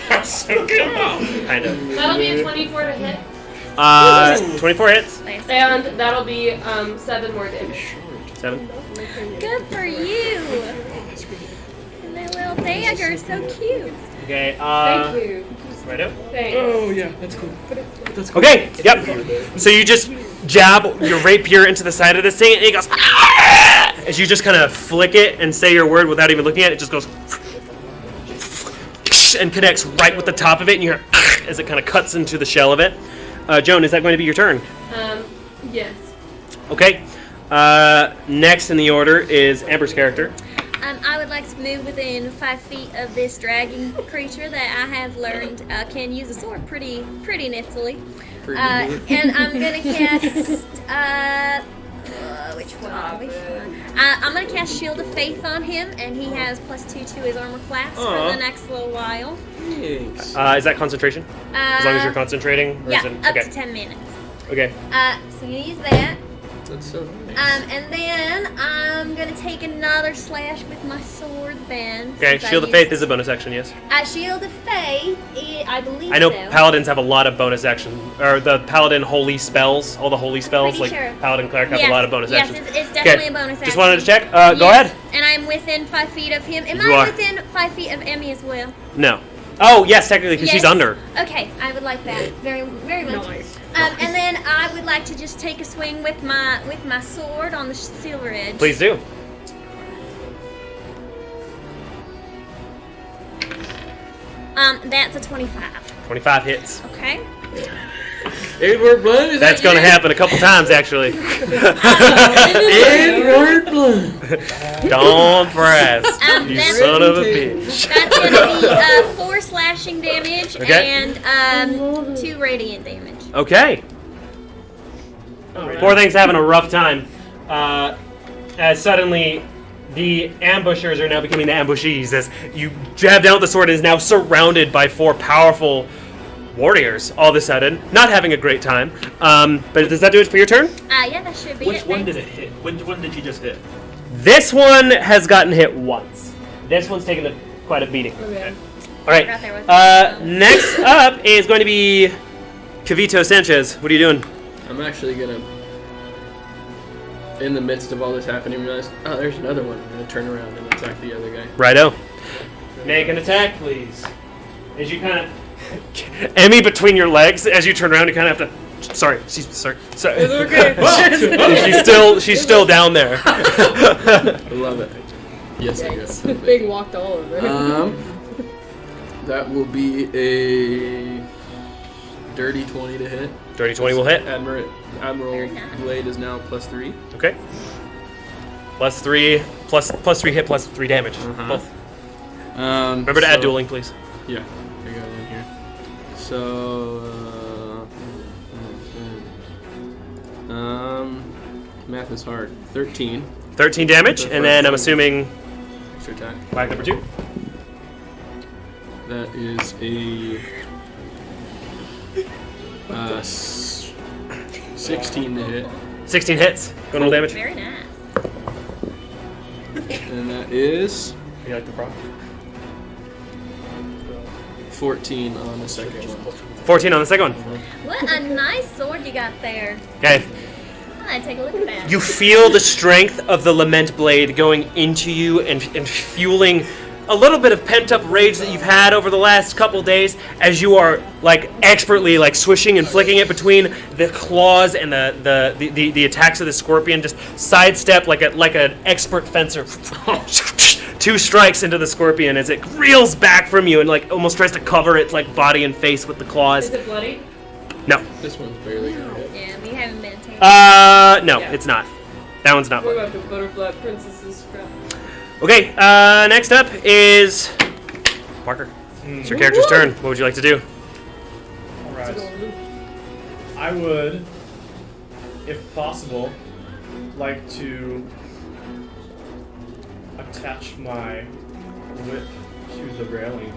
Kind of. That'll be a 24 to hit. 24 hits. Nice. And that'll be 7 more damage. 7. Good for you. And that little dagger is so cute. Okay. Thank you. Right up. Thanks. Oh yeah, that's cool. Okay. Yep. So you just jab your rapier into the side of this thing, and it goes. As you just kind of flick it and say your word without even looking at it, it just goes and connects right with the top of it, and you hear as it kind of cuts into the shell of it. Joan, is that going to be your turn? Yes. Okay. Next in the order is Amber's character. I would like to move within 5 feet of this dragon creature that I have learned can use a sword pretty niftily. And I'm gonna cast. Which one? I'm gonna cast Shield of Faith on him, and he has +2 to his armor class for the next little while. Thanks. Is that concentration? As long as you're concentrating? Or Yeah, is it, up okay. to 10 minutes. Okay. So you use that. That's so nice. And then I'm gonna take another slash with my sword then. Okay, since I Shield of used- Faith is a bonus action, yes. Shield of Faith, I believe I know so. paladins have a lot of bonus action, or the paladin holy spells, all the holy spells, Pretty like sure. paladin cleric have Yes, a lot of bonus yes, actions. it's definitely Okay, a bonus action. just wanted to check. Go Yes, ahead. And I'm within 5 feet of him. Am You I are. within 5 feet of Emmy as well? No. Oh, yes, technically, because she's Yes. under. Okay, I would like that very much. Nice. And then I would like to just take a swing with my sword on the silver edge. Please do. That's a 25. 25 hits. Okay. Edward Blood? That's going to happen a couple times, actually. Edward Blood. Don't press, you that's- son of a bitch. That's gonna be 4 slashing damage Okay. and 2 radiant damage. Okay. Poor thing's having a rough time. As suddenly the ambushers are now becoming the ambushees as you jab down with the sword and is now surrounded by 4 powerful warriors all of a sudden. Not having a great time. But does that do it for your turn? Yeah, that should be Which it. one did thanks. it hit? Which one did you just hit? This one has gotten hit once. This one's taken quite a beating. Okay. All right. Forgot there was Next up is going to be Cavito Sanchez. What are you doing? I'm actually gonna, in the midst of all this happening, realize, oh, there's another one. I'm gonna turn around and attack the other guy. Righto. Make an attack, please. As you kind of Emmy between your legs, as you turn around, you kind of have to. Sorry. Sorry. It's okay. she's still down there. I love it. Yes, I do. Big walked all over. That will be a dirty 20 to hit. Dirty 20 will hit. Admiral Very nice. Blade is now +3. Okay. +3 hit plus 3 damage. Both. Remember to add dueling, please. Yeah, I got one here. So, math is hard. 13. 13 damage, and then I'm assuming Extra attack. whack number 2. That is a 16 to hit, 16 hits. Go roll damage. Very nice. and that is You like the frog? 14 on the second one. 14 on the second one. What a nice sword you got there. Okay. I'm gonna take a look at that. You feel the strength of the lament blade going into you and fueling a little bit of pent-up rage that you've had over the last couple days as you are like expertly like swishing and flicking it between the claws and the attacks of the scorpion. Just sidestep like an expert fencer. 2 strikes into the scorpion as it reels back from you and like almost tries to cover its like body and face with the claws. Is it bloody? No. This one's barely gonna hit. Yeah, we haven't been taking. No, Yeah. it's not. That one's not. What about the butterfly princess's scrap? Okay, next up is Parker. It's your character's turn. What would you like to do? All right. I would, if possible, like to attach my whip to the railing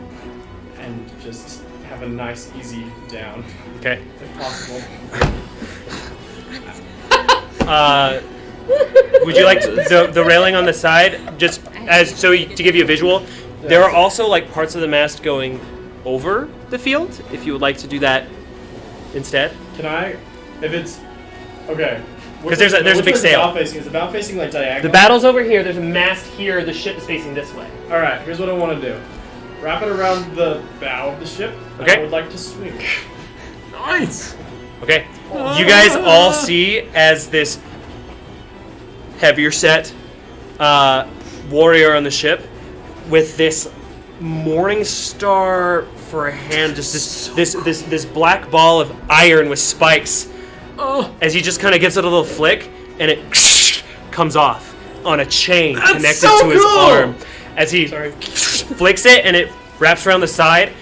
and just have a nice, easy down, Okay. if possible. Would you like the railing on the side? Just to give you a visual, there are also like parts of the mast going over the field. If you would like to do that instead. Can I, if it's, okay. 'Cause there's a big which way's sail. The bow facing? Is the bow facing like diagonal? The battle's over here. There's a mast here. The ship is facing this way. All right, here's what I want to do. Wrap it around the bow of the ship. and Okay. I would like to swing. Nice. Okay. You guys all see as this heavier set warrior on the ship with this morning star for a hand, just this black ball of iron with spikes. As he just kind of gives it a little flick, and it comes off on a chain connected to his arm. As he flicks it, and it wraps around the side,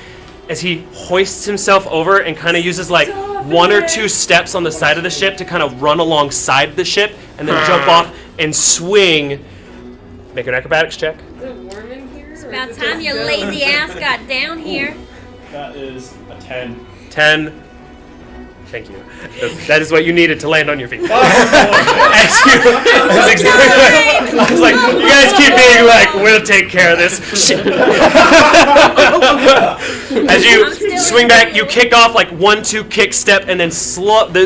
as he hoists himself over and kind of uses like one or two steps on the side of the ship to kind of run alongside the ship, and then jump off and swing. Make an acrobatics check. Is it warm in here? It's about time your lazy ass got down here. That is a 10. 10. Thank you. That is what you needed to land on your feet. Oh, I was like, you guys keep being like, we'll take care of this. Shit. As you swing back, you kick off like 1-2 kick step, and then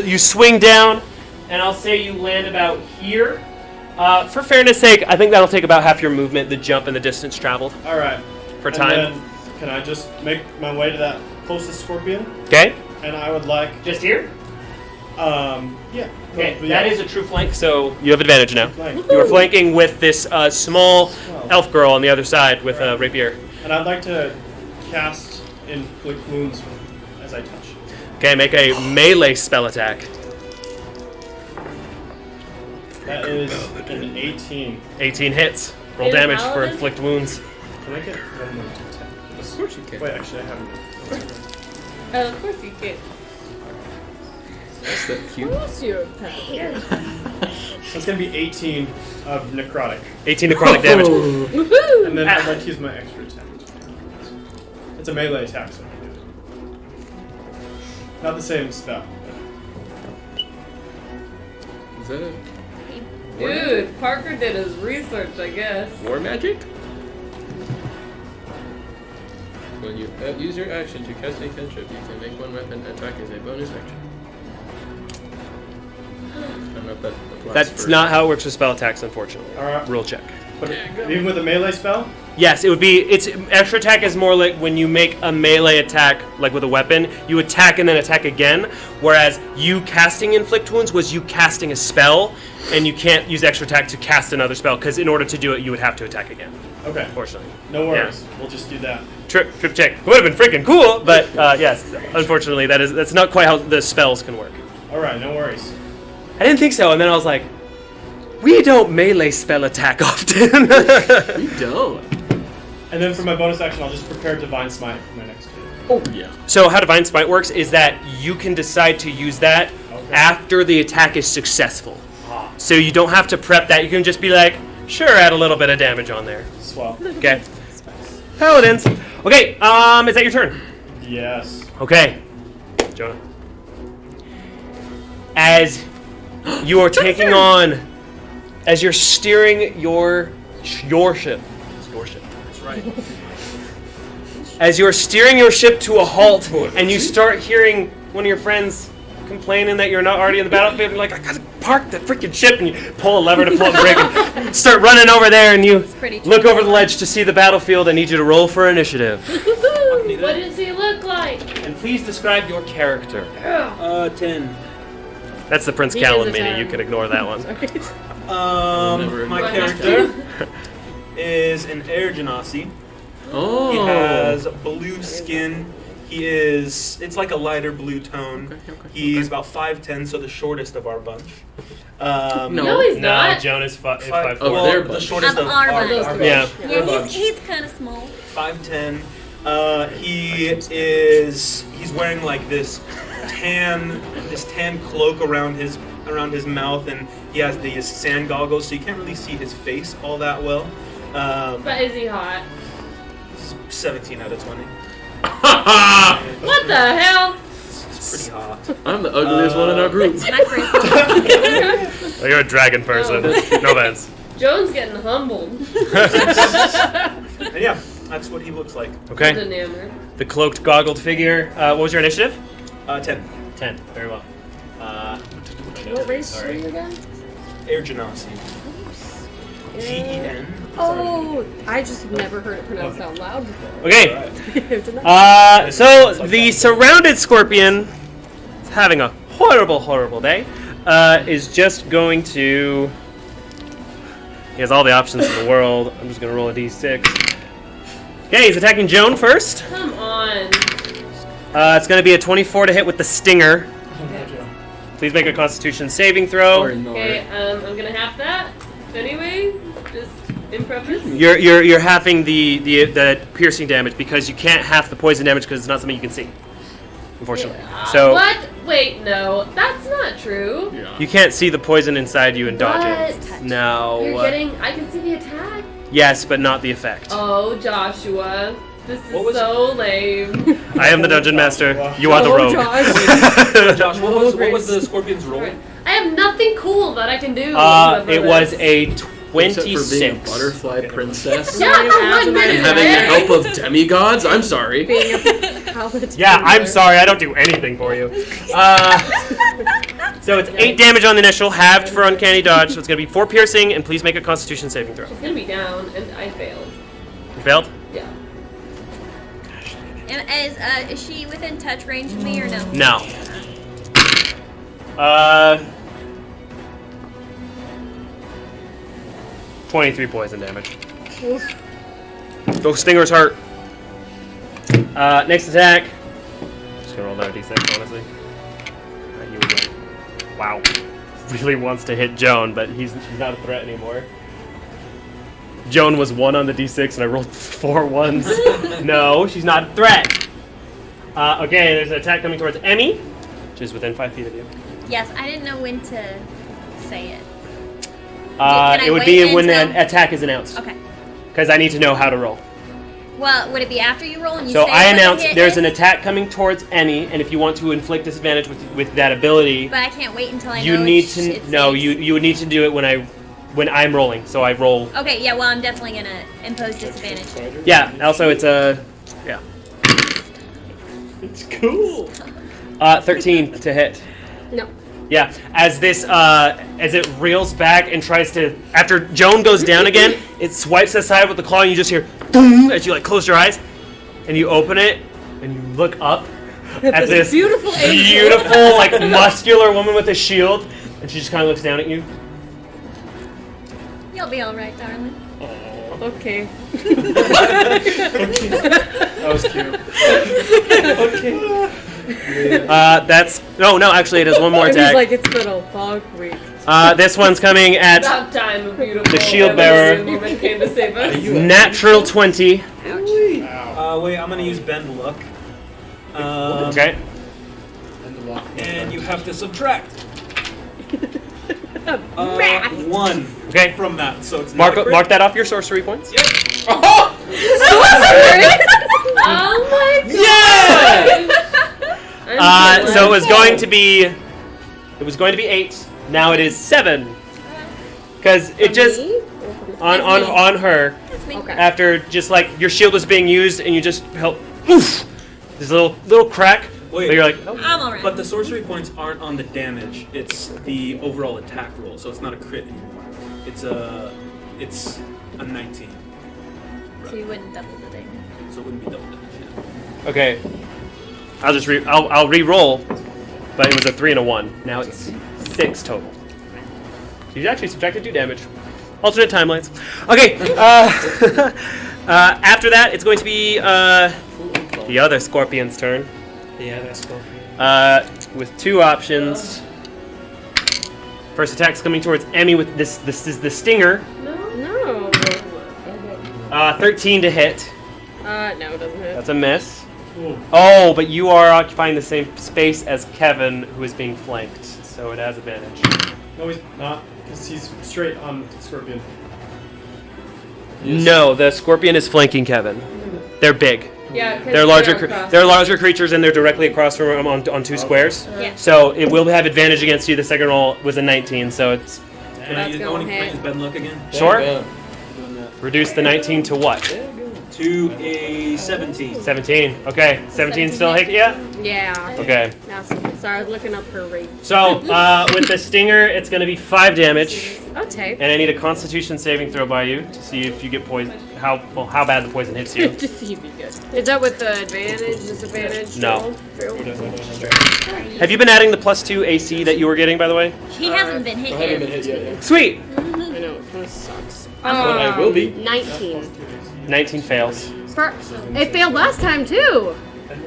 you swing down, and I'll say you land about here. For fairness' sake, I think that'll take about half your movement, the jump and the distance traveled All right. for time. And then, can I just make my way to that closest scorpion? Okay? And I would like, Just here? yeah. Okay, Well, that is a true flank, so you have advantage now. Flank. You are flanking with this small elf girl on the other side with a rapier. And I'd like to cast inflict wounds as I touch. Okay, make a melee spell attack. That is an 18. 18 hits. Roll Is damage for paladin? inflict wounds. Can I get 1 more to 10? Of course you can. Wait, actually, I haven't. Of course you can. That's that Of cute. course you're a pet. It's going to be 18 of necrotic. 18 necrotic damage. Woohoo! And then I'd like to use my extra attack. It's a melee attack, so I can do it. Not the same spell. Is that a Dude, Parker did his research, I guess. war magic? When you use your action to cast a cantrip, you can make one weapon attack as a bonus action. I don't know if that applies That's for- not how it works with spell attacks, unfortunately. Alright. Rule check. But even with a melee spell? Yes, it would be. It's extra attack is more like when you make a melee attack, like with a weapon, you attack and then attack again. Whereas you casting inflict wounds was you casting a spell, and you can't use extra attack to cast another spell because in order to do it, you would have to attack again. Okay. Unfortunately, No worries. We'll just do that. trip check. It would have been freaking cool, but yes, unfortunately, that's not quite how the spells can work. Alright, no worries. I didn't think so, and then I was like, we don't melee spell attack often. You don't. And then for my bonus action, I'll just prepare Divine Smite for my next hit. Oh yeah. So how Divine Smite works is that you can decide to use that after the attack is successful. So you don't have to prep that. You can just be like, sure, add a little bit of damage on there. Swell. Okay. Paladins. Okay, is that your turn? Yes. Okay. Jonah. As you are taking on, as you're steering your ship. It's your ship. That's right. As you're steering your ship to a halt, and you start hearing one of your friends complaining that you're not already in the battlefield, you're like, I gotta park the freaking ship, and you pull a lever to pull a brake, and start running over there, and you pretty look over the ledge to see the battlefield. I need you to roll for initiative. What does he look like? And please describe your character. 10. That's the Prince He is Callum a mini. 10. You can ignore that one. My Right. character is an Air Genasi. Oh. He has blue skin. It's like a lighter blue tone. He's about 5'10", so the shortest of our bunch. No, he's not. Jonas 5'4". Oh, well, their the bunch. shortest Of of our our bunch. bunch. Yeah. Yeah, he's kind of small. 5'10", He's wearing like this tan cloak around his mouth, and he has these sand goggles, so you can't really see his face all that well. But is he hot? 17 out of 20. What the hell? It's pretty hot. I'm the ugliest one in our group. It's my first one. Oh, you're a dragon person. No offense. Joan's getting humbled. And yeah, that's what he looks like. Okay. Enamored. The cloaked, goggled figure. What was your initiative? 10. 10. Very well. What race are Sorry. you again? Air Genasi. Gen. Oh, I just have never heard it pronounced out loud before. Okay. Alright. So the surrounded scorpion is having a horrible, horrible day. Is just going to. He has all the options in the world. I'm just going to roll a d6. Okay, he's attacking Joan first. Come on. It's going to be a 24 to hit with the stinger. Please make a Constitution saving throw. Okay, I'm gonna have that. Anyway, just in preface. You're halving the piercing damage because you can't half the poison damage because it's not something you can see. Unfortunately. So What? Wait, no, that's not true. you can't see the poison inside you and dodge it. What? No. You're getting. I can see the attack. Yes, but not the effect. Oh, Joshua, this What is was so lame. I am the dungeon master. You are the rogue. Josh, what was the scorpion's roll? I have nothing cool that I can do. It was a Except for being a 26. butterfly princess Yeah, for 1 minute. and having the right? help of demigods. I'm sorry. Being a paladin. Yeah, I'm sorry. I don't do anything for you. So it's 8 damage on the initial, halved for uncanny dodge. So it's going to be 4 piercing, and please make a Constitution saving throw. She's gonna be down, and I failed. You failed? Yeah. Is she within touch range of me or no? No. 23 poison damage. Those stingers hurt. Next attack. Just gonna roll another d6, honestly. You would go. Wow. Really wants to hit Joan, but she's not a threat anymore. Joan was 1 on the d6, and I rolled 4 ones. No, she's not a threat. Okay, there's an attack coming towards Emmy, which is within 5 feet of you. Yes, I didn't know when to say it. It would be when an attack is announced. Okay. Because I need to know how to roll. Well, would it be after you roll and you So say I what the announce hit there's is? an attack coming towards Emmy, and if you want to inflict disadvantage with that ability, But I can't wait until I you know need it's to you would need to do it when I'm rolling. So I roll. Okay, yeah, well, I'm definitely gonna impose disadvantage. Yeah. Also, it's a It's cool. 13 to hit. No. Yeah, as it reels back and tries to, after Joan goes down again, it swipes aside with the claw, and you just hear boom as you like close your eyes, and you open it, and you look up at this beautiful like muscular woman with a shield, and she just kind of looks down at you. You'll be all right, darling. Okay. That was cute. That's no, actually, it has one more He's attack. like, it's been a long week. This one's coming at About time a beautiful The shield bearer. woman came to save us. natural 20. Wait, I'm gonna use bend luck. Okay. And you have to subtract. Math. 1 Okay. from that, so it's Mark not a crit. that off your sorcery points. Yep. Oh my god! So it was going to be 8. Now it is 7. Because it just on her That's me. Okay. after just like your shield was being used and you just felt oof, this little crack. Wait. But you're like, oh. I'm all right. But the sorcery points aren't on the damage. It's the overall attack roll, so it's not a crit anymore. It's a 19. So you wouldn't double the damage. So it wouldn't be double damage. Yeah. Okay. I'll re-roll, but it was a 3 and a 1. Now it's 6 total. So you actually subtracted 2 damage. Alternate timelines. Okay. After that, it's going to be the other scorpion's turn. Yeah, that's cool. With 2 options. First attack's coming towards Emmy with this is the stinger. No. 13 to hit. No, it doesn't hit. That's a miss. Ooh. Oh, but you are occupying the same space as Kevin, who is being flanked, so it has advantage. No, he's not, because he's straight on Scorpion. No, the scorpion is flanking Kevin. They're big. Yeah, 'cause They're larger. across. They're larger creatures, and they're directly across from him on 2 squares. Yeah. So it will have advantage against you. The second roll was a 19, so it's Can I That's use gonna can I hit. use bed luck again? sure. Bam. Reduce the 19 to what? To a 17. 17. Okay, 17 still hit ya? Yeah. Okay. Sorry, I was looking up her rate. So with the stinger, it's going to be 5 damage, Okay. and I need a Constitution saving throw by you to see if you get poison. How bad the poison hits you. Just see if you good. Is that with the advantage, disadvantage? No. roll? Have you been adding the +2 AC that you were getting, by the way? He hasn't been hit I haven't been yet. hit yet. Sweet. I know, it kind of sucks. But I will be. 19. 19 fails. It failed last time, too.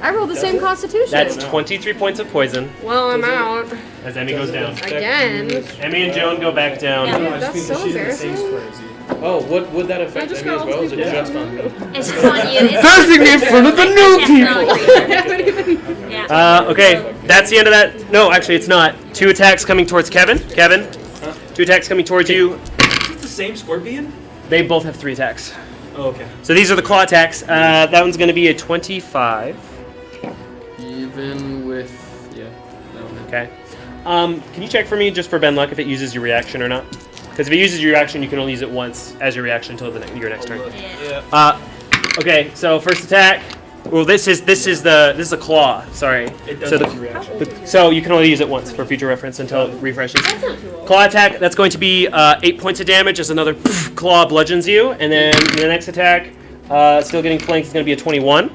I rolled the same constitution. That's 23 points of poison Well, I'm out. as Emmy goes down. Again. Emmy and Joan go back down. Yeah. No, I just That's mean so that she's in the same embarrassing. square as you. Oh, would that affect just Emmy as got well? all Is it these just on me? It's just on you. It's Passing me in front of the new people. Yeah. Okay, that's the end of that. No, actually, it's not. 2 attacks coming towards Kevin. Kevin, 2 attacks coming towards you. Is it the same scorpion? They both have 3 attacks. Oh, okay. So these are the claw attacks. That one's going to be a 25. Even with, yeah. That one. Okay. Can you check for me, just for Ben Luck, if it uses your reaction or not? Because if it uses your reaction, you can only use it once as your reaction until your next turn. Yeah. Okay, so first attack. Well, this is a claw. Sorry. It does So use your reaction. so you can only use it once for future reference until it refreshes. Claw attack. That's going to be 8 points of damage as another claw bludgeons you, and then the next attack, still getting flanked, is going to be a 21.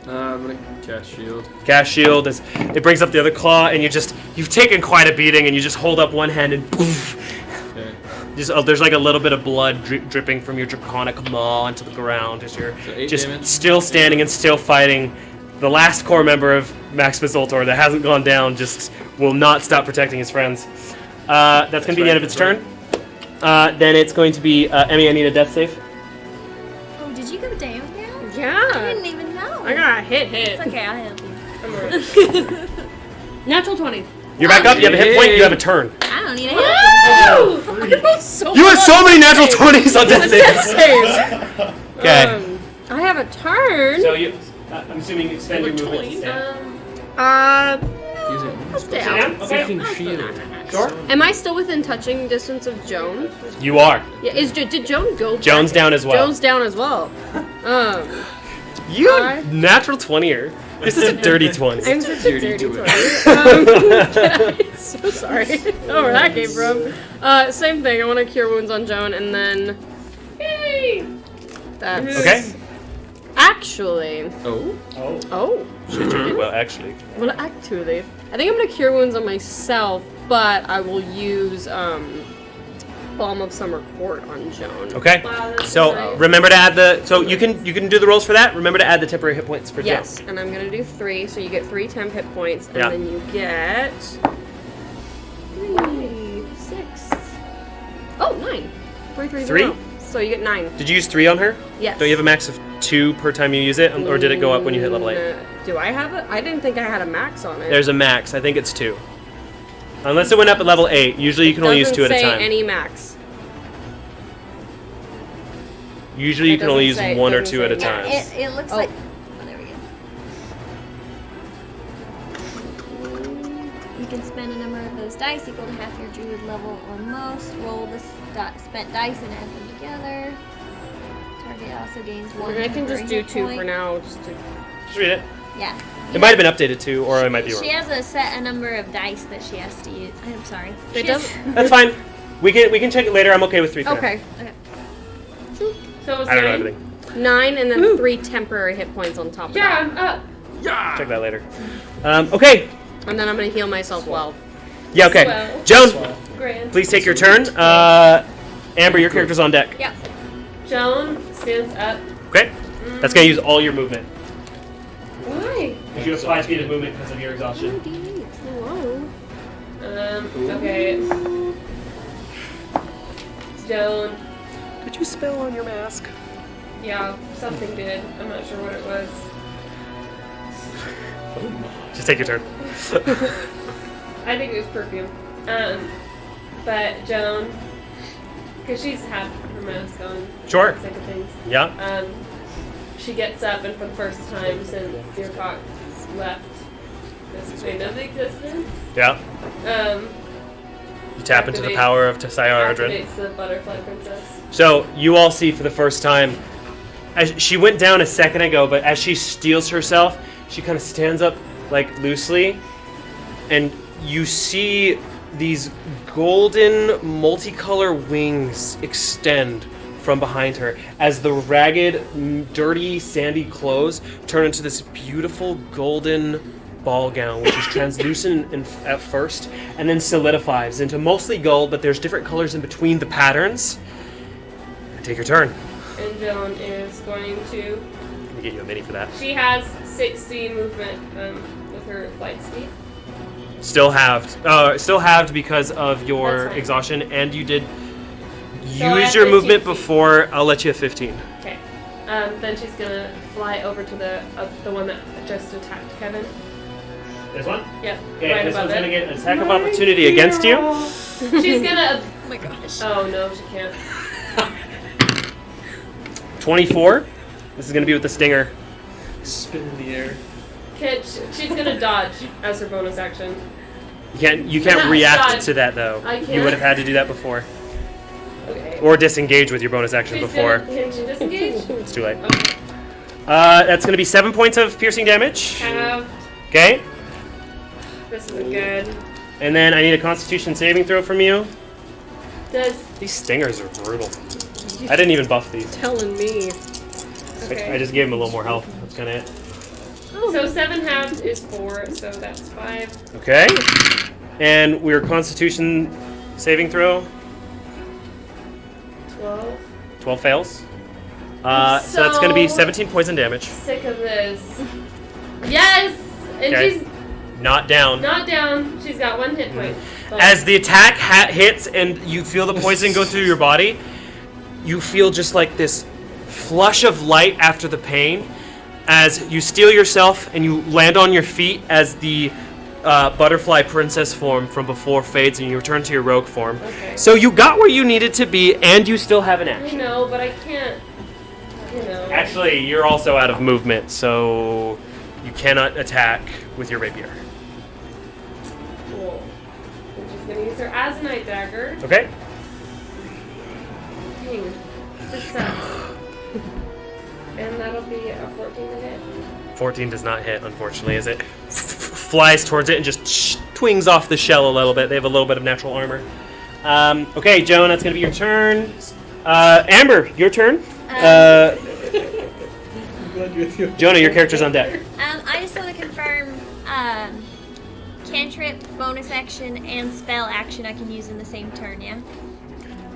I'm gonna cast shield. Cast shield as it brings up the other claw, and you've taken quite a beating, and you just hold up one hand and Okay. there's like a little bit of blood dripping from your draconic maw onto the ground as you're So 8 just damage? still standing and still fighting. The last core member of Maximus Ultor that hasn't gone down just will not stop protecting his friends. That's going to be the end of its turn. Then it's going to be Emmy. I need a death save. Oh, did you go down now? I Yeah. didn't even know. I got a hit. It's okay, I'll help you. Natural 20. You're back up. You have a hit point. You have a turn. I don't need a hit. You have so many natural 20s on death saves. Okay. I have a turn. So you, I'm assuming you extend your movement to stand. Use it. I'll stay out. Fucking shield. Sure. Am I still within touching distance of Joan? You are. Yeah. Did Joan go? Joan's down as well. Joan's down as well. You I- natural 20er. This is a dirty 20. I'm such a dirty to it. 20. So sorry. I don't know where that came from. Same thing. I want to cure wounds on Joan, and then. Yay! That's Okay. actually. Oh. Oh. Well, actually. Well, actually, I think I'm gonna cure wounds on myself, but I will use Balm of Summer Court on Joan. Okay. So remember to add the. So you can do the rolls for that. Remember to add the temporary hit points for Joan. Yes, and I'm gonna do 3, so you get 3 temp hit points, and Yeah. then you get 3, 6. Oh, 9. 3, 3, 3? 0. So you get 9. Did you use 3 on her? Yes. Don't you have a max of 2 per time you use it, or did it go up when you hit level 8? Do I have it? I didn't think I had a max on it. There's a max. I think it's 2. Unless it went up at level 8. Usually you can only use 2 at a Doesn't time. say any max. Usually you It can only doesn't use say- 1 or doesn't 2 at a say time. max. It looks Oh. like. Oh, there we go. You can spend a number of those dice equal to half your druid level or most. Roll the spent dice and add them together. Target also gains 1. I can just do temporary hit 2 point. for now. Just to... Just read it. Yeah. It might have been updated too, or I might be She wrong. has a number of dice that she has to use. I'm sorry. It She has- doesn't. That's fine. We can check it later. I'm okay with 3 for now. Okay. So it's I don't know 9? everything. 9 and then 3 temporary hit points on top of Yeah, that. I'm up. Check that later. Okay. And then I'm gonna heal myself well. Yeah, okay. Swell. Joan, Grand. please take your turn. Amber, your character's on deck. Yeah. Joan stands up. Okay? That's going to use all your movement. Why? You have 5 feet of movement because of your exhaustion. Whoa. Okay. Joan. Did you spell on your mask? Yeah, something did. I'm not sure what it was. Just take your turn. I think it was perfume. But Joan, because she's had her mask on. Sure. Second things. Yeah. She gets up and for the first time since Deercock's left this plane of existence, Yeah. You tap into the power of Tessayardrin. activates the butterfly princess. So you all see for the first time, as she went down a second ago, but as she steels herself, she kind of stands up like loosely, and you see these golden multicolor wings extend from behind her as the ragged, dirty, sandy clothes turn into this beautiful golden ball gown, which is translucent at first and then solidifies into mostly gold, but there's different colors in between the patterns. Take your turn. And Joan is going to. Let me get you a mini for that. She has 60 movement with her flight speed. Still halved because of your That's fine. exhaustion, and you did So I use have your 15 movement feet. before. I'll let you have 15. Okay. Then she's gonna fly over to the one that just attacked Kevin. This one? Yep. Okay, right this above one's it. gonna get an attack of opportunity against you. She's gonna. Oh my gosh. Oh no, she can't. 24. This is gonna be with the stinger. Spin in the air. She's gonna dodge as her bonus action. You can't react Dodge. to that though. I You can't. would have had to do that before, Okay. or disengage with your bonus action She's before. Can she disengage? It's too late. Okay. That's gonna be 7 points of piercing damage. Have. Okay, This isn't good. and then I need a Constitution saving throw from you. Does. These stingers are brutal. I didn't even buff these. Telling me. Okay. I just gave him a little more health. That's kind of it. So 7 halved is 4, so that's 5. Okay. And we're Constitution saving throw. 12. 12 fails. So that's going to be 17 poison damage. Sick of this. Yes! And Okay. she's Not down. not down. She's got 1 hit point. As the attack hits and you feel the poison go through your body, you feel just like this flush of light after the pain as you steel yourself and you land on your feet as the butterfly princess form from before fades and you return to your rogue form. Okay. So you got where you needed to be and you still have an I action. know, but I can't. You know. Actually, you're also out of movement, so you cannot attack with your rapier. Cool. And she's gonna use her Azanite dagger. Okay? Dang. This sucks. And that'll be a 14 to hit. 14 does not hit, unfortunately, as it flies towards it and just twings off the shell a little bit. They have a little bit of natural armor. Okay, Joan, that's going to be your turn. Amber, your turn. Jonah, your character's on deck. I just want to confirm cantrip, bonus action, and spell action I can use in the same turn, yeah?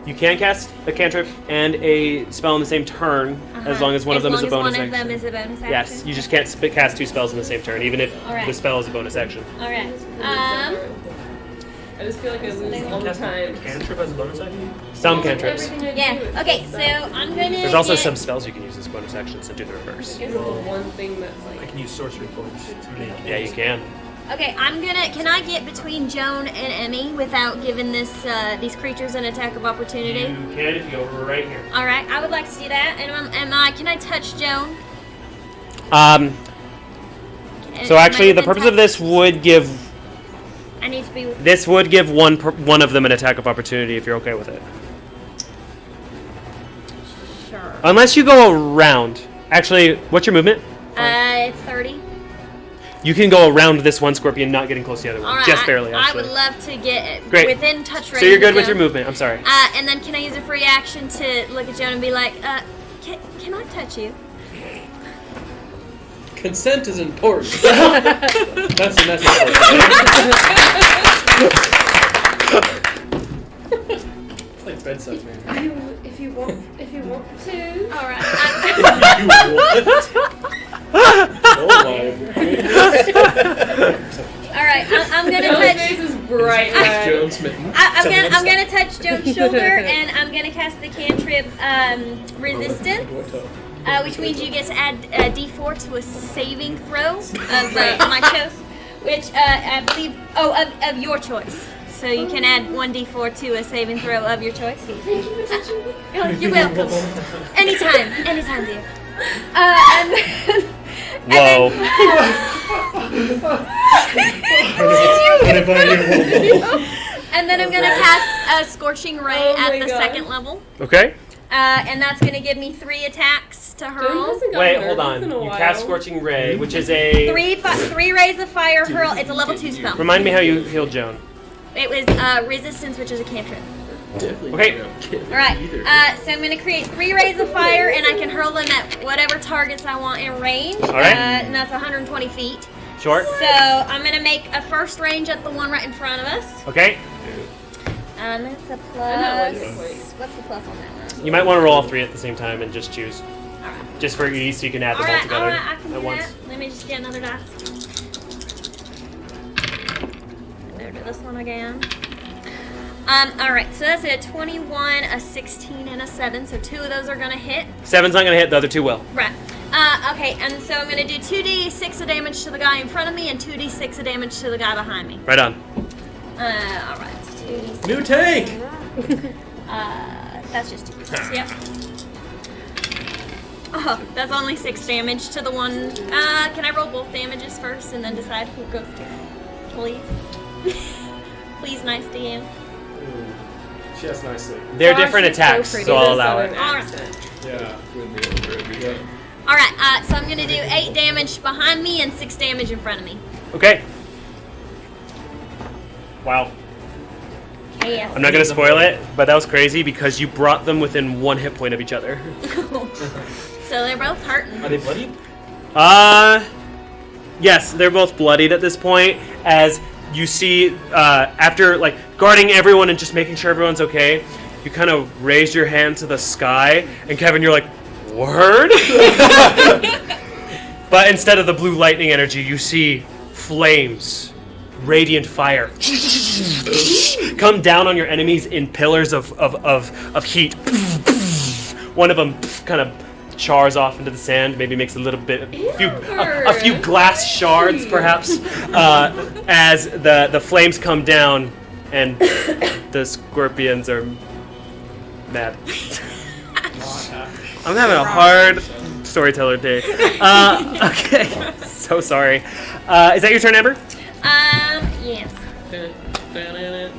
You can cast a cantrip and a spell in the same turn, as long as one of them is a bonus As long as action. one of them is a bonus action? Yes, you just can't cast 2 spells in the same turn, even if Alright. the spell is a bonus action. Alright. I just feel like I lose all the time. Cantrip as a bonus action? Some cantrips. Everything I do Yeah, is okay, just so that. I'm gonna There's also get- some spells you can use as bonus actions and do the reverse. I guess the one thing that's I like. can use sorcery points to make. Yeah, you can. Okay, can I get between Joan and Emmy without giving these creatures an attack of opportunity? You can if you go right here. Alright, I would like to do that. And can I touch Joan? So actually, the purpose of this would give I need to be with one of them an attack of opportunity if you're okay with it. Sure. Unless you go around. Actually, what's your movement? 30. You can go around this one scorpion, not getting close to the other one. Alright, Just barely, I actually. would love to get Great. within touch range. So you're good of with your Joan. movement. I'm sorry. And then can I use a free action to look at Joan and be like, can I touch you? Consent is important. That's important. It's like bedside manner. If you want to. Alright. Oh my. Alright, I'm gonna Joe's touch. face is bright red. Joan smitten. I'm gonna touch Joan's shoulder and I'm gonna cast the cantrip resistance. which means you get to add a d4 to a saving throw of my choice, which I believe, of your choice. So you can add 1d4 to a saving throw of your choice. You're welcome. Anytime, dear. And then, Whoa. and then I'm gonna cast a Scorching Ray Oh my at the God. second level, Okay. and that's gonna give me 3 attacks to Jen hurl. hasn't gotten Wait, nervous hold on. in a You while. cast Scorching Ray, which is a. 3 rays of fire hurl. It's a level 2 spell. Remind me how you healed Joan. It was resistance, which is a cantrip. Definitely Okay. don't get All right. either. So I'm gonna create 3 rays of fire, and I can hurl them at whatever targets I want in range. All right. And that's 120 feet. Short. So I'm gonna make a first range at the one right in front of us. Okay. And that's a I know plus. what you're playing. What's the plus on that one? You might want to roll all 3 at the same time and just choose. Just for ease, so you can add them all together I can at do once. that. Let me just get another dice. There, do this one again. All right, so that's a 21, a 16, and a 7. So 2 of those are gonna hit. 7's not gonna hit. The other 2 will. Right. Okay, and so I'm gonna do 2d6 of damage to the guy in front of me and 2d6 of damage to the guy behind me. Right on. All right. 2d6. New tank! That's just 2. Yep. Oh, that's only 6 damage to the one. Can I roll both damages first and then decide who goes to? Please. Please, nice DM. Just nicely. They're Gosh, different it's so attacks, pretty. so I'll This allow southern it. accent. Yeah. All right. So I'm gonna do 8 damage behind me and 6 damage in front of me. Okay. Wow. Yeah. I'm not gonna spoil it, but that was crazy because you brought them within 1 hit point of each other. So they're both hurting. Are they bloody? Yes, they're both bloodied at this point. As you see, after like guarding everyone and just making sure everyone's okay, you kind of raise your hand to the sky, and Kevin, you're like, "Word!" But instead of the blue lightning energy, you see flames, radiant fire, come down on your enemies in pillars of heat. One of them kind of chars off into the sand, maybe makes a little bit, a few glass shards, perhaps, as the flames come down, and the scorpions are mad. I'm having a hard storyteller day. Okay, so sorry. Is that your turn, Amber? Yes.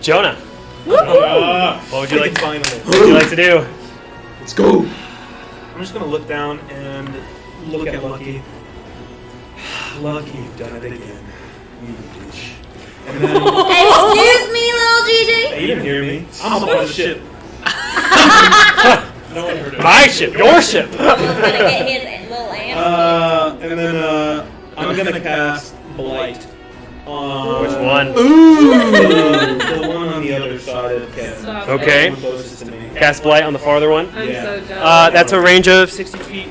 Jonah, what would you like? Finally. What would you like to do? Let's go. I'm just gonna look down and look at Lucky. Lucky, you've done it again. You bitch. And then Excuse me, little GG. you didn't hear me. I'm up on the ship. No one heard it. My ship, your ship. I'm gonna get his little ass. And then I'm gonna cast Blight on Which one? the one on the other side of Kevin. Stop Okay. it. The one closest to me. Cast blight on the farther one. I'm Yeah. so done. That's a range of 60 feet.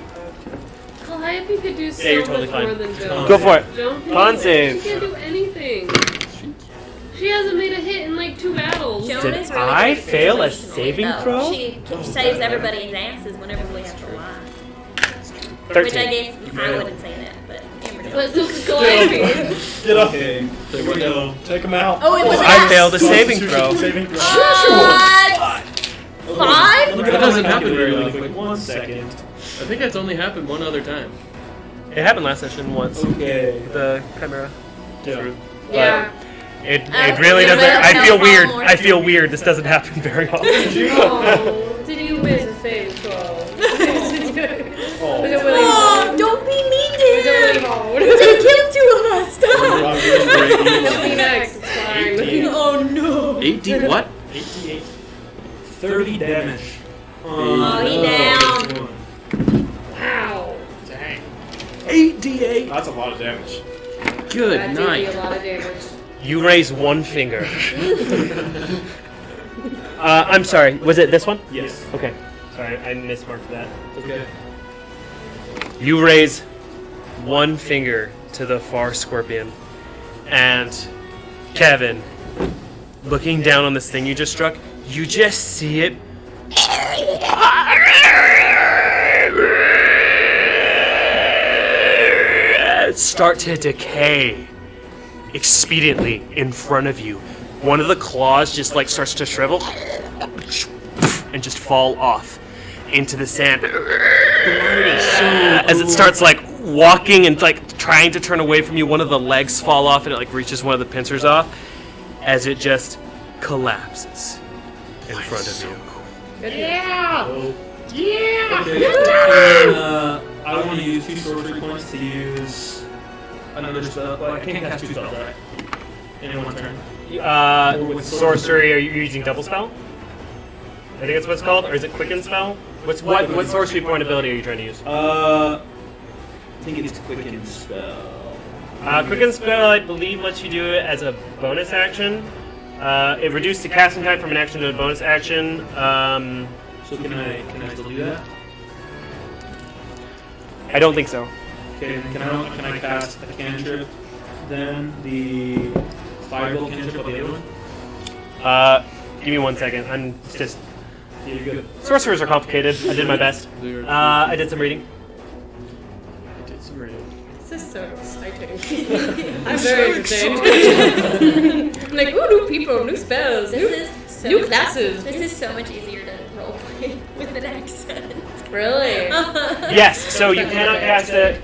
Calliope could do so you're totally much fine. more than Joan. Go for it. Joan Con can't- save. She can't do anything. She hasn't made a hit in like 2 battles. Joan Did is really I good fail a situationally, saving though. throw? She saves everybody's asses whenever we have to lie. Which I 13. guess I wouldn't say that, but Amber does. But so could Calliope. Get up. Okay. Here we go. Take him out. Oh, it was I an failed a saving throw. Saving throw. 5? That doesn't happen very really often. quick. 1 second. I think that's only happened one other time. It happened last session once. Okay. The chimera. Yeah. Yeah. It Oh, really yeah, doesn't. but I feel no, weird. more. I feel weird. This doesn't happen very often. Oh, did you miss a save throw? Was it really Oh, hard? don't be mean to Was it really him. hard? They killed 2 of us. He'll be next. It's fine. Oh no. 18 what? 88. 30 damage. Oh, he down. Wow. Dang. 8d8. That's a lot of damage. Good That did me night. a lot of damage. You raise 1 finger. I'm sorry. Was it this one? Yes. Okay. Sorry, I mismarked that. Okay. You raise 1 finger to the far scorpion, and Kevin, looking down on this thing you just struck, you just see it start to decay expediently in front of you. One of the claws just like starts to shrivel and just fall off into the sand as it starts like walking and like trying to turn away from you. One of the legs fall off and it like reaches one of the pincers off as it just collapses in front of you. Okay. I want to use 2 sorcery points to use another spell. Well, I can't cast 2 spells, right? In one turn. Sorcery, are you using double spell? I think that's what it's called, or is it quicken spell? What sorcery point ability are you trying to use? I think it's quicken spell. Quicken spell, I believe, lets you do it as a bonus action. It reduces the casting time from an action to a bonus action. So can I still do that? I don't think so. Okay, can I cast a cantrip? Then the firebolt cantrip of the other one. Give me 1 second. I'm just. Yeah, you're good. Sorcerers are complicated. I did my best. I did some reading. This is so exciting. I'm very entertained. I'm like, ooh, new people, new spells, new classes. This is so much easier to roleplay with an accent. Really? Yes. So you cannot cast it.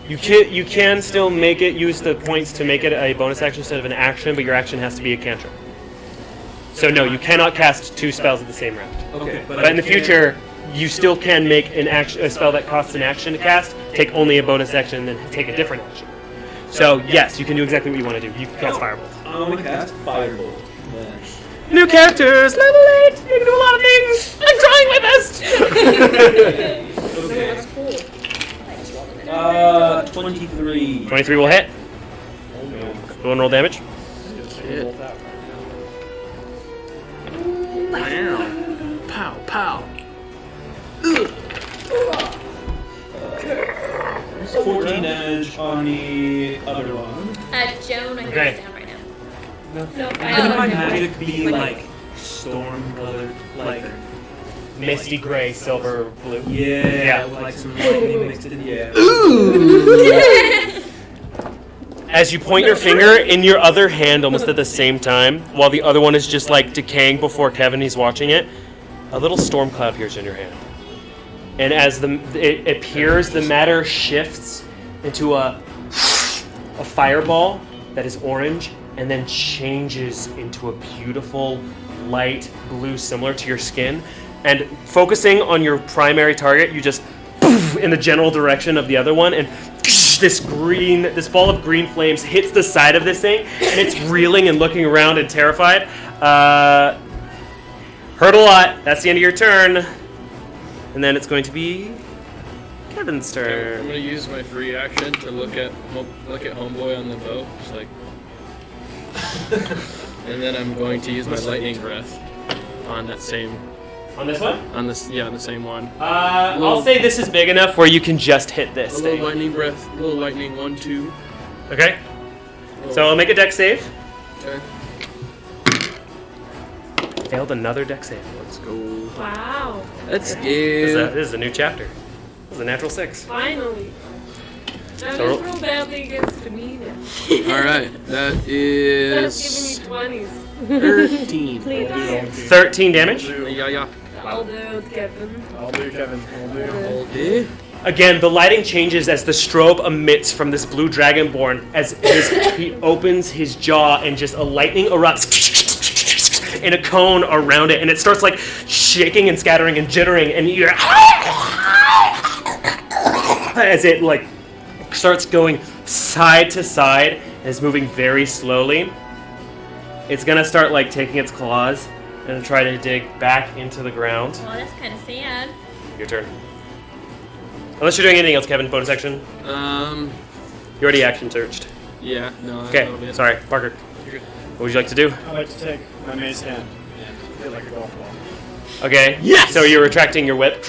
You can still make it. Use the points to make it a bonus action instead of an action, but your action has to be a cantrip. So no, you cannot cast 2 spells at the same round. Okay, But in the future, you still can make a spell that costs an action to cast, take only a bonus action, and then take a different action. So yes, you can do exactly what you want to do. You can cast Firebolt. I want to cast firebolt. Then. New characters, level 8. You can do a lot of things. I'm trying my best. Okay. That's cool. 23. 23 will hit. Go and roll damage. Pow, pow. 14 damage on the other one. Joan, I think Okay. it's down right now. No, Could my magic be like storm colored, like Misty gray, silver, blue. yeah, with like some lightning mixed in? Yeah. As you point your finger in your other hand almost at the same time, while the other one is just like decaying before Kevin, he's watching it, a little storm cloud appears in your hand. And as it appears, the matter shifts into a fireball that is orange and then changes into a beautiful light blue similar to your skin. And focusing on your primary target, you just in the general direction of the other one, and this ball of green flames hits the side of this thing, and it's reeling and looking around and terrified. Hurt a lot. That's the end of your turn. And then it's going to be Kevin's I'm turn. gonna use my free action to look at homeboy on the boat, just like. And then I'm going to use my lightning breath on that same. On this one? On the same one. I'll say this is big enough where you can just hit A this little thing. lightning breath, a little lightning, 1, 2. Okay. So I'll make a dex save. Okay. Failed another dex save. Let's go. Wow. Let's This go. is a new chapter. This is a natural 6. Finally. I So- just rolled badly against Amina. Alright, that Instead of is giving me 20s. 13. 13 damage. Yeah. I'll do Kevin. I'll do Kevin. Okay. Again, the lighting changes as the strobe emits from this blue dragonborn as he opens his jaw and just a lightning erupts in a cone around it, and it starts like shaking and scattering and jittering, and you as it like starts going side to side and is moving very slowly. It's gonna start like taking its claws and try to dig back into the ground. Well, that's kind of sad. Your turn. Unless you're doing anything else, Kevin, bonus action. You already action searched. Yeah, no. Okay, that'll be it. sorry, Parker. What would you like to do? I'd like to take my mace hand and hit like a golf ball. Okay. Yes. So you're retracting your whip.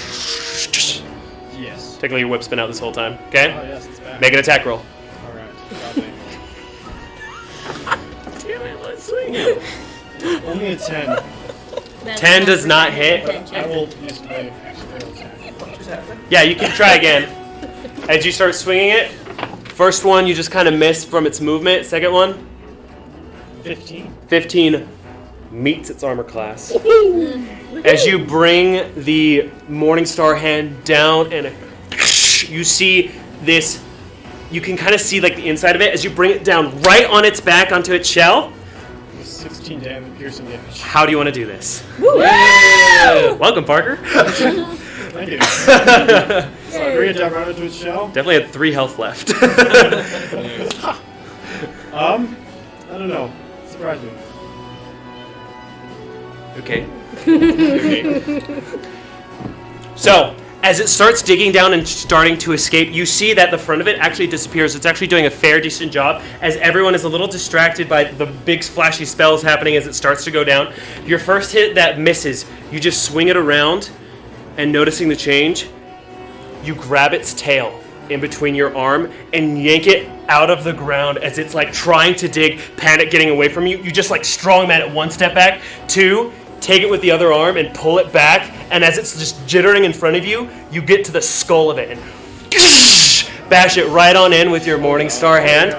Yes. Technically, your whip's been out this whole time. Okay. Oh yes, it's back. Make an attack roll. Alright. Got me. Damn it, let's swing. Only a 10. 10 does not hit. I will use my attack. Yeah, you can try again. As you start swinging it, First one, you just kind of miss from its movement. Second one, 15 meets its armor class. As you bring the Morningstar hand down, and you see this, you can kind of see like the inside of it as you bring it down right on its back onto its shell. 16 piercing damage. How do you want to do this? Yeah! Welcome, Parker. Thank you. So I bring it down right into its shell. Definitely had 3 health left. I don't know. Surprise me. Okay. So, as it starts digging down and starting to escape, you see that the front of it actually disappears. It's actually doing a fair, decent job, as everyone is a little distracted by the big, flashy spells happening as it starts to go down. Your first hit that misses, you just swing it around, and noticing the change, you grab its tail in between your arm and yank it out of the ground as it's like trying to dig, panic getting away from you. You just like strongman it 1 step back, 2, take it with the other arm and pull it back, and as it's just jittering in front of you, you get to the skull of it and bash it right on in with your Morningstar hand.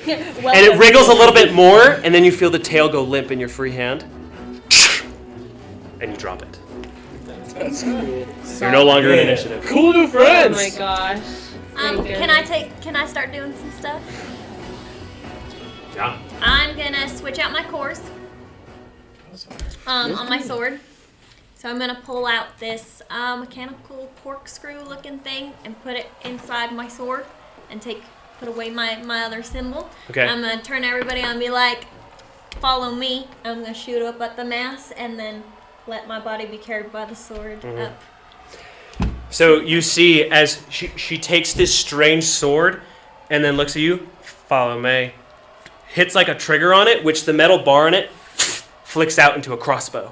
And it wriggles a little bit more, and then you feel the tail go limp in your free hand, and you drop it. That's cool. You're no longer in initiative. Cool new Oh friends. my gosh. Can I start doing some stuff? Yeah. I'm gonna switch out my cores on my sword. So I'm gonna pull out this mechanical corkscrew looking thing and put it inside my sword and put away my other symbol. Okay. I'm gonna turn everybody on and be like, follow me. I'm gonna shoot up at the mass and then let my body be carried by the sword up. So you see as she takes this strange sword and then looks at you, follow me, hits like a trigger on it, which the metal bar in it flicks out into a crossbow.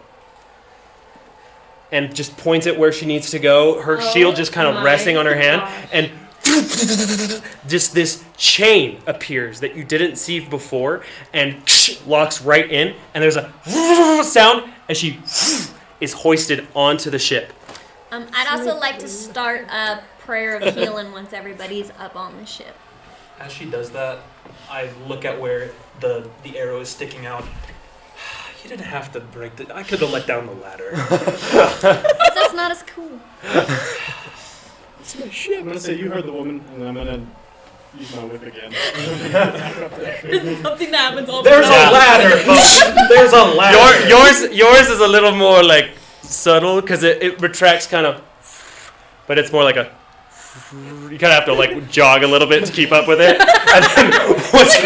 And just points it where she needs to go. Her shield just kind of resting on her hand. Gosh. And just this chain appears that you didn't see before and locks right in. And there's a sound as she is hoisted onto the ship. I'd also like to start a prayer of healing once everybody's up on the ship. As she does that, I look at where the arrow is sticking out. You didn't have to break the... I could have let down the ladder. That's not as cool. It's my shit. I'm gonna say you heard the woman, and then I'm gonna use my whip again. This is something that happens all There's the time. a ladder, folks. There's a ladder. Yours is a little more like subtle because it retracts kind of, but it's more like a. You kind of have to like jog a little bit to keep up with it. And then once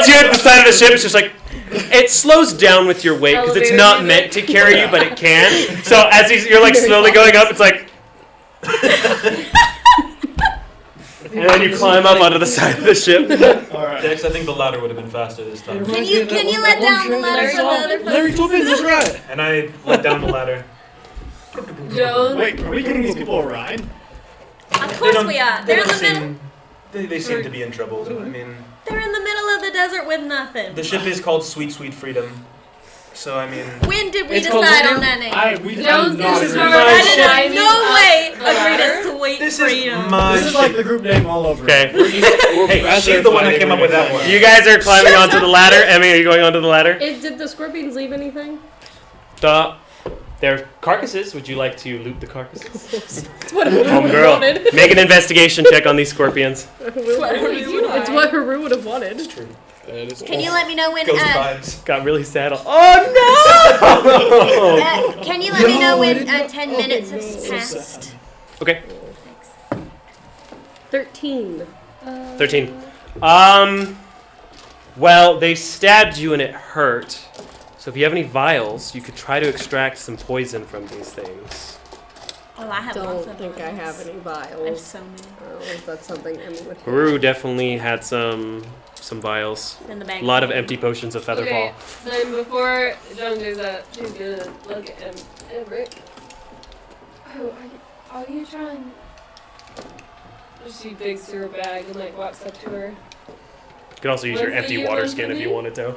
you're at the side of the ship, it's just like it slows down with your weight because it's Elevator not music. meant to carry you, but it can. So as you're like slowly going up, it's like. And then you climb up onto the side of the ship. Alright. Dex, I think the ladder would have been faster this time. Can you let down the ladder so the other Larry told me this right. And I let down the ladder. Jones. Wait, are we giving these people a ride? Of course we are. They're in the middle. They seem to be in trouble. I mean, They're in the middle of the desert with nothing. the ship is called Sweet Sweet Freedom. So, I mean... When did we It's called decide what on now? that name? Jones not is agreeing. hard. my I ship. did no way The ladder? agree to sweet This freedom. is my This is like the group name all over. Okay. Hey, she's the one that came up with that one. You guys are climbing onto the ladder. Emmy, are you going onto the ladder? Did the scorpions leave anything? They're carcasses. Would you like to loot the carcasses? It's what Haru would have Homegirl, wanted. make an investigation check on these scorpions. It's what Haru would have wanted. True. Can you let me know when? Ghost vibes. Got really sad. Oh no! Can you let me know when 10 minutes have passed? Okay, 13. 13. Well, they stabbed you and it hurt. So if you have any vials, you could try to extract some poison from these things. Oh, I have lots Don't of think I have vials. any I have vials. so many I don't know if that's something Emmy would have. Haru definitely had some vials. in the bag. A lot of empty potions of Okay, Featherfall. then before Jones does that, she's gonna look at Everett. Oh, are you trying? She digs through her bag and like walks up to her. You could also use your Was it empty you water one skin for if you me? wanted to.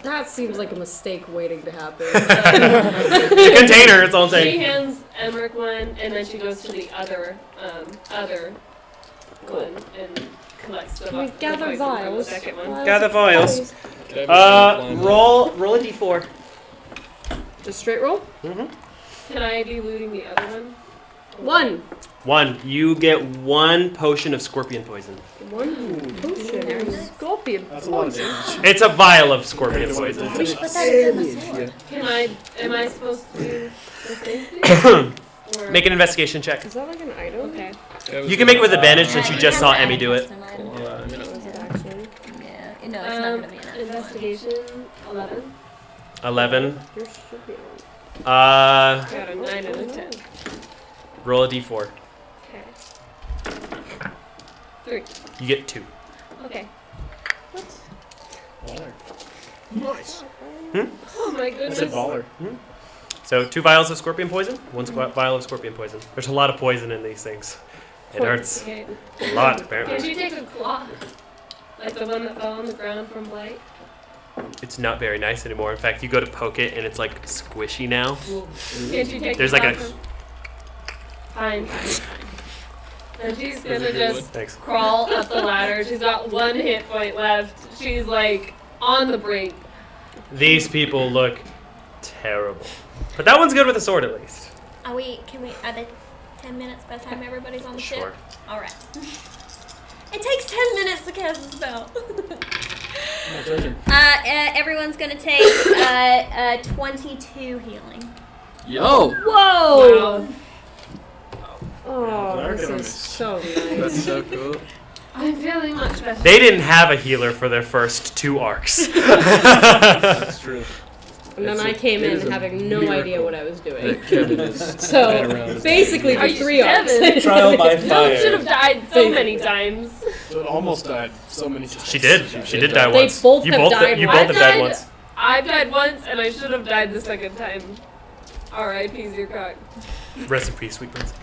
That seems like a mistake waiting to happen. The container, it's all I'm She saying. hands Emmerich one, and then she goes to the other one and collect stuff. Can we up, gather the poison from the vials? second one. Gather vials. Roll a d4. Just straight roll? Can I be looting the other one? 1. 1. You get 1 potion of scorpion poison. 1 potion. Scorpion. That's a lot of damage. It's a vial of scorpion poison. We should put that in the sword. Am I supposed to do the same thing? Or- Make an investigation check. Is that like an item? Okay. You can make it with advantage since Yeah, you just have saw to Emmy add do it. custom item. Or is it action? Yeah, no, it's not gonna be an action. Investigation 11. 11. There should be one. Got a 9 and a 10. Roll a d4. Okay. 3. You get 2. Okay. Nice. Oh my goodness. That's a baller. So 2 vials of scorpion poison, 1 vial of scorpion poison. There's a lot of poison in these things. It hurts Okay. a lot, Can apparently. you take a claw? Like the one that fell on the ground from Blight? It's not very nice anymore. In fact, you go to poke it and it's like squishy now. Can't you take There's the like claw a- from- Fine. And she's gonna just Thanks. crawl up the ladder. She's got 1 hit point left. She's like on the brink. These people look terrible. But that one's good with a sword at least. Are they 10 minutes by the time everybody's on the Sure. ship? Alright. It takes 10 minutes to cast a spell. Everyone's gonna take 22 healing. Yo! Whoa! Wow. Oh, They're this gonna is miss. so That's nice. so cool. I'm feeling much better. They didn't have a healer for their first 2 arcs. That's true. And then It's I a- came it in is a having no miracle idea what I was doing. That Kevin is So, been around. basically, Are the you 3 arcs. Kevin? Trial by You should fire. have died so many times. So it almost died so many times. She did. She did die They once. both you have both died You once. both have died once. I've died once, and I should have died the second time. R.I.P. your cock. Rest in peace, sweet prince.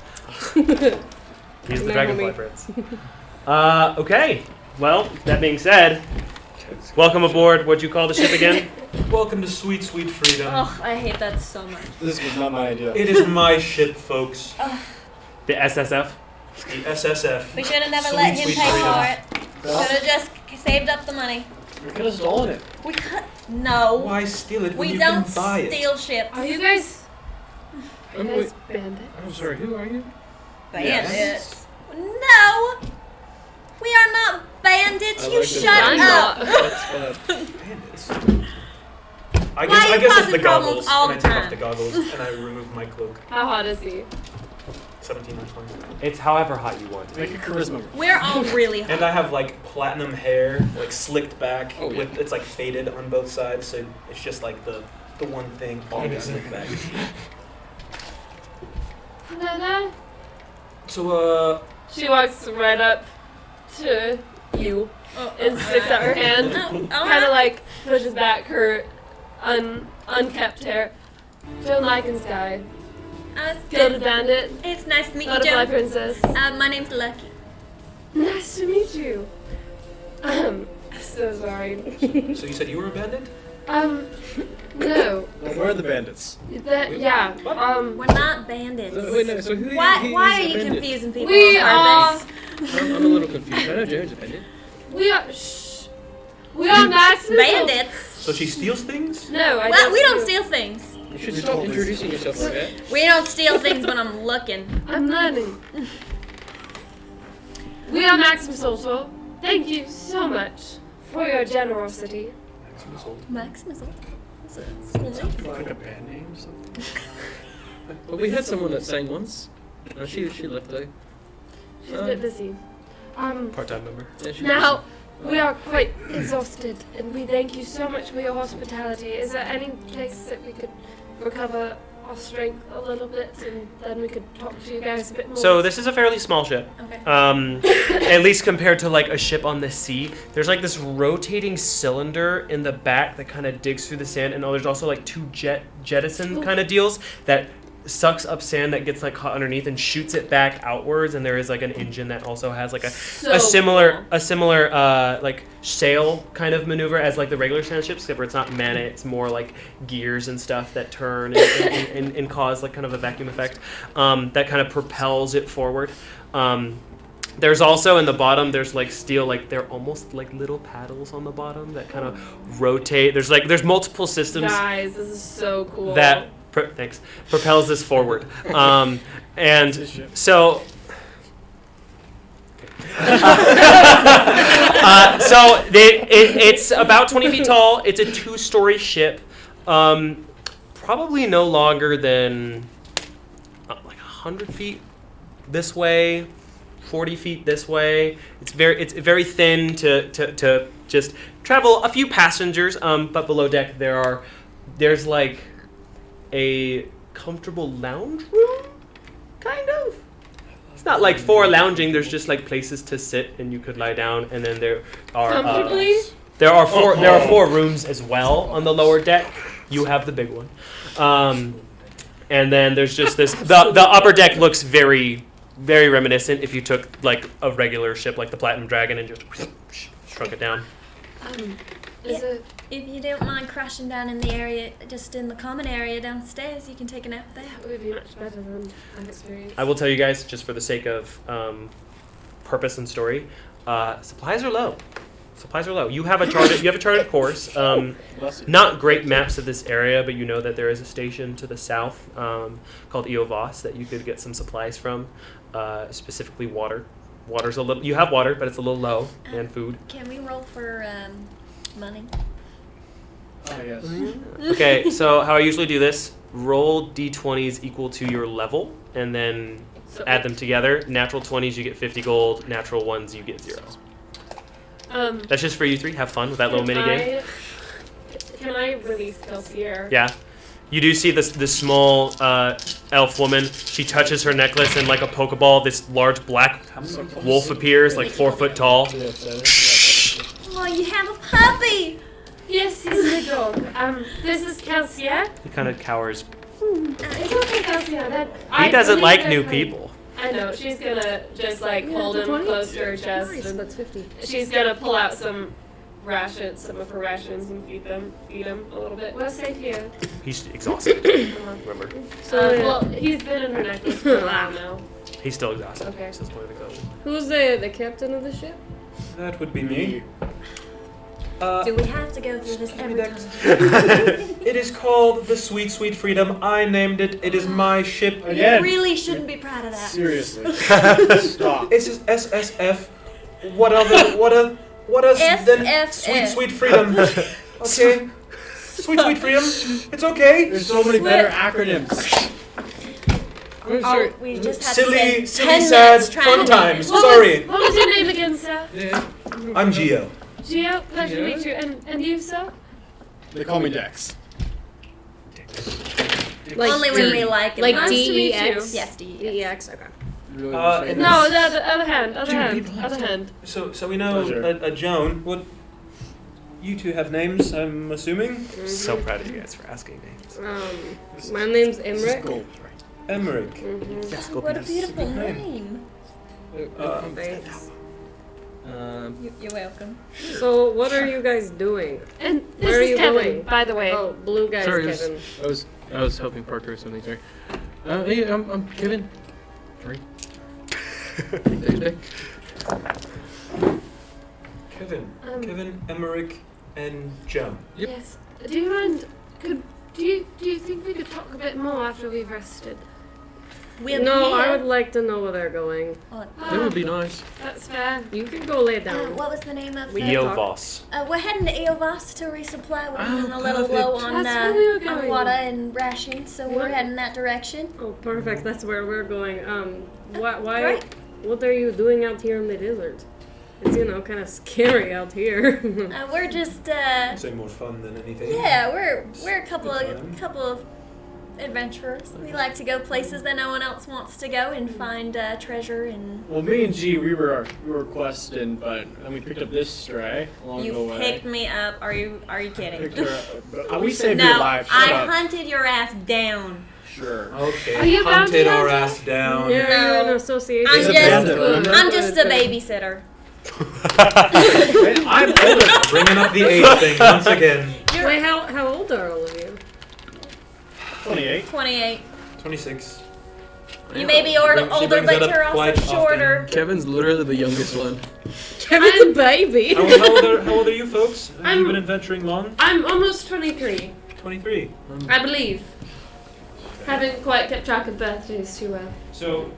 He's the My dragonfly homie. prince. Okay. Well, that being said, welcome aboard. What'd you call the ship again? Welcome to sweet, sweet freedom. Oh, I hate that so much. This was not my idea. It is my ship, folks. The SSF. The SSF. We should have never Sweet, let him sweet pay freedom. for it. Should have just saved up the money. We could have stolen it. We could. No. Why steal it when We you don't can buy it? steal ships. Are you guys I'm, wait, bandit? I'm sorry, who are you? Bandits. No. We are not bandits. I You like this. shut I'm up. not. That's fun. Bandits. I Why guess are you it's causing the problems goggles, all and I the take off time? the goggles and I remove my cloak. How hot is he? 17 or 20. It's however hot you want. Make a charisma roll. We're all really hot. And I have like platinum hair, like slicked back. Oh, yeah. With it's like faded on both sides, so it's just like the one thing always slicked back. Nana? So She walks right up to you and sticks out her hand. Kind of like pushes back her unkept hair. Joan Lykenskye, Gilded Bandit, It's nice to meet you, Butterfly Joe. Princess. My name's Lucky. Nice to meet you. So sorry. so you said you were a bandit? No. Well, where are the bandits? Yeah. We're not bandits. Wait, no, so who Why who are is you a bandit? confusing people We on purpose? I'm a little confused. I know Jared's a bandit. We are. Shh. We are Maximus. Bandits? So she steals things? No, I Well, we don't do. steal things. You should stop introducing yourself like that. We don't steal things when I'm looking. I'm learning. We are Maximus Ultor. Thank you so much for your generosity. Maximus Ultor. That's a cool name. Like a band name or something? Well, we had someone that sang once. No, she left though. She's a bit busy. Part-time member. Yeah, she Now, we are quite exhausted, and we thank you so much for your hospitality. Is there any place that we could recover our strength a little bit, and then we could talk to you guys a bit more? So this is a fairly small ship. Okay. At least compared to like a ship on the sea. There's like this rotating cylinder in the back that kind of digs through the sand, and there's also like 2 jettison kind of deals that sucks up sand that gets like caught underneath and shoots it back outwards. And there is like an engine that also has like a similar like sail kind of maneuver as like the regular sand ships, except for it's not mana, it's more like gears and stuff that turn and cause like kind of a vacuum effect that kind of propels it forward. There's also in the bottom. There's like steel, like they're almost like little paddles on the bottom that kind of rotate. There's multiple systems Guys, this is so cool. that propels this forward. And so. It's about 20 feet tall. It's a 2-story ship. Probably no longer than like 100 feet this way, 40 feet this way. It's very thin to just travel a few passengers. But below deck there's like a comfortable lounge room, kind of. It's not like for lounging. There's just like places to sit, and you could lie down. And then there are Comfortably? there are 4 rooms as well on the lower deck. You have the big one, and then there's just this. The upper deck looks very, very reminiscent if you took like a regular ship like the Platinum Dragon and just shrunk it down. If you don't mind crashing down in the area, just in the common area downstairs, you can take a nap there. That would be much better than I've experienced. I will tell you guys, just for the sake of purpose and story, supplies are low. You have a charted course. Not great maps of this area, but you know that there is a station to the south called Eovos that you could get some supplies from, specifically water. Water's a little. You have water, but it's a little low, and food. Can we roll for money? Oh, yes. Okay, so how I usually do this: roll d20s equal to your level, and then add them together. Natural 20s, you get 50 gold. Natural 1s, you get 0. That's just for you 3. Have fun with that little mini game. Can I release Kelsier? Yeah. You do see this small elf woman. She touches her necklace, and like a Pokeball, this large black wolf appears, like 4 foot tall. Oh, you have a puppy! Yes, he's my dog. This is Kelsier. He kind of cowers. It's okay, Kelsier. He doesn't like new people. I know. She's gonna just like hold him close to her chest, Nice, and that's 50. she's gonna pull out some of her rations, and feed him a little bit. What's safe here? He's exhausted. Remember, Well, he's been in her necklace for a while now. he's still exhausted. Okay. That's his point of exhaustion. Who's the captain of the ship? That would be me. Do we have to go through this every time? It is called the Sweet Sweet Freedom. I named it. It is my ship. You Again. really shouldn't be proud of that. Seriously. Stop. This is SSF. What else than SFF. Sweet Freedom? Okay. Sweet Freedom. It's okay. There's so many better acronyms. Oh, we just had Silly, to spend 10 sad, minutes trying fun to times. What Sorry. what was your name again, sir? I'm Gio. Gio, pleasure to meet you. And you, sir? They call me Dex. Like Only when we like it. Like Nice to meet DEX? Yes, DEX. DEX, okay. Really No, the other hand. Other people have hand. So we know Pleasure. a Joan. What? You two have names, I'm assuming. So proud of you guys for asking names. My name's This is Emmerich. gold, right? Emmerich. Yes, What a beautiful Good name. Thanks. You're welcome. So, what are you guys doing? And this Where are is you Kevin, going? by the way. Oh, blue guy's Sorry, Kevin. I was helping Parker with something. Sorry. Hey, I'm Kevin. Sorry. There's Dick. Kevin, Emmerich, and Joan. Yep. Yes. Do you mind? Do you think we could talk a bit more after we've rested? We're No, I here. would like to know where they're going. That would be nice. That's fair. You can go lay down. What was the name of the... Eovos. we're heading to Eovos to resupply. We're running a little perfect. low on, That's where we were on going. water and rations, so we're What? heading that direction. Oh, perfect. That's where we're going. Why? Right. What are you doing out here in the desert? It's kind of scary out here. We're just Say more fun than anything. yeah, we're a couple Good time. of adventurers. We like to go places that no one else wants to go and find treasure and. Well, me and G, we were questing, but we picked up this stray along the You way. picked me up. Are you kidding? Picked her up. We saved your No, life. I Shut up. hunted your ass down. Sure. Okay. Are you bounty Hunted our hunters? ass down. Yeah, No. you're an association. I'm It's a just bandit, remember? I'm just a babysitter. I'm older. Bringing up the age thing once again. Wait, how old are all of you? 28. 28. 26. You may be She older, brings that but up you're also quite often. shorter. Kevin's literally the youngest one. Kevin's a baby. How old are you folks? Have I'm- you been adventuring long? I'm almost 23, 23. I believe. Haven't quite kept track of birthdays too well. So,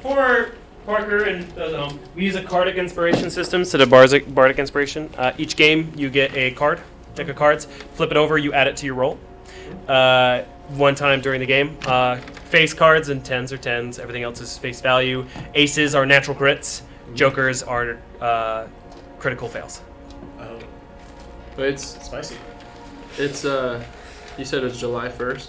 for Parker and those at home, we use a Cardic Inspiration system instead of Bardic Inspiration. Each game, you get a card, deck of cards, flip it over, you add it to your roll. One time during the game. Face cards and 10s are 10s, everything else is face value. Aces are natural crits, jokers are critical fails. Oh, But it's spicy. you said it was July 1st.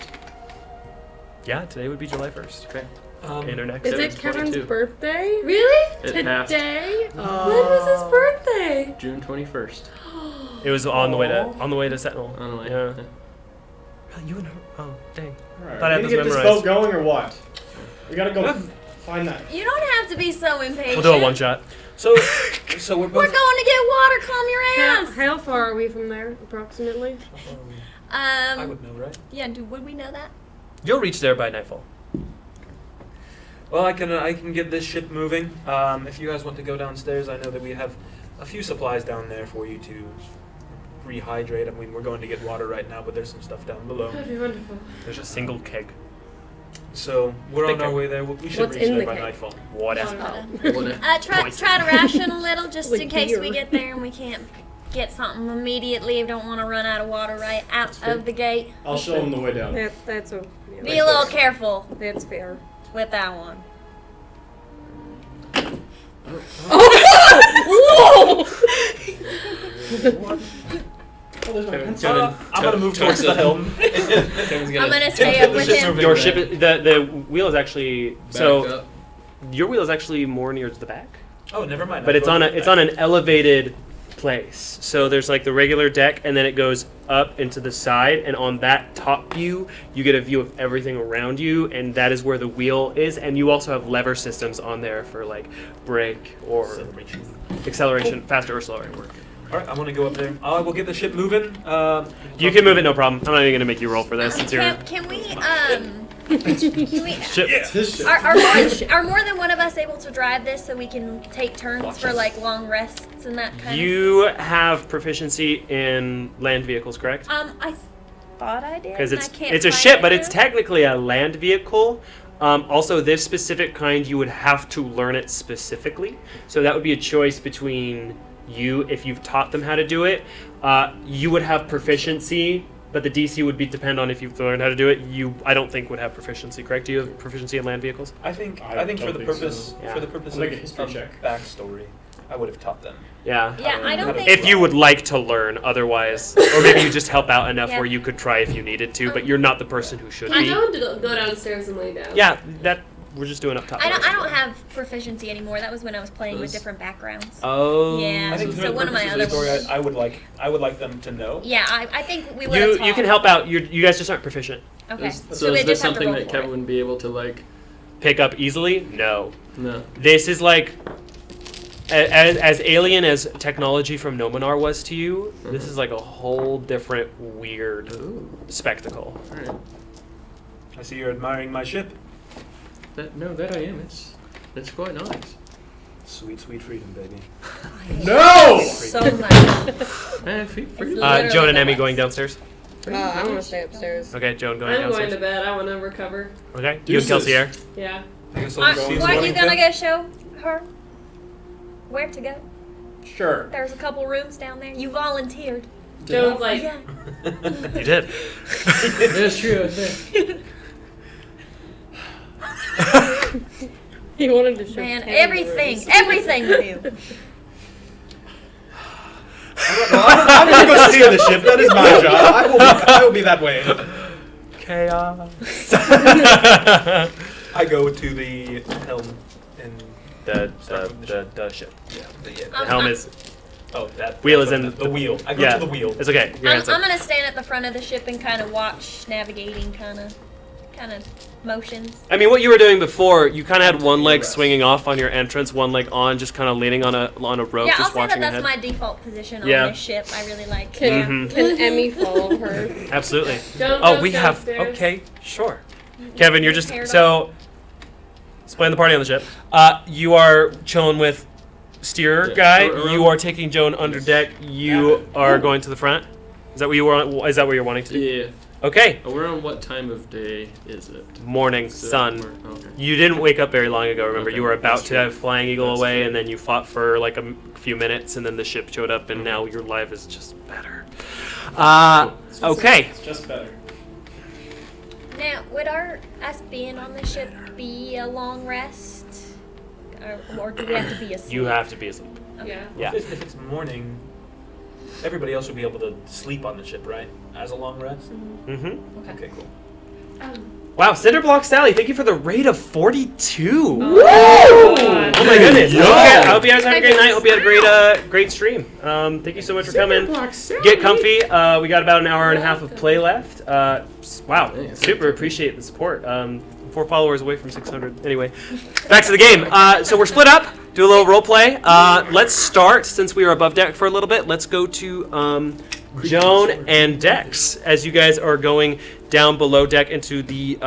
Yeah, today would be July 1st. Okay. Internet. Is Kevin's it Kevin's 22. birthday? Really? It passed Today? Oh. When was his birthday? June 21st. It was on the way to Sentinel. On the way. Yeah. You and her. Oh, dang. Alright, Thought I we had need to this get this memorized. boat going or what? We gotta go find that. You don't have to be so impatient. We'll do a one shot. So we're We're both. going to get water. Calm your ass. How far are we from there, approximately? I would know, right? Yeah. Would we know that? You'll reach there by nightfall. Well, I can get this ship moving. If you guys want to go downstairs, I know that we have a few supplies down there for you to rehydrate. I mean, we're going to get water right now, but there's some stuff down below. That'd be wonderful. There's a single keg. So we're on Big our keg. way there. We should What's reach in there the by keg? nightfall. Water. Try to ration a little just Like in case we beer. get there and we can't get something immediately. We don't want to run out of water right out of the gate. I'll show them the way down. That's a. Yeah, Be a little careful that's fair. with that one. Oh, there's my Kevin, pencil. I'm gonna move towards the helm. Kevin's I'm gonna stay up with him. Your ship, the wheel is actually So so. Your wheel is actually more near to the back, Oh, never mind. but it's on an elevated place. So there's like the regular deck, and then it goes up into the side, and on that top view, you get a view of everything around you, and that is where the wheel is. And you also have lever systems on there for like brake or acceleration, faster or slower. All right, I'm gonna go up there. I will get the ship moving. You can move it, no problem. I'm not even gonna make you roll for this. It's your Can we ship. It's his ship. are more than one of us able to drive this so we can take turns for like long rests and that kind of? You have proficiency in land vehicles, correct? I thought I did. Because and I can't it's a find ship, it but it's now. technically a land vehicle. Also, this specific kind, you would have to learn it specifically. So that would be a choice between you if you've taught them how to do it. You would have proficiency, but the DC would be depend on if you've learned how to do it. You, I don't think, would have proficiency. Correct? Do you have proficiency in land vehicles? I think I for don't the think purpose so. Yeah. for the purpose I'll make a of history check. backstory, I would have taught them. Yeah. Yeah, I don't think. If you would like to learn, otherwise, or maybe you just help out enough Yeah. where you could try if you needed to, but you're not the person who should I be. know to go downstairs and lay down. Yeah, that we're just doing up top. I don't have proficiency anymore. That was when I was playing with Those- different backgrounds. Oh. Yeah. I think So for the one of my purposes of the other story, ones- I would like them to know. Yeah, I think we would have You can help out. You guys just aren't proficient. Okay. So we is just this have to something roll that for Kevin it. wouldn't be able to like? Pick up easily? No. No. This is like as alien as technology from Nominar was to you. This is like a whole different weird Ooh. spectacle. All right. I see you're admiring my ship. That I am. It's quite nice. Sweet, sweet freedom, baby. No! So much. Man, free Joan and Emmy going downstairs. I want to stay upstairs. Okay, Joan going I'm going downstairs. to bed. I want to recover. Okay, you and Kelsey are. Yeah. I guess I'll see Weren't you you gonna go show her where to go? Sure. There's a couple rooms down there. You volunteered. Joan's like, Yeah. You did. That's true. I think. he wanted to show Man, Kenny the everything rooms. new. I'm gonna go steer the ship. That is my job. I will be that way. Chaos. I go to the helm and the ship. yeah, The helm is oh that Wheel that's is in what the wheel. I go yeah. to the wheel. It's okay. Your I'm hands up. gonna stand at the front of the ship and kind of watch navigating kind of motions. I mean, what you were doing before, you kind of had one leg swinging off on your entrance, one leg on, just kind of leaning on a rope, Yeah, I'll just say that watching that's ahead. my default position on Yeah. this ship. I really like. Can, can Emmy follow her? Absolutely. Joan Oh, goes we have. downstairs. Okay, sure. Kevin, you're just Paired so. Splitting the party on the ship. You are chilling with steer guy. You are taking Joan under deck. You are going to the front. Is that what you want? Is that what you're wanting to do? Yeah. Okay. Around what time of day is it? Morning, sun. Okay. You didn't wake up very long ago. Remember, Okay, you were about that's to true. have Flying Eagle That's away, true. and then you fought for like a few minutes, and then the ship showed up, and now your life is just better. Okay. It's just better. Now, would us being on the ship be a long rest? Or do we have to be asleep? You have to be asleep. Yeah. Yeah. If it's morning, everybody else would be able to sleep on the ship, right? As a long rest? Mm-hmm. Okay, cool. Wow, Cinderblock Sally, thank you for the rate of 42. Oh, Oh my goodness. I hope you guys have a great night. Hope you had a great stream. Thank you so much for coming. Get comfy. We got about an hour and a half of play left. Wow, super appreciate the support. 4 followers away from 600. Anyway, back to the game. So we're split up. Do a little role play. Let's start, since we are above deck for a little bit, let's go to Joan and Dex as you guys are going down below deck into the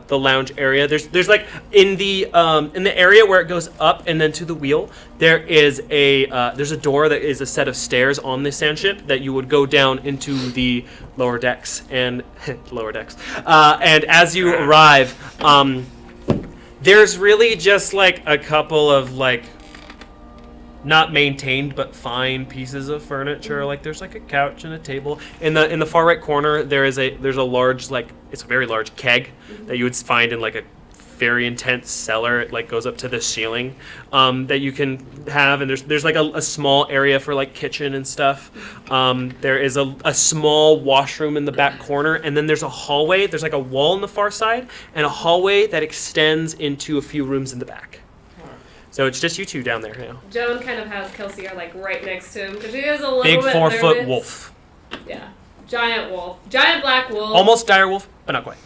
lounge area. There's like in the area where it goes up and then to the wheel. There's a door that is a set of stairs on the sand ship that you would go down into the lower decks and and as you arrive, there's really just like a couple of like not maintained but fine pieces of furniture. Like there's like a couch and a table. In the far right corner there's a large, like it's a very large keg that you would find in like a very intense cellar. It like goes up to the ceiling that you can have, and there's like a small area for like kitchen and stuff. There is a small washroom in the back corner, and then there's a hallway. There's like a wall on the far side and a hallway that extends into a few rooms in the back. So it's just you two down there now. Joan kind of has Kelsey like right next to him because she is a little Big bit 4-foot nervous. wolf. Yeah, giant wolf, giant black wolf. Almost dire wolf, but not quite.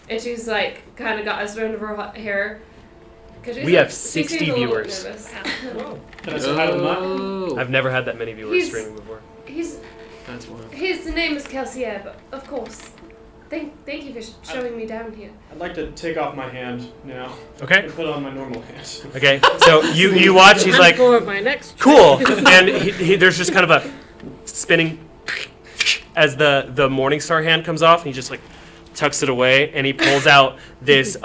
And she's like kind of got a strand of her hair. We have 60 viewers. Can I say hi to mine? I've never had that many viewers He's- streaming before. That's wild. His name is Kelsey, but of course. Thank you for showing me down here. I'd like to take off my hand now Okay. and put on my normal hand. Okay. So you watch. He's like, For my next cool, and there's just kind of a spinning as the Morningstar hand comes off, and he just like tucks it away, and he pulls out this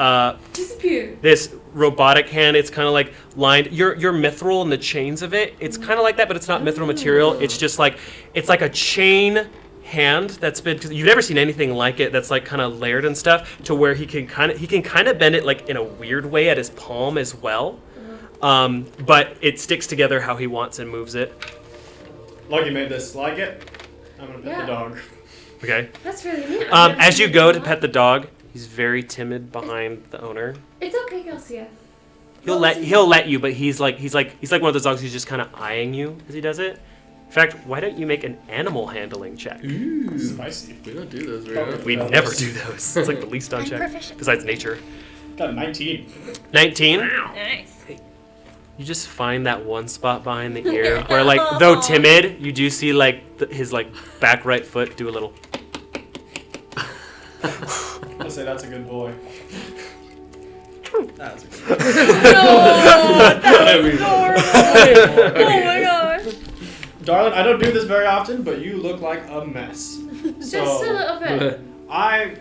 Disappear. this robotic hand. It's kind of like lined. Your mithril and the chains of it. It's kind of like that, but it's not mithril material. It's just like a chain hand that's been. You've never seen anything like it. That's like kind of layered and stuff to where he can kind of bend it like in a weird way at his palm as well. But it sticks together how he wants and moves it. Lucky made this. Like it? I'm gonna pet the dog. Okay. That's really neat. As you go to pet the dog, he's very timid behind the owner. It's okay, Kelsey. He'll let you, but he's like one of those dogs who's just kind of eyeing you as he does it. In fact, why don't you make an animal handling check? Ooh, Spicy. we don't do those very often. We never do those. It's like the least on I'm check proficient. besides nature. Got a 19. 19. Nice. You just find that one spot behind the ear where, like, though timid, you do see like his like back right foot do a little. I'll say that's a good boy. That's a good boy. Oh my gosh. Darling, I don't do this very often, but you look like a mess. Just a little bit. I've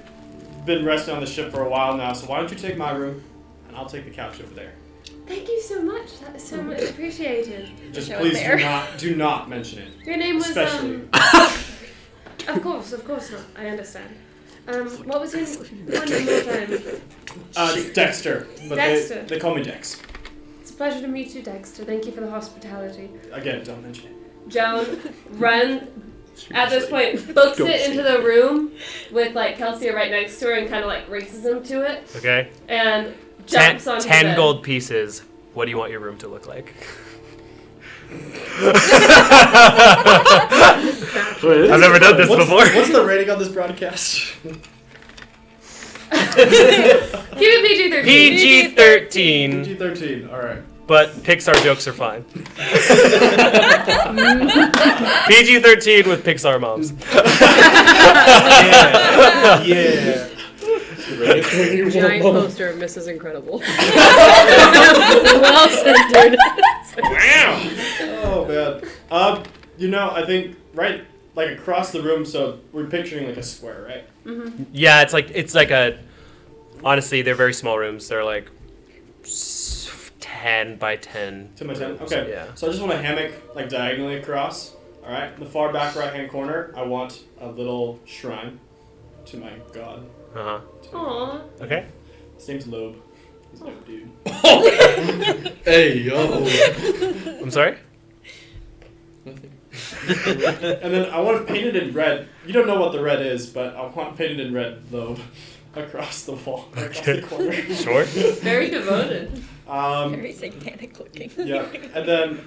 been resting on the ship for a while now, so why don't you take my room, and I'll take the couch over there. Thank you so much. That is so much appreciated. Just Show it please there. do not mention it. Your name was Especially. Of course not. I understand. What was your one more time? It's Dexter, but Dexter. They call me Dex. It's a pleasure to meet you, Dexter. Thank you for the hospitality. Again, don't mention it. Joan at this point books it into the room with like Kelsey right next to her and kind of like races him to it Okay. and jumps onto 10 the gold pieces. What do you want your room to look like? I've never done this before. What's the rating on this broadcast? Keep it PG-13. PG-13. PG-13. All right. But Pixar jokes are fine. PG-13 with Pixar moms. Yeah. right? Giant poster of Mrs. Incredible. Well centered. Wow. Oh man. I think right like across the room. So we're picturing like a square, right? Mm-hmm. Yeah, it's like a. Honestly, they're very small rooms. They're like 10 by 10. 10 by 10. Okay. Yeah. So I just want a hammock like diagonally across. All right. In the far back right hand corner, I want a little shrine to my god. Uh huh. Aww. Okay. His name's Loeb. He's a dope dude. Hey, yo. I'm sorry. Nothing. And then I want it painted in red. You don't know what the red is, but I want painted in red Loeb across the wall, across the corner. Sure. Very devoted. Very satanic looking. Yeah, and then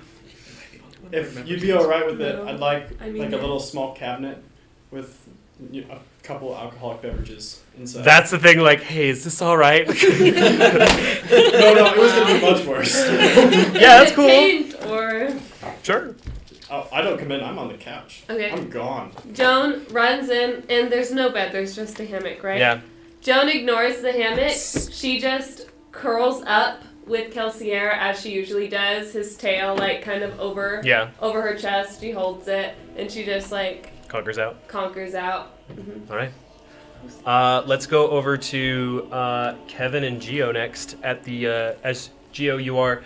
if you'd be all right with it, I'd like I mean, like a little small cabinet with a couple of alcoholic beverages inside. That's the thing. Like, hey, is this all right? No, it was gonna be much worse. Yeah, that's cool. Paint or Sure. Oh, I don't come in. I'm on the couch. okay. I'm gone. Joan runs in, and there's no bed. There's just a hammock, right? Yeah. Joan ignores the hammock. She just curls up with Kelsier as she usually does. His tail like kind of over her chest. She holds it, and she just like Conquers out. conquers out. Mm-hmm. All right. Let's go over to Kevin and Geo next. At the as Geo, you are.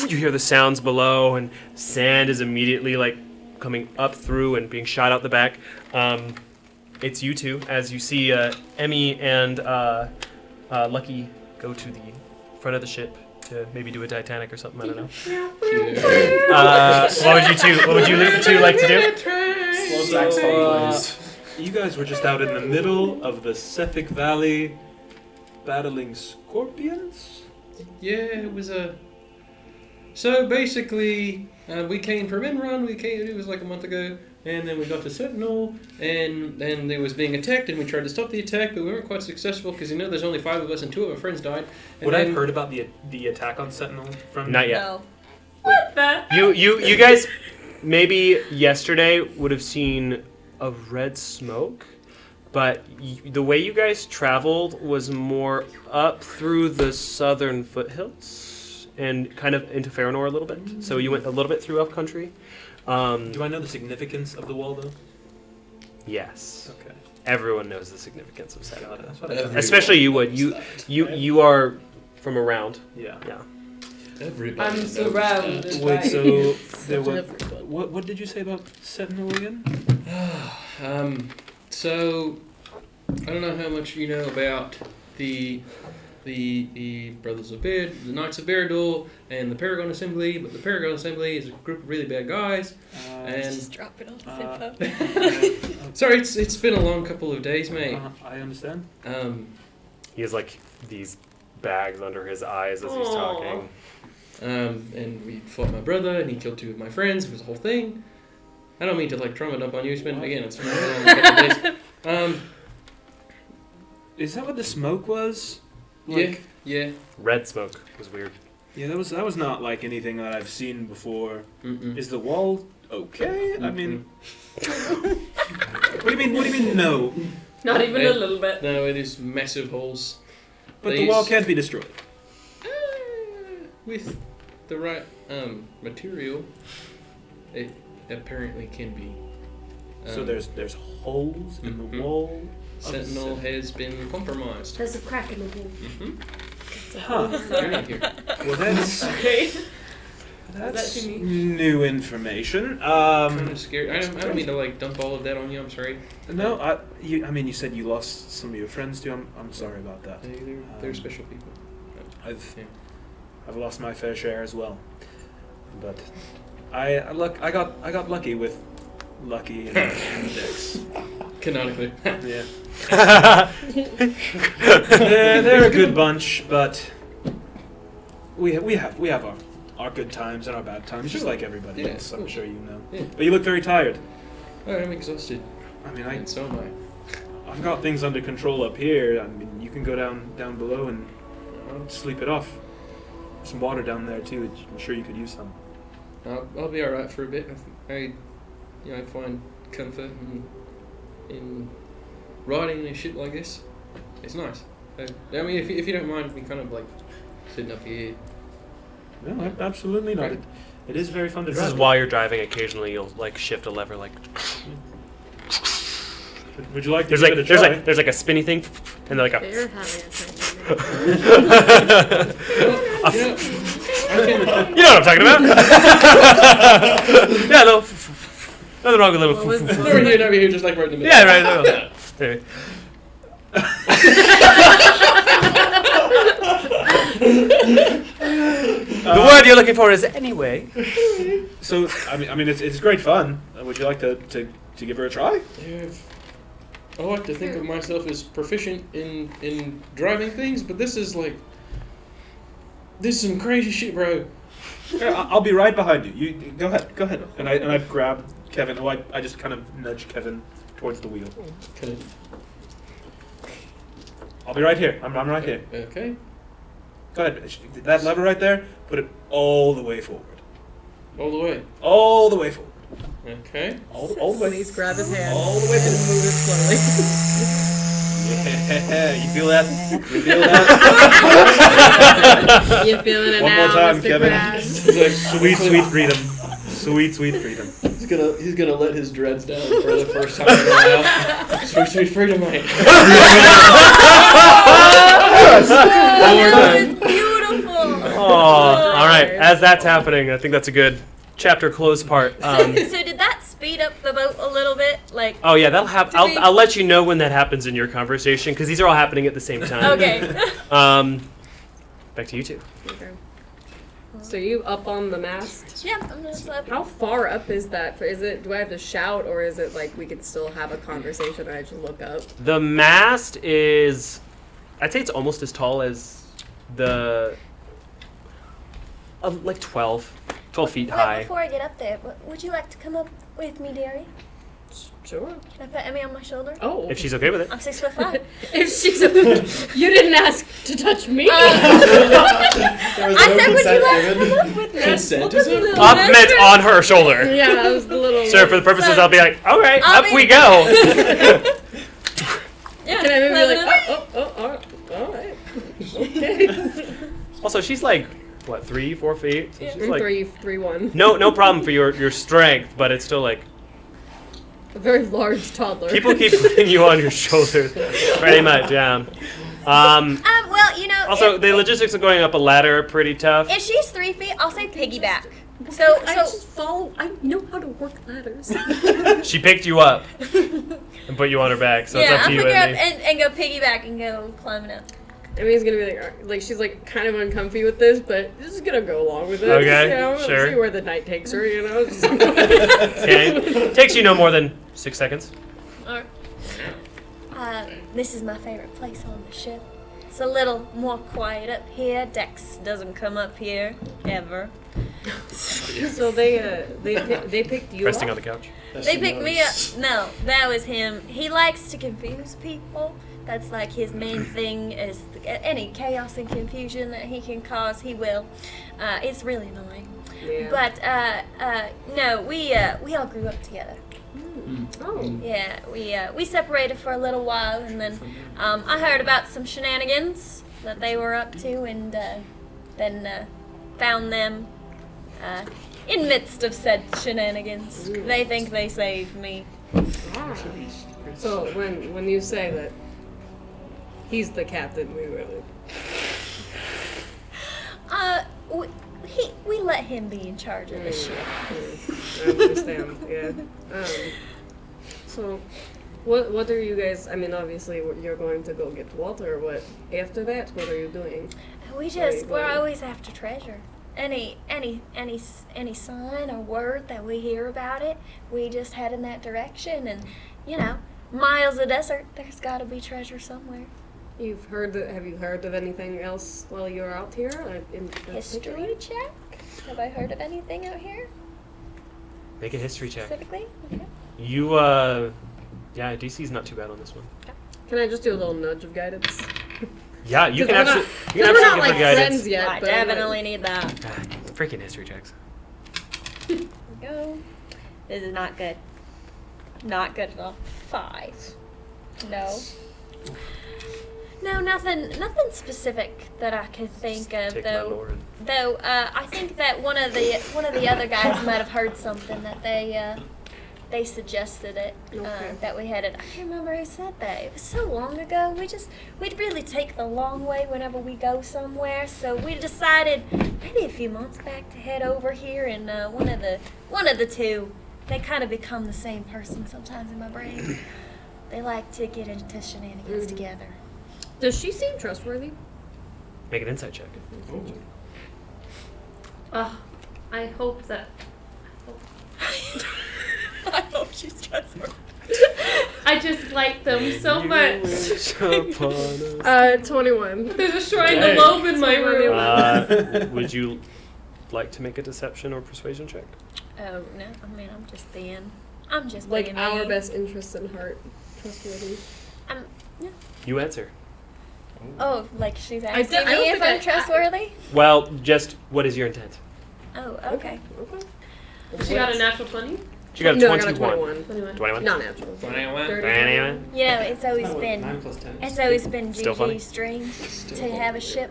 You hear the sounds below, and sand is immediately like coming up through and being shot out the back. It's you two as you see Emmy and Lucky go to the front of the ship to maybe do a Titanic or something. I don't know. What would you two like to do? Slow saxophone plays. You guys were just out in the middle of the Sephic Valley battling scorpions? Yeah, it was a. So basically, we came from Enron. It was like a month ago, and then we got to Sentinel, and then it was being attacked, and we tried to stop the attack, but we weren't quite successful because there's only 5 of us, and 2 of our friends died. And Would then, I've heard about the attack on Sentinel from? Not yet. No. What the? You guys maybe yesterday would have seen a red smoke, but the way you guys traveled was more up through the southern foothills and kind of into Farinor a little bit. So you went a little bit through Elf Country. Do I know the significance of the wall, though? Yes. Okay. Everyone knows the significance of Sentinel. That's what I thought. Especially you would. You are from around. Yeah. Yeah. Everybody I'm knows surrounded. that. Wait, so there were, Everybody. what did you say about Sentinel again? So I don't know how much you know about the Brothers of Beard, the Knights of Beardol, and the Paragon Assembly, but the Paragon Assembly is a group of really bad guys. And Just dropping all this info. sorry, it's been a long couple of days, mate. I understand. He has like these bags under his eyes as he's talking. And we fought my brother, and he killed 2 of my friends. It was a whole thing. I don't mean to like trauma dump on you, but again, it's been a long couple of days. Is that what the smoke was? Yeah. Red smoke was weird. Yeah, that was not like anything that I've seen before. Mm-mm. Is the wall okay? I mean, what do you mean? No, Not even a little bit. No, it is massive holes. but the These- wall can't be destroyed. With the right material, it apparently can be. So there's holes in the wall. Sentinel has been compromised. There's a crack in the wall. Huh. You're not here. Well, that's Okay. that's too neat? new information. Kind of scary. I don't mean to like dump all of that on you. I'm sorry. No, I mean, you said you lost some of your friends too. I'm sorry about that. They're special people. I've lost my fair share as well, but I got lucky with Lucky and Dex. Canonically. Yeah. they're a good bunch, but we have our good times and our bad times, just like everybody Yeah, else. I'm cool. sure you know. Yeah. But you look very tired. I'm exhausted. I mean, And so am I. I've got things under control up here. I mean, you can go down below and sleep it off. Some water down there too. I'm sure you could use some. I'll be alright for a bit. I find comfort in in riding a ship like this. It's nice. I mean, if you don't mind me kind of like sitting up here. No, absolutely not. Right. It is very fun to This drive. is while you're driving. Occasionally, you'll like shift a lever, like Would you like to there's give like it a try? there's like a spinny thing, and then like a. They're having a time. You know, You know what I'm talking about? Yeah, no. Nothing wrong with a What was little. over here, just like right in the middle. Yeah, right. No. Anyway. The word you're looking for is anyway. So I mean, it's great fun. Would you like to give her a try? Yeah, I like to think of myself as proficient in driving things, but this is some crazy shit, bro. Yeah, I'll be right behind you. You go ahead. And I grab Kevin. Oh, I just kind of nudge Kevin towards the wheel. Okay. I'll be right here. I'm right here. Okay. Go ahead. That lever right there. Put it all the way forward. All the way. All the way forward. Okay. All the way. Please grab his hand. All the way and forward. move it slowly. Yeah, you feel that? You feel that? You feeling it One now, more time, Mr. Kevin. Krabs? Sweet freedom. Sweet freedom. He's gonna let his dreads down for the first time in a while. Sweet freedom, mate. That was beautiful. Oh, all right. As that's happening, I think that's a good chapter close part. So did that speed up the boat a little bit? Like, Oh yeah, that'll happen. Did we- I'll let you know when that happens in your conversation because these are all happening at the same time. okay. Back to you two. Okay. So you up on the mast? Yeah, I'm just up. How far up is that? Do I have to shout, or is it like we could still have a conversation and I just look up? The mast is, I'd say it's almost as tall as the, like 12 feet Wait, high. before I get up there, would you like to come up with me, dearie? Sure. Can I put Emmy on my shoulder? Oh. If she's okay with it. I'm 6'5". If she's you didn't ask to touch me. I said, would you like to come up with me? Consent We'll is put the it? little Up best meant friend- on her shoulder. Yeah, that was the little. So for the purposes, So- I'll be like, all right, I'll up be- we go. Yeah, Can I maybe be clever like, enough. all right. Okay. Also, she's like, what, 3-4 feet? So she's like, 3-1. no problem for your strength, but it's still like, A very large toddler. people keep putting you on your shoulders. Pretty much, yeah. Well, you know, Also, the logistics of going up a ladder are pretty tough. if she's 3 feet, I'll say piggyback. So, I just follow. I know how to work ladders. She picked you up and put you on her back, so yeah, it's up I'll to you pick her up and me. and go piggyback and go climbing up. I mean, he's gonna be like she's like kind of uncomfy with this, but just gonna go along with it. Okay, you know, sure. See where the night takes her. You know. Just Okay. Takes you no more than 6 seconds. Alright. This is my favorite place on the ship. It's a little more quiet up here. Dex doesn't come up here ever. So they picked you Resting up. on the couch. They picked me up. No, that was him. He likes to confuse people. That's like his main thing is any chaos and confusion that he can cause, he will. It's really annoying. Yeah. But no, we all grew up together. Oh. Yeah, we separated for a little while, and then I heard about some shenanigans that they were up to, and then found them in midst of said shenanigans. They think they saved me. Ah. So when you say that he's the captain, we really. We let him be in charge of the ship. I understand. Yeah. So, what are you guys? I mean, obviously you're going to go get Walter. What after that? What are you doing? We're always after treasure. Any sign or word that we hear about it, we just head in that direction. And miles of desert, there's got to be treasure somewhere. Have you heard of anything else while you're out here? In History check. Have I heard of anything out here Make a history check. specifically? Okay. You, yeah, DC's not too bad on this one. Can I just do a little nudge of guidance? Yeah, you can We're not- absolutely, we're not like give her guidance. friends yet. I but definitely need that. Ah, freaking history checks. Here we go. This is not good. Not good enough. 5. No. No, nothing specific that I can think of. Take my lord. Though I think that one of the other guys might have heard something that they suggested it. That we headed. I can't remember who said that. It was so long ago. We'd really take the long way whenever we go somewhere. So we decided maybe a few months back to head over here, and one of the two, they kind of become the same person sometimes in my brain. They like to get into shenanigans together. Does she seem trustworthy? Make an insight check. I hope that. I hope she's trustworthy. I just like them so much. 21. There's a shrine to love in my room. Would you like to make a deception or persuasion check? Oh no! I mean, I'm just being Like being our mean. best interests in heart. Trustworthy. Yeah. You answer. Oh, like she's I asking don't me if think I'm I- trustworthy? Well, just what is your intent? Oh, okay. She got a natural 20? You got a No, I got a 21. 21. 21? Not natural. 21. 21? You know, it's always Oh, been 9 plus 10. it's always been Still funny? Gigi's dream to have a ship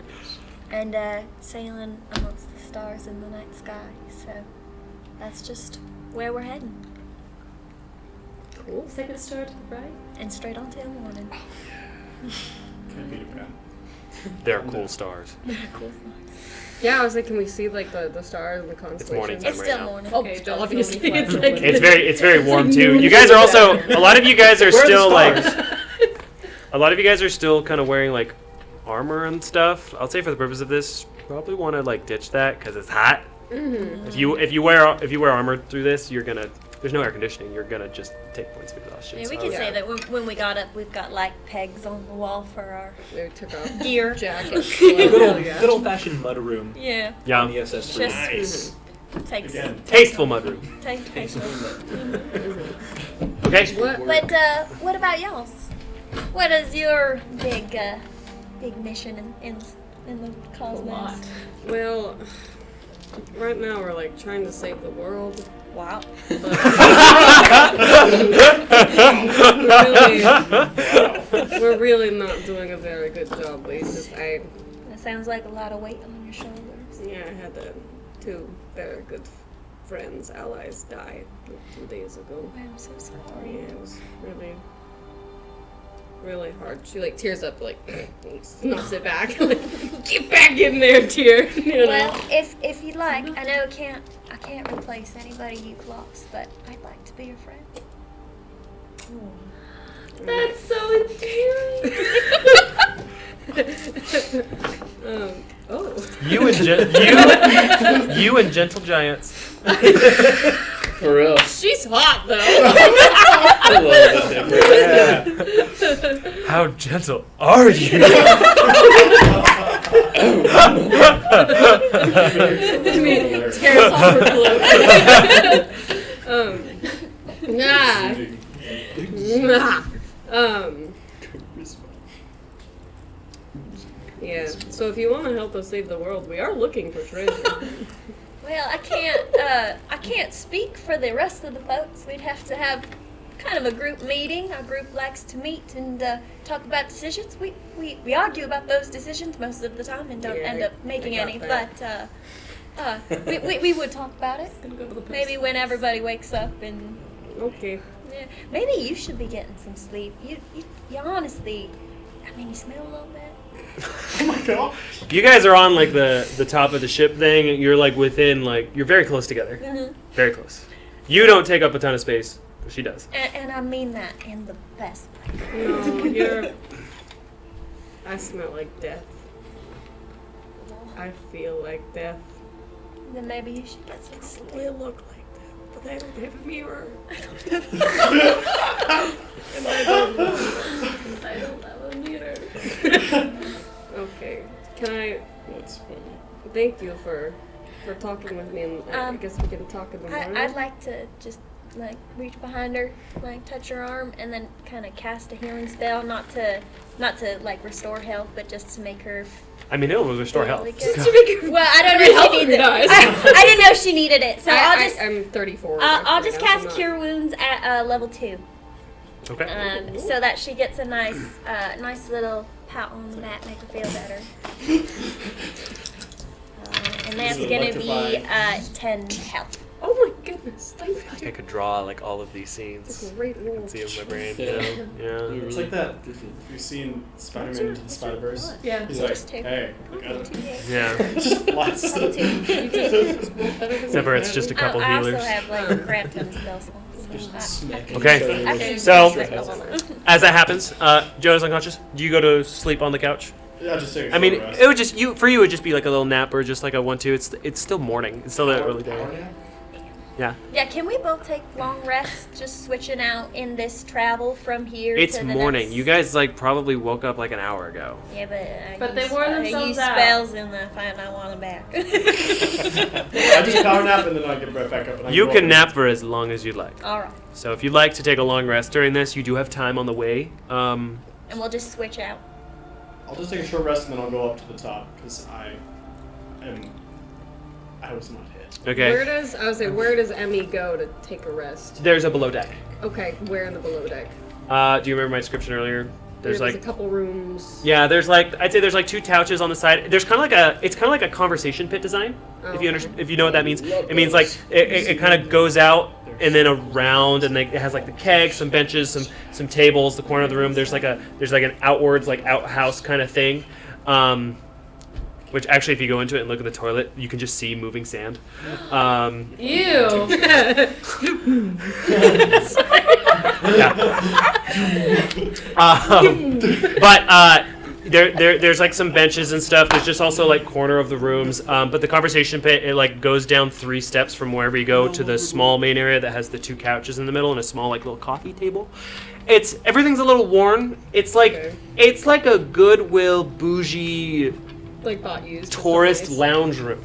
and sailing amongst the stars in the night sky. So that's just where we're heading. Cool. Second star to the right? And straight on till the morning. Can't beat it, man. They're cool stars. Cool. Yeah, I was like, can we see like the stars and the constellations? morning time. It's right still now. morning. Oh, Okay, still, that's obviously, really it's flat. like It's very warm It's too. noon. You guys are also a lot of you guys are Where are the still like stars? a lot of you guys are still kind of wearing like armor and stuff. I'll say for the purpose of this, probably want to like ditch that because it's hot. Mm-hmm. If you wear armor through this, you're gonna there's no air conditioning. You're gonna just take points of exhaustion. Yeah, we so- can say that when we got up, we've got like pegs on the wall for our We took off gear. jackets. Good old fashioned mud room Yeah, on the Yeah, SS3. just takes Again. tasteful mudroom. takes. Okay. What? But what about y'all's? What is your big mission in the cosmos? Well, right now we're like trying to save the world. Wow. We're really not doing a very good job. That sounds like a lot of weight on your shoulders. I had two very good friends, allies, die 2 days ago. I'm so sorry. Yeah, it was really hard. She like tears up, like snaps it back, like get back in there, tear. You know? Well, if you'd like, I know I can't replace anybody you've lost, but I'd like to be your friend. That's so endearing. Oh. You and gentle giants. For real. She's hot though. A little bit different. Yeah. How gentle are you? I mean, tears off her clothes. Yeah. So if you want to help us save the world, we are looking for treasure. Well, I can't speak for the rest of the folks. We'd have to have kind of a group meeting. Our group likes to meet and talk about decisions. We argue about those decisions most of the time and don't Yeah, end up I making got any. that. But we would talk about it. Gonna go to the Maybe when everybody wakes up and Okay. yeah, maybe you should be getting some sleep. You honestly, I mean, you smell a little bit. Oh my god. You guys are on like the top of the ship thing, and you're like within like you're very close together. Mm-hmm. Very close. You don't take up a ton of space, but she does. And I mean that in the best way. No, you're. I smell like death. I feel like death. Then maybe you should get some sleep. They look like death, but they don't have a mirror. And I don't know. I don't have a meter. Okay. Can I That's funny. thank you for talking with me, and I Um, guess we can talk in the morning. I'd like to just like reach behind her, like touch her arm, and then kind of cast a healing spell, not to like restore health, but just to make her. I mean, it will restore health. Really good. Well, I don't know if she needs it. I didn't know if she needed it, so I'm 34. I'll just right now, cast so I'm Cure Wounds at level 2. Okay. So that she gets a nice little pat on the back, make her feel better. And that's This is gonna be electrifying. 10 health. Oh my goodness! Thank I think I could draw like all of these scenes. you. Great I roll. can see it in my brain. Yeah. Yeah. It's like that. You've seen Spider-Man into the Spider-Verse. Yeah. He's like, Just two. hey, I got it. Yeah. Just blasts Level 2. Except for it's just a couple I healers. also have like crap ton of spell slots. Just smacking Okay. each other I with can So- use that one. As that happens, Jonah's unconscious. Do you go to sleep on the couch? Yeah, just take a I mean, short rest. it would just it would just be like a little nap or just like a 1-2. It's still morning. It's still the early day. Power nap? Yeah, can we both take long rests, just switching out in this travel from here It's to the morning. next? You guys like probably woke up like an hour ago. Yeah, but But they wore I themselves use out. spells and I find I want them back. I just power nap and then I get right back up. And I You go can up. nap for as long as you'd like. All right, So if you'd like to take a long rest during this, you do have time on the way. and we'll just switch out. I'll just take a short rest and then I'll go up to the top because I was not hit. Okay. Where does Emmy go to take a rest? There's a below deck. Okay, where in the below deck? Do you remember my description earlier? There's There's like a couple rooms. yeah, there's like I'd say there's like 2 couches on the side. There's kind of like a conversation pit design. If you if you know what that means, it means like it kind of goes out and then around, and like it has like the keg, some benches, some tables, the corner of the room. There's like an outwards like outhouse kind of thing. Which actually, if you go into it and look at the toilet, you can just see moving sand. Ew. But there's like some benches and stuff. There's just also like corner of the rooms. But the conversation pit, it like goes down 3 steps from wherever you go to the small main area that has the 2 couches in the middle and a small like little coffee table. Everything's a little worn. It's like a Goodwill bougie Like bought used. tourist lounge room.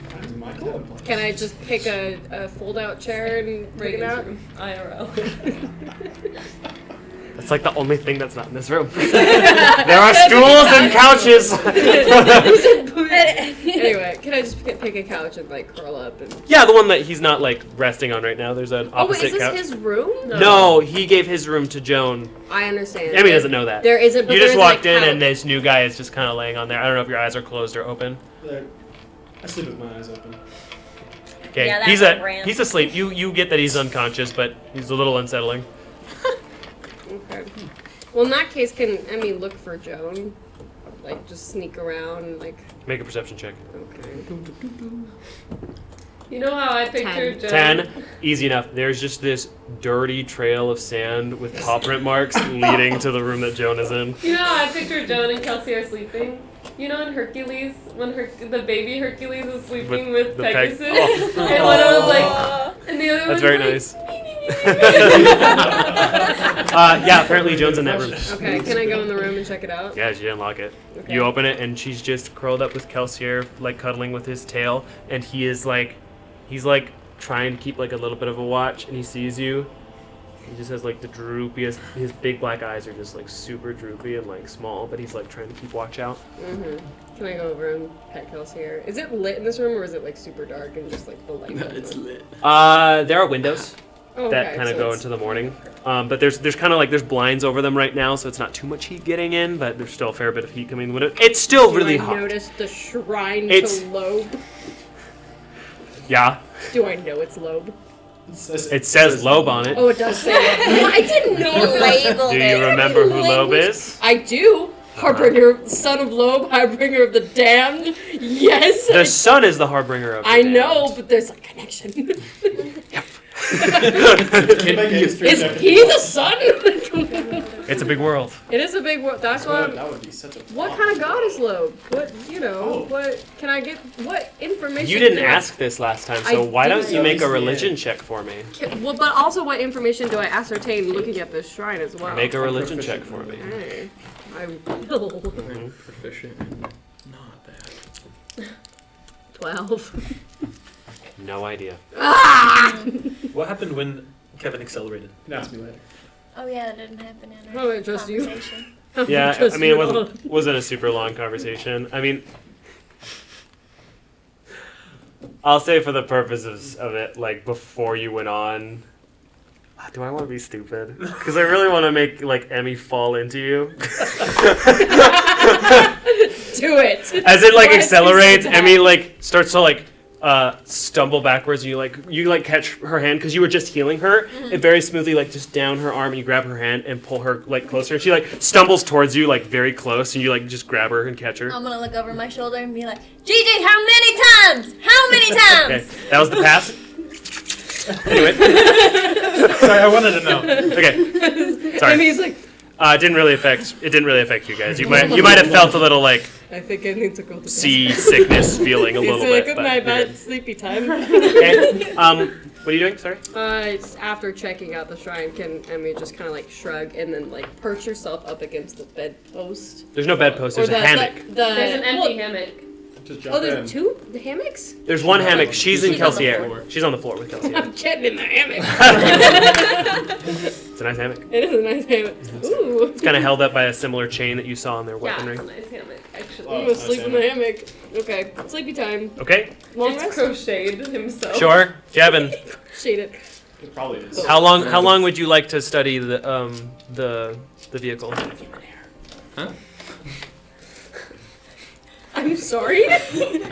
That is my kind of place. Can I just pick a fold-out chair and bring it out? IRL. That's like the only thing that's not in this room. There are stools and couches. Anyway, can I just pick a couch and like curl up and? Yeah, the one that he's not like resting on right now. There's an Oh wait, opposite is this couch. his room? No, he gave his room to Joan. I understand. Emmy doesn't know that. There isn't. You just walked in and this new guy is just kind of laying on there. I don't know if your eyes are closed or open. I sleep with my eyes open. Okay, Yeah, that's on brand. he's asleep. You get that he's unconscious, but he's a little unsettling. Okay. Well, in that case, can Emmy look for Joan? Like, just sneak around and like. Make a perception check. Okay. You know how I pictured Joan? 10, easy enough. There's just this dirty trail of sand with paw print marks leading to the room that Joan is in. You know how I pictured Joan and Kelsey are sleeping? You know in Hercules, when the baby Hercules was sleeping with the Pegasus? Oh. And one of them was like, and the other That's one very was nice. like, Yeah, apparently Joan's in that room. Okay. Can I go in the room and check it out? Yeah, she unlock it. Okay. You open it, and she's just curled up with Kelsier, like cuddling with his tail, and he's like trying to keep like a little bit of a watch, and he sees you. He just has like the droopiest. His big black eyes are just like super droopy and like small, but he's like trying to keep watch out. Mm-hmm. Can I go over and pet Kelsey here? Is it lit in this room or is it like super dark and just like the light? No, it's lit. There are windows Oh, that okay, kind of so go it's- into the morning, but there's kind of like there's blinds over them right now, so it's not too much heat getting in, but there's still a fair bit of heat coming in the window. It's still Do really I hot. notice the shrine It's- to Loeb? Yeah, Do I know it's Loeb? it says Loeb on it. Oh, it does say it. I didn't know that. Labeled Do it. you remember who Loeb is? I do. Harbinger, son of Loeb, harbinger of the damned. Yes. The sun is the harbinger of the I damned. know, but there's a connection. Is Is he the son? It's a big world. It is a big world. That's why. That would be such a. What kind of god is Loeb? What What can I get? What information? You didn't do I- ask this last time, so I why don't didn't. you make a Yeah. religion check for me? Well, but also, what information do I ascertain looking at this shrine as well? Make a religion check for me. Hey, I will. I'm proficient and not bad. 12. No idea. What happened when Kevin accelerated. Ask me later. Oh yeah, that didn't happen in Oh, our I trust you. conversation. Yeah, Trust I mean, it you. wasn't a super long conversation. I mean, I'll say for the purposes of it, like, before you went on, do I want to be stupid? Because I really want to make, like, Emmy fall into you. Do it. As it, like, Why accelerates, is he so Emmy, like, starts to, like, stumble backwards, and you catch her hand, because you were just healing her, and very smoothly, like, just down her arm, and you grab her hand and pull her, like, closer, and she, like, stumbles towards you, like, very close, and you, like, just grab her and catch her. I'm gonna look over my shoulder and be like, Gigi, how many times? How many times? Okay, that was the pass. Anyway. Sorry, I wanted to know. Okay. Sorry. And he's like, It didn't really affect you guys. You might have felt a little, like, I think I need to go to bed. seasickness feeling a little bit. Good but night, you're bed. Sleepy time. good. Okay. What are you doing? Sorry. It's after checking out the shrine, can Emmy just kind of like shrug and then like perch herself up against the bedpost? There's no bedpost. There's a hammock. There's an empty hammock. Just jump Oh, in. there's two hammocks? There's one hammock. She's in She's on the Kelsier. floor. She's on the floor with Kelsier. I'm getting in the hammock. It's a nice hammock. It is a nice hammock. Ooh. It's kind of held up by a similar chain that you saw on their Yeah, weaponry. it's a nice hammock, actually. I'm gonna sleep in the hammock. Okay, sleepy time. Okay. Long It's rest? crocheted himself. Sure. Jevin, Shaded. It probably is. how long would you like to study the vehicle? Huh? I'm sorry. Did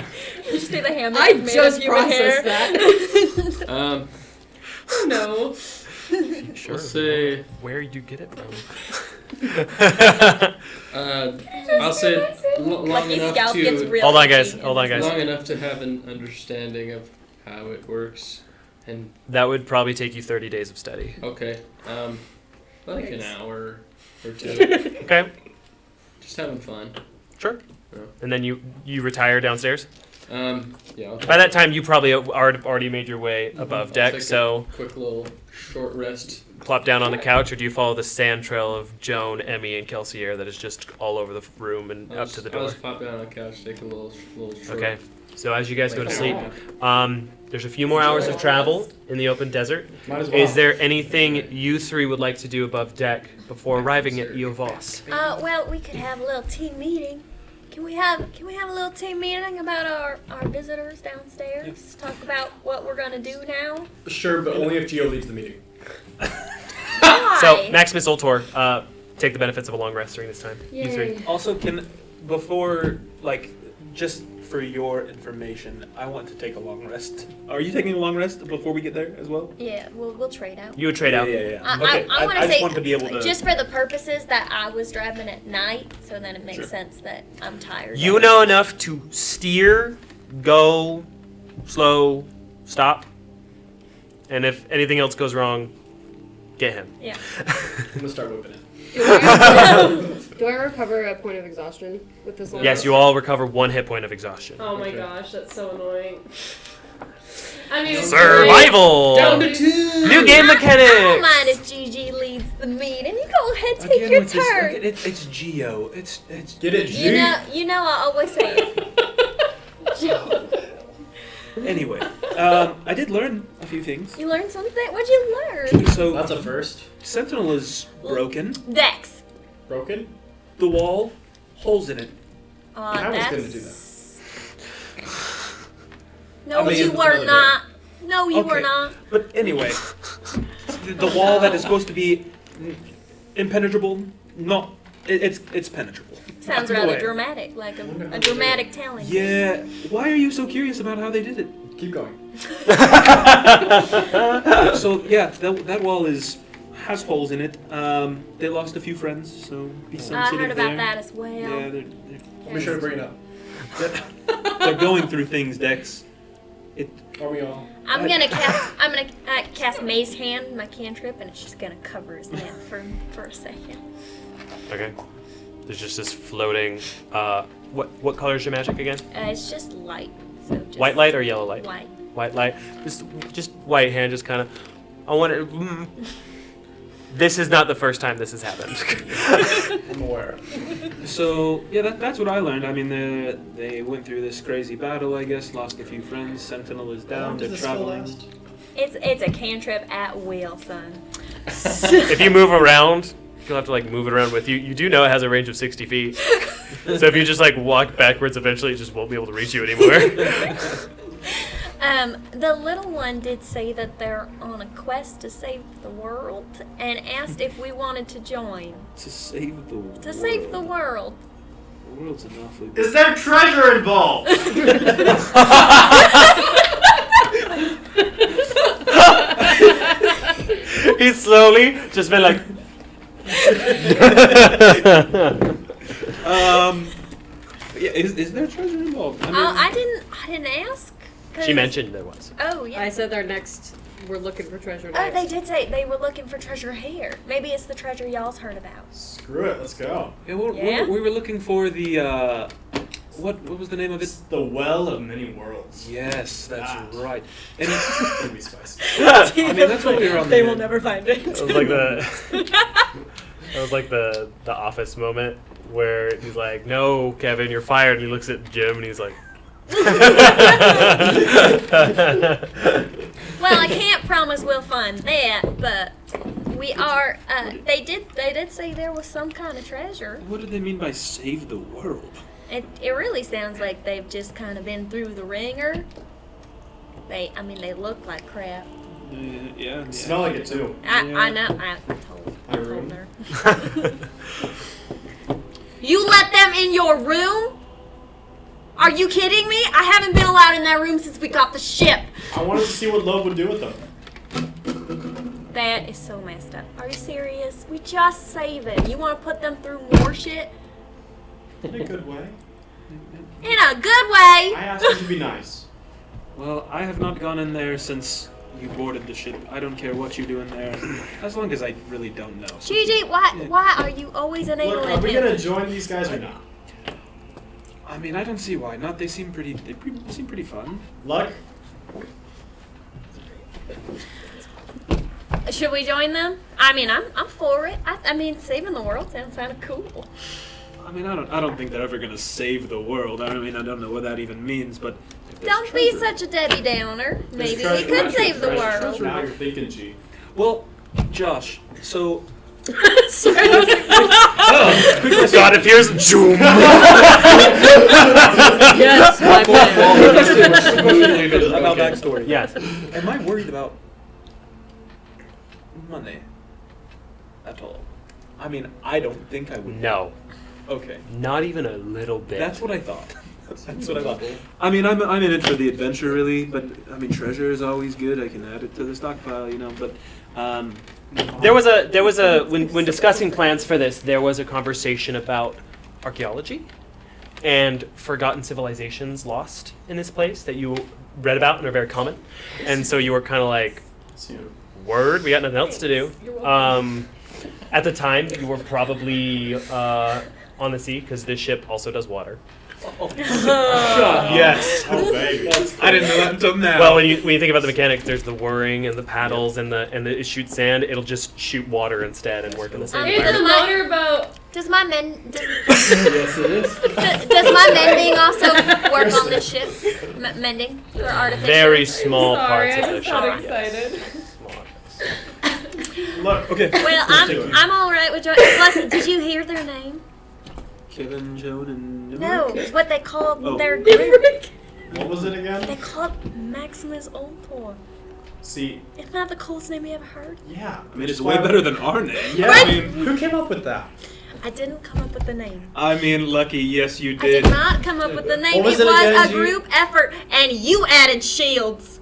you say the hammock I is made just of human hair? processed that. No. Sure. Let's say, Where you get it from? I'll say long Lucky enough Scout gets to real Hold on, itchy guys. Hold on, guys. long enough to have an understanding of how it works. And That would probably take you 30 days of study. okay, like an hour or two. Okay. Just having fun. Sure. Yeah. And then you retire downstairs. Yeah. I'll By that time, you probably already made your way above I'll deck. take So a quick little short rest. plop down on the couch, or do you follow the sand trail of Joan, Emmy, and Kelsier that is just all over the room and up to the I'll door? just pop down on the couch, take a little short. Okay. So as you guys go to like, sleep, nap. there's a few more hours of travel in the open desert. Might as well. Is there anything you three would like to do above deck before arriving at Eovos? Well, we could have a little team meeting. Can we have a little team meeting about our visitors downstairs? Talk about what we're gonna do now. Sure, but only if Geo leads the meeting. Why? So Maximus Ultor, take the benefits of a long rest during this time. You three. Also, before, just for your information, I want to take a long rest. Are you taking a long rest before we get there as well? Yeah, we'll trade out. You would trade out. Yeah. I want to just say, want to be able to. just for the purposes that I was driving at night, so then it makes Sure. sense that I'm tired. You know enough to steer, go, slow, stop, and if anything else goes wrong, get him. Yeah. I'm gonna start whipping it. Do I recover a point of exhaustion with this long Yes, rest? you all recover 1 hit point of exhaustion. Oh my Okay. gosh, that's so annoying. I mean, it's Survival! great. Don't New game I don't mechanics! mind if Gigi leads the meeting. You go ahead, take your turn. It's Geo. It's Get it, You know, I always say it. Anyway, I did learn a few things. You learned something? What'd you learn? So That's a first. Sentinel is broken. Dex. Broken? The wall, holes in it. I was That's... gonna do that. No, I mean, you it's were another not. No, you were Okay. not. But anyway, the wall that is supposed to be impenetrable, it's penetrable. Sounds No rather way. dramatic, like a dramatic telling. Yeah. Why are you so curious about how they did it? Keep going. So yeah, that wall has holes in it. They lost a few friends, so be I sensitive heard about there. that as well. Yeah, Be sure to bring it up. they're going through things, Dex. Are we all? I'm gonna cast Maze Hand, my cantrip, and it's just gonna cover his mouth for a second. Okay. There's just this floating. What color is your magic again? It's just light. So just White light or yellow light? White. White light. Just white hand. Just kind of. I want to. This is not the first time this has happened. I'm aware. So yeah, that's what I learned. I mean, they went through this crazy battle. I guess lost a few friends. Sentinel is How down. long They're does this spell traveling. last? It's a cantrip at will, son. If you move around, you'll have to like move it around with you. You do know it has a range of 60 feet. So if you just like walk backwards, eventually it just won't be able to reach you anymore. The little one did say that they're on a quest to save the world and asked if we wanted to join. To save the world. To save the world. The world's an awfully big. Is there treasure involved? He's slowly just been like. Yeah, is there treasure involved? I didn't ask. She mentioned there was. Oh yeah. I said our next. We're looking for treasure. Oh, Next. they did say they were looking for treasure here. Maybe it's the treasure y'all's heard about. Screw it, let's go. Yeah, Yeah? we were looking for the what was the name of it? It's the Well of Many Worlds. Yes, that's Ah. right. And It's gonna be spicy. I mean, that's what we were on. They the will never find it. That was like the Office moment where he's like, "No, Kevin, you're fired." And he looks at Jim and he's like. Well, I can't promise we'll find that, but we are. They did say there was some kind of treasure. What do they mean by save the world? It really sounds like they've just kind of been through the ringer. They look like crap. Yeah. Smell like it too. I know. I told room. her. You let them in your room? Are you kidding me? I haven't been allowed in that room since we got the ship. I wanted to see what love would do with them. That is so messed up. Are you serious? We just saved them. You want to put them through more shit? In a good way. In a good way. I asked you to be nice. Well, I have not gone in there since you boarded the ship. I don't care what you do in there, as long as I really don't know. Gigi, why are you always enabling Look, are we him? gonna join these guys or not? I mean, I don't see why not. They seem pretty fun. Luck? Should we join them? I mean, I'm for it. I mean, saving the world sounds kind of cool. I mean, I don't think they're ever gonna save the world. I mean, I don't know what that even means, but if there's Don't be treasure- such a Debbie Downer. Maybe we Treasure, could treasure, save the treasure, world. Now you're thinking, G. Well, Josh, so God, if here's Joom. Yes, my man. about backstory. Yes. Am I worried about money at all? I mean, I don't think I would. No, Okay. not even a little bit. That's what I thought. That's what I thought. I mean, I'm in it for the adventure, really. But I mean, treasure is always good. I can add it to the stockpile, you know. But There was a when discussing plans for this, there was a conversation about archaeology and forgotten civilizations lost in this place that you read about and are very common. And so you were kind of like, word, we got nothing else to do. At the time, you were probably on the sea because this ship also does water. Yes. Oh, baby. I didn't know that until now. Well, when you think about the mechanics, there's the whirring and the paddles and it shoots sand. It'll just shoot water instead and work in the same It's a environment. motorboat. Does my men Yes, it is. does my mending also work on this ship? Mending for artificial? Very small Sorry, parts I of the just got ship. excited. Yes. Small. Look. Okay. Well, I'm all right with joining. Plus, did you hear their name? Kevin, Joan, and No, it's what they call Oh. their group. What was it again? They call it Maximus Ultor. See, Isn't that the coolest name you ever heard? yeah. I mean, it's way better than our name. Yeah, Right? I mean, who came up with that? I didn't come up with the name. I mean, Lucky, yes, you I did. did not come up with the name. What was it it was again, a G? group effort, and you added shields.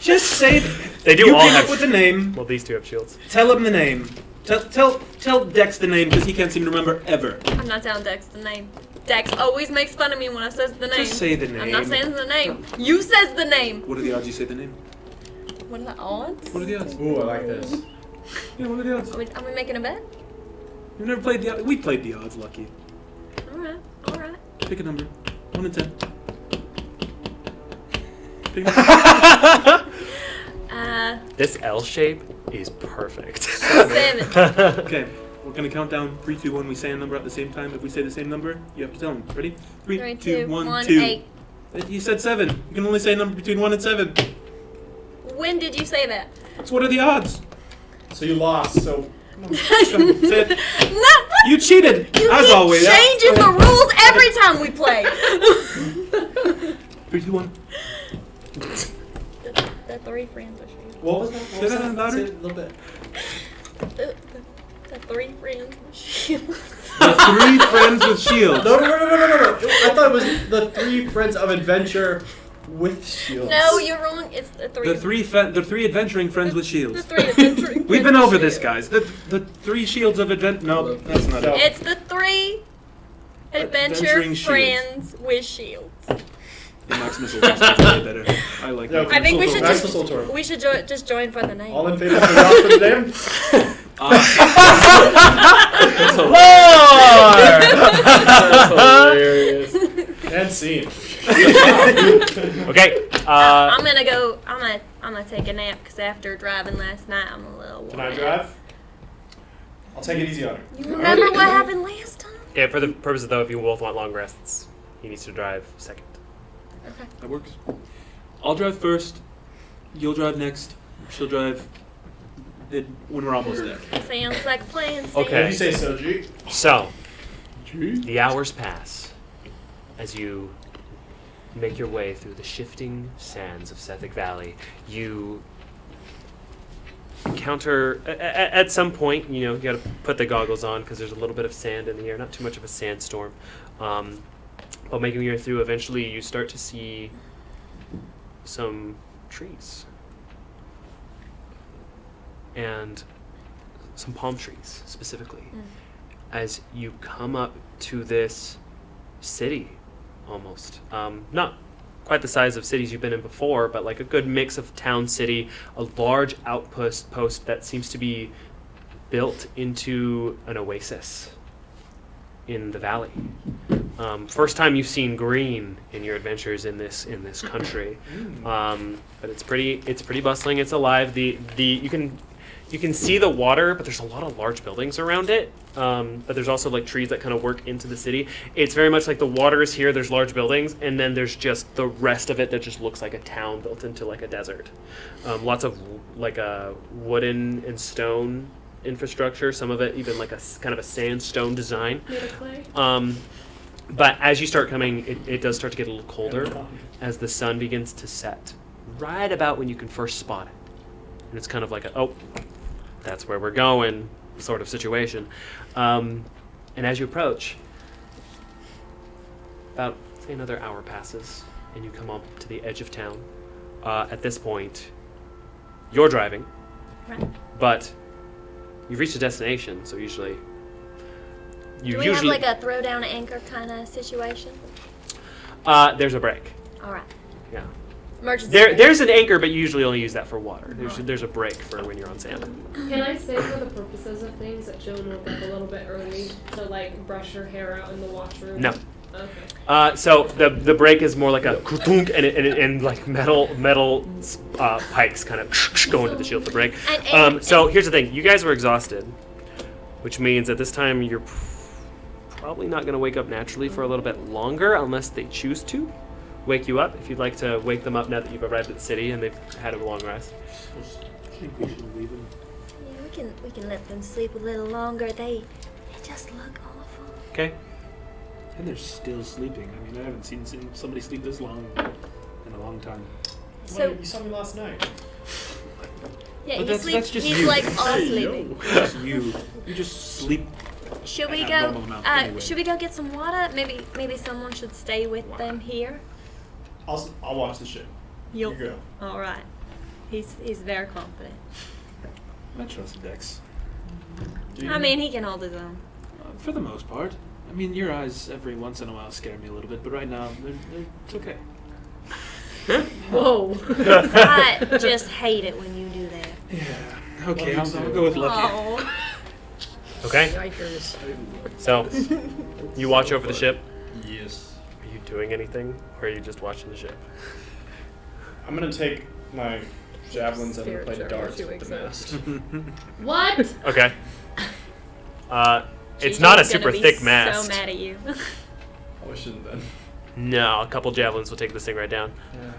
Just say They do you all came have. up with the name. Well, these two have shields. Tell him the name. Tell Dex the name because he can't seem to remember ever. I'm not telling Dex the name. Dex always makes fun of me when I says the name. Just say the name. I'm not saying the name. You says the name. What are the odds you say the name? What are the odds? What are the odds? Ooh, I like this. Yeah, what are the odds? Are we making a bet? You've never played the odds. We played the odds, Lucky. Alright, alright. Pick a number. 1 to 10. Pick a number. This L shape is perfect. 7. Okay, we're gonna count down 3, 2, 1. We say a number at the same time. If we say the same number, you have to tell him. Ready? 3, 2, 1, 2. Eight. You said 7. You can only say a number between 1 and 7. When did you say that? So what are the odds? So you lost. So Say it. No, You cheated, you as keep always. changing the rules every time we play. 3, 2, 1. The 3 friends with shields. what was that? Say that louder. Say it a little bit. The 3 friends with shields. The 3 friends with shields. No. I thought it was the 3 friends of adventure with shields. No, you're wrong. It's the 3. The 3 adventuring friends with The shields. 3 adventuring. We've friends been with over this, shields. guys. The 3 shields of advent. No, that's not No. it. It's the 3 adventure Adventuring shields. friends with shields. Yeah, Maximus Ultor is way better. I like Yeah, that. I think we should Maximus just Ultor. just join for the name. All in favor of the round for the name? That's hilarious. And scene. Okay. I'm gonna take a nap because after driving last night, I'm a little. Can I worn drive? I'll take it easy on her. out. You remember what happened last time? Yeah, for the purposes though, if you both want long rests, he needs to drive second. Okay. That works. I'll drive first. You'll drive next. She'll drive when we're almost there. Sounds like a plan. Steve. Okay. If you say so, G. So, the hours pass as you make your way through the shifting sands of Sethic Valley. You encounter, at some point, you got to put the goggles on because there's a little bit of sand in the air, not too much of a sandstorm. But making your way through, eventually you start to see some trees. And some palm trees, specifically. As you come up to this city, almost. Not quite the size of cities you've been in before, but like a good mix of town, city, a large outpost that seems to be built into an oasis in the valley. First time you've seen green in your adventures in this country, but it's pretty bustling. It's alive. You can see the water, but there's a lot of large buildings around it. But there's also like trees that kind of work into the city. It's very much like the water is here, there's large buildings, and then there's just the rest of it that just looks like a town built into like a desert. Lots of like a wooden and stone infrastructure, some of it even like a kind of a sandstone design. Made of clay. But as you start coming, it does start to get a little colder as the sun begins to set, right about when you can first spot it. And it's kind of like that's where we're going sort of situation. And as you approach, about, say, another hour passes, and you come up to the edge of town. At this point, you're driving, Right. but you've reached a destination, so usually... Do we have like a throw down anchor kind of situation? There's a break. All right. Yeah. Emergency. There's an anchor, but you usually only use that for water. There's a break for when you're on sand. Can I say for the purposes of things that Joan woke up a little bit early to like brush her hair out in the washroom? No. Okay. So the break is more like a krunk and like metal pikes kind of go into the shield to break. So here's the thing: you guys were exhausted, which means at this time you're probably not going to wake up naturally for a little bit longer unless they choose to wake you up. If you'd like to wake them up now that you've arrived at the city and they've had a long rest. I think we should leave him. Yeah, we can let them sleep a little longer. They just look awful. Okay. And they're still sleeping. I mean, I haven't seen somebody sleep this long in a long time. So you saw me last night. yeah, But he that's just he's you. like all sleeping. Just you just sleep. Should we An go? abnormal amount anyway. Should we go get some water? Maybe someone should stay with them here. I'll watch the ship. You go. All right. He's very confident. I trust Dex. I mean, he can hold his own. For the most part. I mean, your eyes every once in a while scare me a little bit, but right now, it's okay. Whoa. I just hate it when you do that. Yeah. Okay, I'll go with Lucky. Oh. Okay. Yikers. So you watch over the ship. Yes. Are you doing anything, or are you just watching the ship? I'm gonna take my javelins and Spirit play check darts when she with the wakes mast. What? Okay. It's Gigi's not a gonna super be thick mast. So mad at you. I shouldn't then. No, a couple javelins will take this thing right down. Yeah.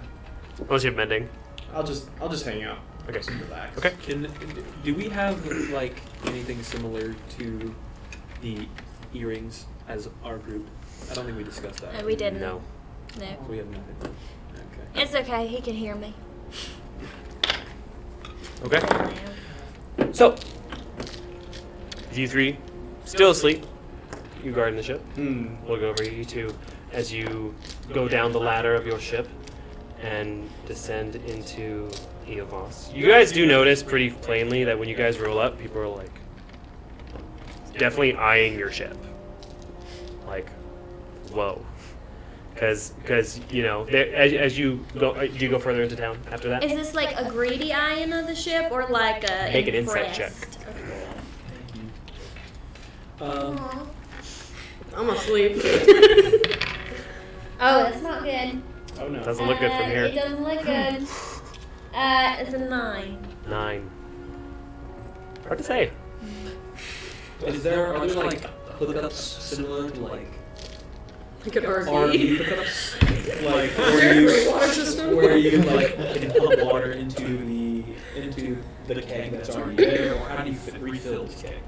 Unless you have mending. I'll just hang out. Okay. Just relax. Okay. Do we have like anything similar to the earrings as our group? I don't think we discussed that. We didn't. No. No. We have nothing. Okay. It's okay. He can hear me. Okay. So, you three, still asleep. You guarding the ship. Look over you two as you go down the ladder of your ship and descend into Eovos. You guys do notice pretty plainly that when you guys roll up, people are like definitely eyeing your ship. Like, whoa. Because you know, as you go, do you go further into town after that? Is this like a greedy eyeing of the ship or like a Make an insight check. I'm asleep. Oh, that's not good. Oh no. Doesn't look good from here. It doesn't look good. It's a 9. 9. Hard to say. Are there like hookups similar to like Like an RV. RV hookups? Like where you like can pump water into the keg that's already there, or how do you refill the keg?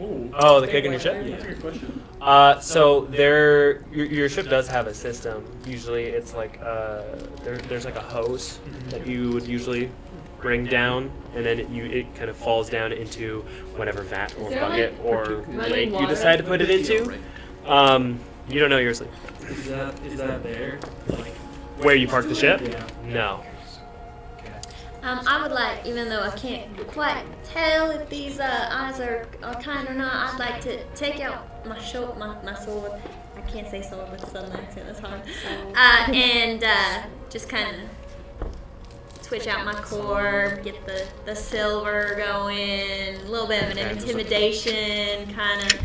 Oh, the keg in your ship? That's a good question. So your ship does have a system. Usually it's like there's like a hose that you would usually bring down, and then it kind of falls down into whatever vat or Is there, bucket like, or running lake you water? decide to put it into. You don't know you're asleep. Is that there? Like Where you park the ship? Yeah. No. I would like, even though I can't quite tell if these eyes are kind or not, I'd like to take out my sword. I can't say sword with a southern accent, that's hard. And just kind of switch out my core, get the silver going, a little bit of an intimidation, kind of,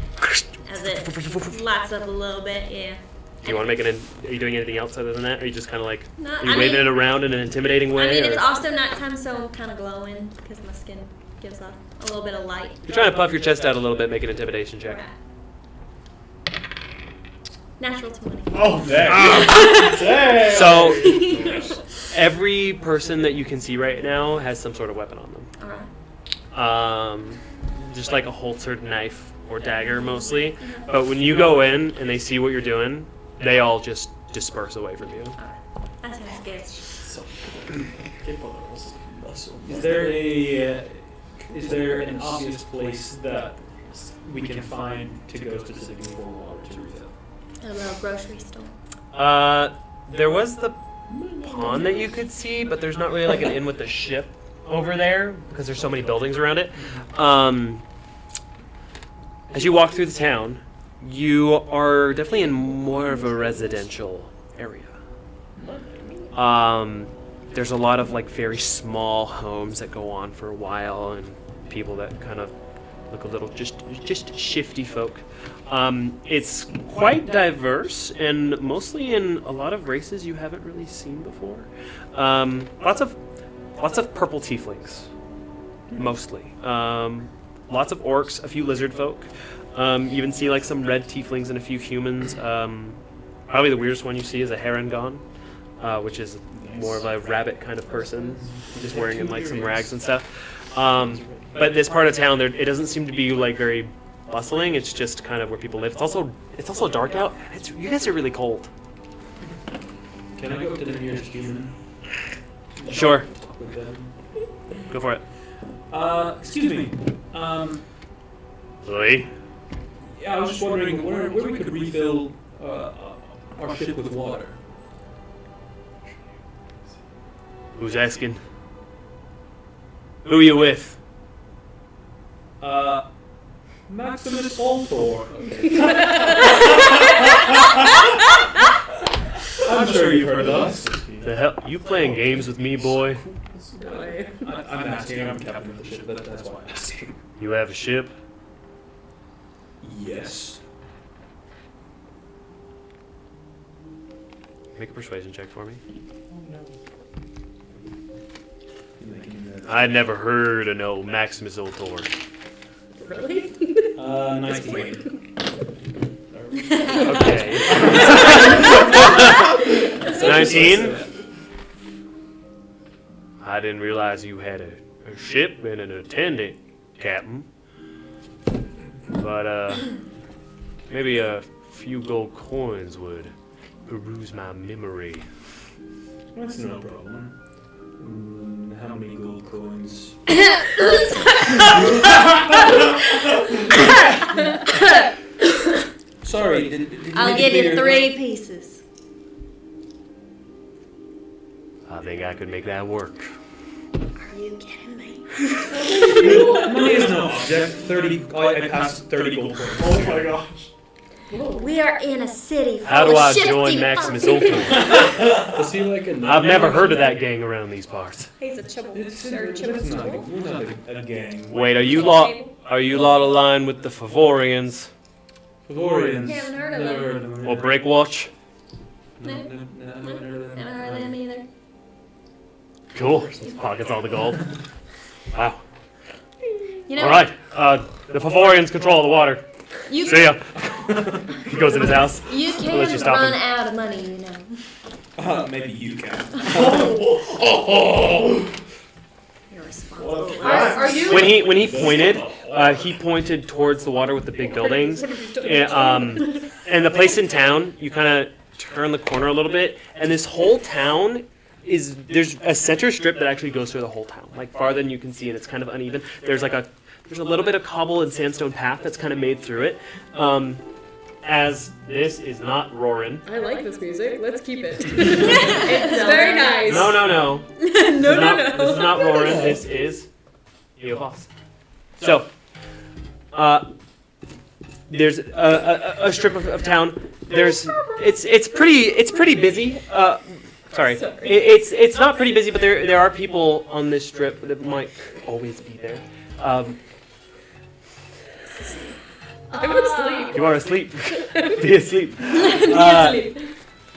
as it lights up a little bit, yeah. Do you want to make are you doing anything else other than that? Or are you just kind of like, No, are you I waving mean- it around in an intimidating way? I mean, or- it's also nighttime, so I'm kind of glowing because my skin gives off a little bit of light. You're trying to puff your chest out a little bit, make an intimidation check. Right. Natural 20. Oh, dang. So, every person that you can see right now has some sort of weapon on them. Alright. Just like a holstered knife or dagger mostly. But when you go in and they see what you're doing, they all just disperse away from you. That sounds good. Is there an obvious place that we can find to go specifically for water to refill? A little grocery store. There was the pond that you could see, but there's not really like an inn with the ship over there because there's so many buildings around it. As you walk through the town, you are definitely in more of a residential area. There's a lot of like very small homes that go on for a while, and people that kind of look a little just shifty folk. It's quite diverse and mostly in a lot of races you haven't really seen before. Lots of purple tieflings, mostly. Lots of orcs, a few lizard folk. You even see like some red tieflings and a few humans. Probably the weirdest one you see is a Herongon, which is more of a rabbit kind of person, just wearing like some rags and stuff. But this part of town, it doesn't seem to be like very bustling. It's just kind of where people live. It's also dark out. And you guys are really cold. Can I go to the nearest human? Sure, Talk with them. go for it. Excuse me. Louis? Yeah, I was just wondering where we could refill our ship with water. Who's asking? Who are you with? Maximus Ultor. I'm sure you've heard of us. The hell? You playing games with me, boy? I'm asking. I'm captain of the ship. That's why I'm asking. You have a ship? Yes. Make a persuasion check for me. Making I'd never heard of no Maximus Ultor. Really? 19. Okay. 19? I didn't realize you had a ship and an attendant, Captain. But, maybe a few gold coins would peruse my memory. That's no problem. How many gold coins? Sorry, did you I'll make give it you clear? 3 pieces. I think I could make that work. Are you kidding me? Money is no object. 30. I passed 30 gold coins. Oh my gosh. We are in a city full How do of I shifty join Maximus folk. Ultor? Is he like a I've never heard of that gang around these parts. He's a chibble. It's Or not, chibble. we're not a gang. Wait, are you lot aligned with the Favorians Favorians. Haven't heard of Never them. heard of them. or Breakwatch? No, never heard of them. Haven't heard of them either. Cool. His pockets all the gold. Wow. You know, All right. The Favorians control the water. you See ya. He goes in his house. you I'll let can you stop run him. out of money, you know. Maybe you can. You're responsible. Are you? When he pointed towards the water with the big buildings, and the place in town. You kind of turn the corner a little bit, and this whole town there's a center strip that actually goes through the whole town, like farther than you can see, and it's kind of uneven. There's a little bit of cobble and sandstone path that's kind of made through it. As this is not Roarin. I like this music. Let's keep it. It's very nice. No. No. This is not Roarin. This is Eovas. So, there's a strip of town. It's pretty busy. Sorry, it's not pretty busy, but there are people on this strip that might always be there. I'm asleep. You are asleep. Be asleep.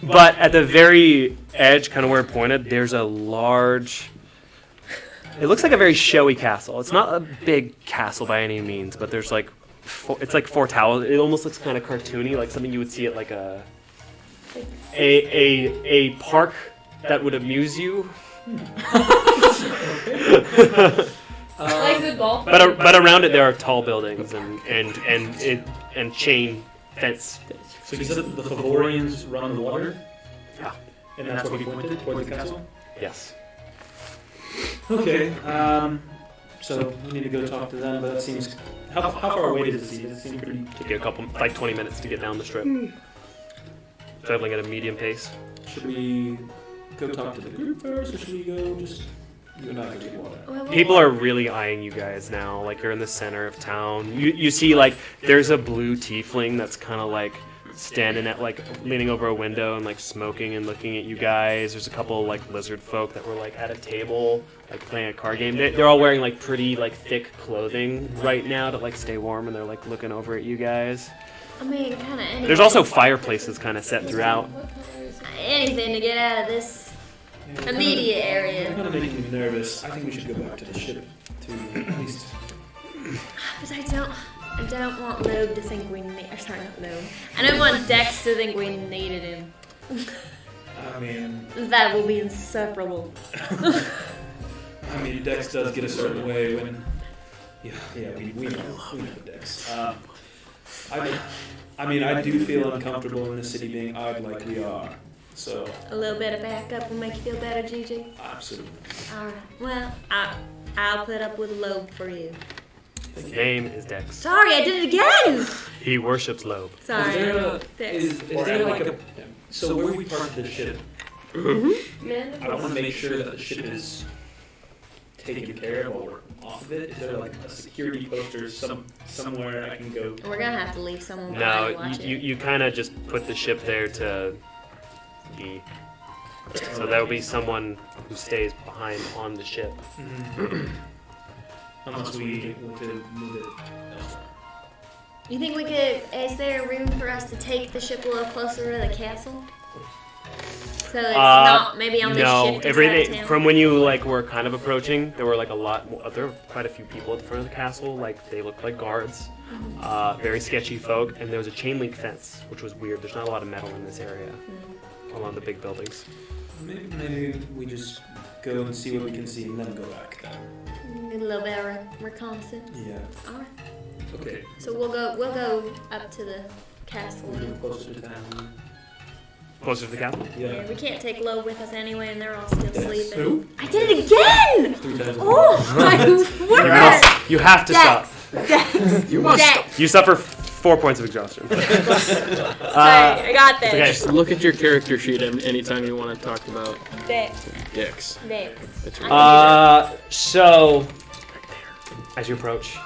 But at the very edge, kind of where it pointed, there's a large. It looks like a very showy castle. It's not a big castle by any means, but there's it's like 4 towers. It almost looks kind of cartoony, like something you would see at like a park that would amuse you. Like the golf. But around it there are tall buildings and chain fence. So you said that the Favorians run the water? Yeah. And that's where we pointed, toward the castle? Yes. Okay, so we need to go talk to them, but that seems... How far away does it seem? Does it seem pretty... Take you a couple, like 20 minutes to get down the strip. Traveling at a medium pace. Should we go talk to the group first, or should we go just... You and I go get water? People are really eyeing you guys now. Like, you're in the center of town. You see, like, there's a blue tiefling that's kind of, like, standing at, like, leaning over a window and, like, smoking and looking at you guys. There's a couple, like, lizard folk that were, like, at a table, like, playing a card game. They're all wearing, like, pretty, like, thick clothing right now to, like, stay warm, and they're, like, looking over at you guys. I mean, kind of anything. There's also fireplaces kind of set throughout. Anything to get out of this immediate You're area. gonna make me nervous. I think we should go back to the ship to at least... But I don't want Loeb to think we need. Sorry, not Loeb. I don't want Dex to think we needed him. I mean, That will be insufferable. Dex does get a certain way when... Yeah, we know Dex. I do feel uncomfortable in the city being eyed like we are. So, A little bit of backup will make you feel better, Gigi. absolutely. All right. Well, I'll put up with Loeb for you. His name is Dex. Sorry, I did it again. He worships Loeb. Sorry, Is there a- Dex. Is there like a... So where we park the ship, Man, I want to make sure that the ship is taken care of while we're off of it. Is there like a security post or somewhere I can go? We're gonna have to leave someone No, behind to watch it. you kind of just put the ship there to be. So there will be someone who stays behind on the ship. Unless we want to move it elsewhere. You think we could? Is there room for us to take the ship a little closer to the castle? So it's not maybe on the No, ship everything from when you like were kind of approaching, there were like there were quite a few people at the front of the castle. Like they looked like guards, very sketchy folk, and there was a chain link fence, which was weird. There's not a lot of metal in this area along the big buildings. Maybe we just go and see what we can see, and then go back then. A little bit of reconnaissance. Yeah. All right. Okay. So we'll go up to the castle. Closer to town. Closer to the castle. Yeah, we can't take Lo with us anyway, and they're all still sleeping. Who? I did it again! 3 times. Oh my word! You have to stop. Dex. You must Dex. You suffer 4 points of exhaustion. Sorry, I got this. okay. Just look at your character sheet anytime you want to talk about Dex. dicks. Dex. That's right. So, as you approach,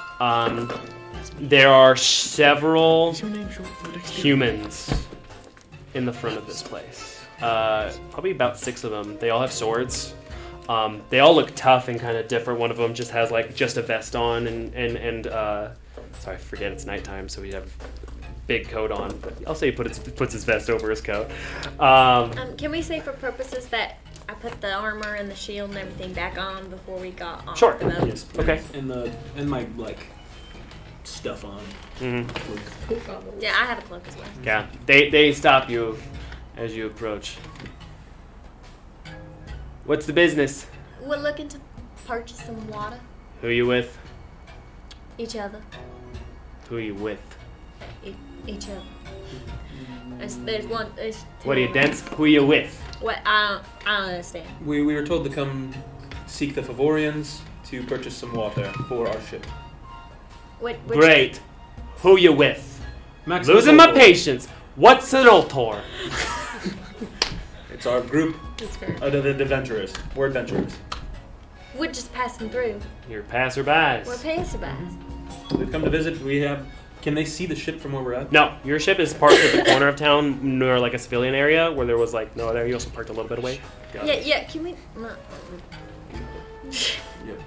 there are several Is your name short for dexterity? humans in the front of this place. Probably about 6 of them. They all have swords. They all look tough and kind of different. One of them just has like just a vest on and sorry, I forget it's nighttime, so we have a big coat on. But I'll say he puts his vest over his coat. Can we say for purposes that I put the armor and the shield and everything back on before we got off Sure. the boat? Yes, please. Okay. And my like stuff on. Mhm. Yeah, I have a cloak as well. Yeah, they stop you as you approach. What's the business? We're looking to purchase some water. Who you with? Each other. Who you with? Each other. There's one. There's two. What are you, dense? Who you with? What? I don't understand. We were told to come seek the Favorians to purchase some water for our ship. Which Great. Who you with? Maximus Losing my Ultor. patience. What's an Ultor? It's our group It's fair. of the adventurers. We're adventurers. We're just passing through. You're passerbys. We're passerbys. We've come to visit. We have. Can they see the ship from where we're at? No, your ship is parked at the corner of town near like a civilian area where there was like no other. You also parked a little bit away. Yeah. Can we? Yep.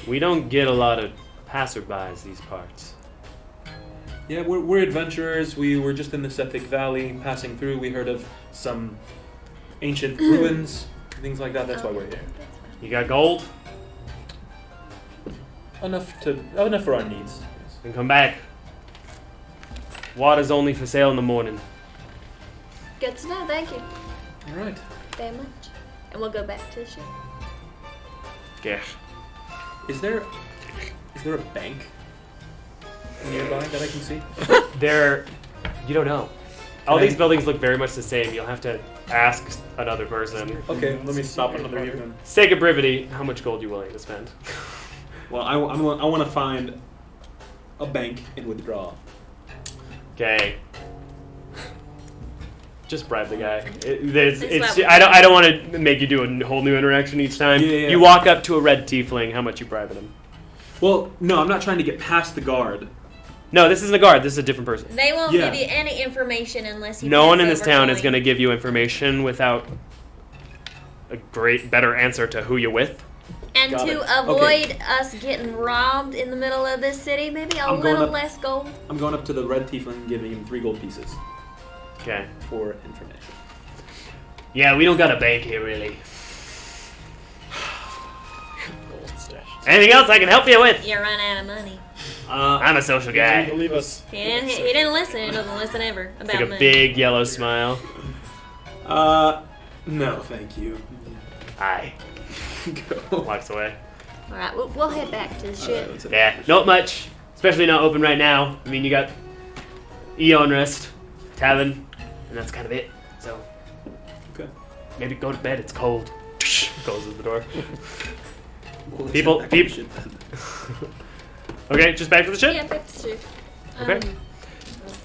We don't get a lot of passerbys these parts. Yeah, we're adventurers. We were just in the Sephic Valley, passing through. We heard of some ancient ruins, things like that. That's why we're here. You got gold? Enough for our needs. Then come back. Water's only for sale in the morning. Good to know. Thank you All right. very much. And we'll go back to the ship. Yes. Is there a bank nearby that I can see? There, you don't know. All Can I- these buildings look very much the same. You'll have to ask another person. Okay, let me stop another even. Sake of brevity, how much gold you willing to spend? Well, I want to find a bank and withdraw. Okay. Just bribe the guy. It's I don't want to make you do a whole new interaction each time. Yeah. You walk up to a red tiefling. How much you bribing him? Well, no, I'm not trying to get past the guard. No, this isn't a guard. This is a different person. They won't Yeah. give you any information unless you. No one pass in this over town is coin. going to give you information without a better answer to who you're with. And Got to it. avoid us getting robbed in the middle of this city, maybe a I'm going little up- less gold. I'm going up to the red tiefling and giving him 3 gold pieces Okay. for information. Yeah, we don't got a bank here, really. Anything else I can help you with? You run out of money. I'm a social guy. Believe us. He didn't listen. He doesn't listen ever It's about like a money. big yellow smile. No, thank you. Aye. Go. Walks away. All right, we'll head back to the ship. That's it. Yeah, not much. Especially not open right now. I mean, you got Eon Rest, Tavern, and that's kind of it. So, Okay. maybe go to bed. It's cold. Closes the door. Well, let's People- head back to the peop- ship then. Okay, just back to the ship. Yeah, back to the ship. Okay.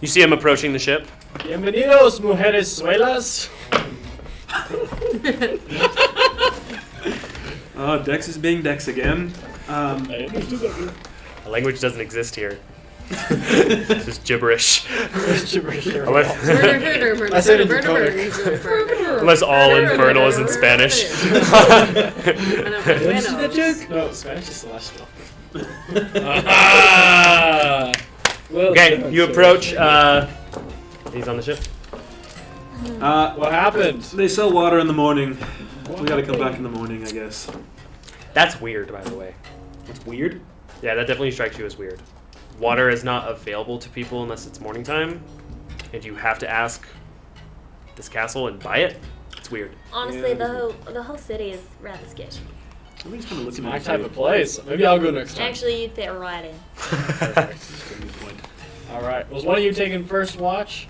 You see him approaching the ship. Bienvenidos, mujeres suelas. Dex is being Dex again. The language doesn't exist here. It's just gibberish. I said it in Dakota. Unless all infernal is in Spanish. No, Spanish is celestial. Okay, you approach. He's on the ship. What happened? They sell water in the morning. We gotta come back in the morning, I guess. That's weird, by the way. That's weird. Yeah, that definitely strikes you as weird. Water is not available to people unless it's morning time, and you have to ask this castle and buy it. It's weird. Honestly, Yeah, the whole city is rather sketchy. Everybody's kind of It's looking my at type of place. Maybe I'll go next time. Actually, you fit right in. All right. Was one of you taking first watch?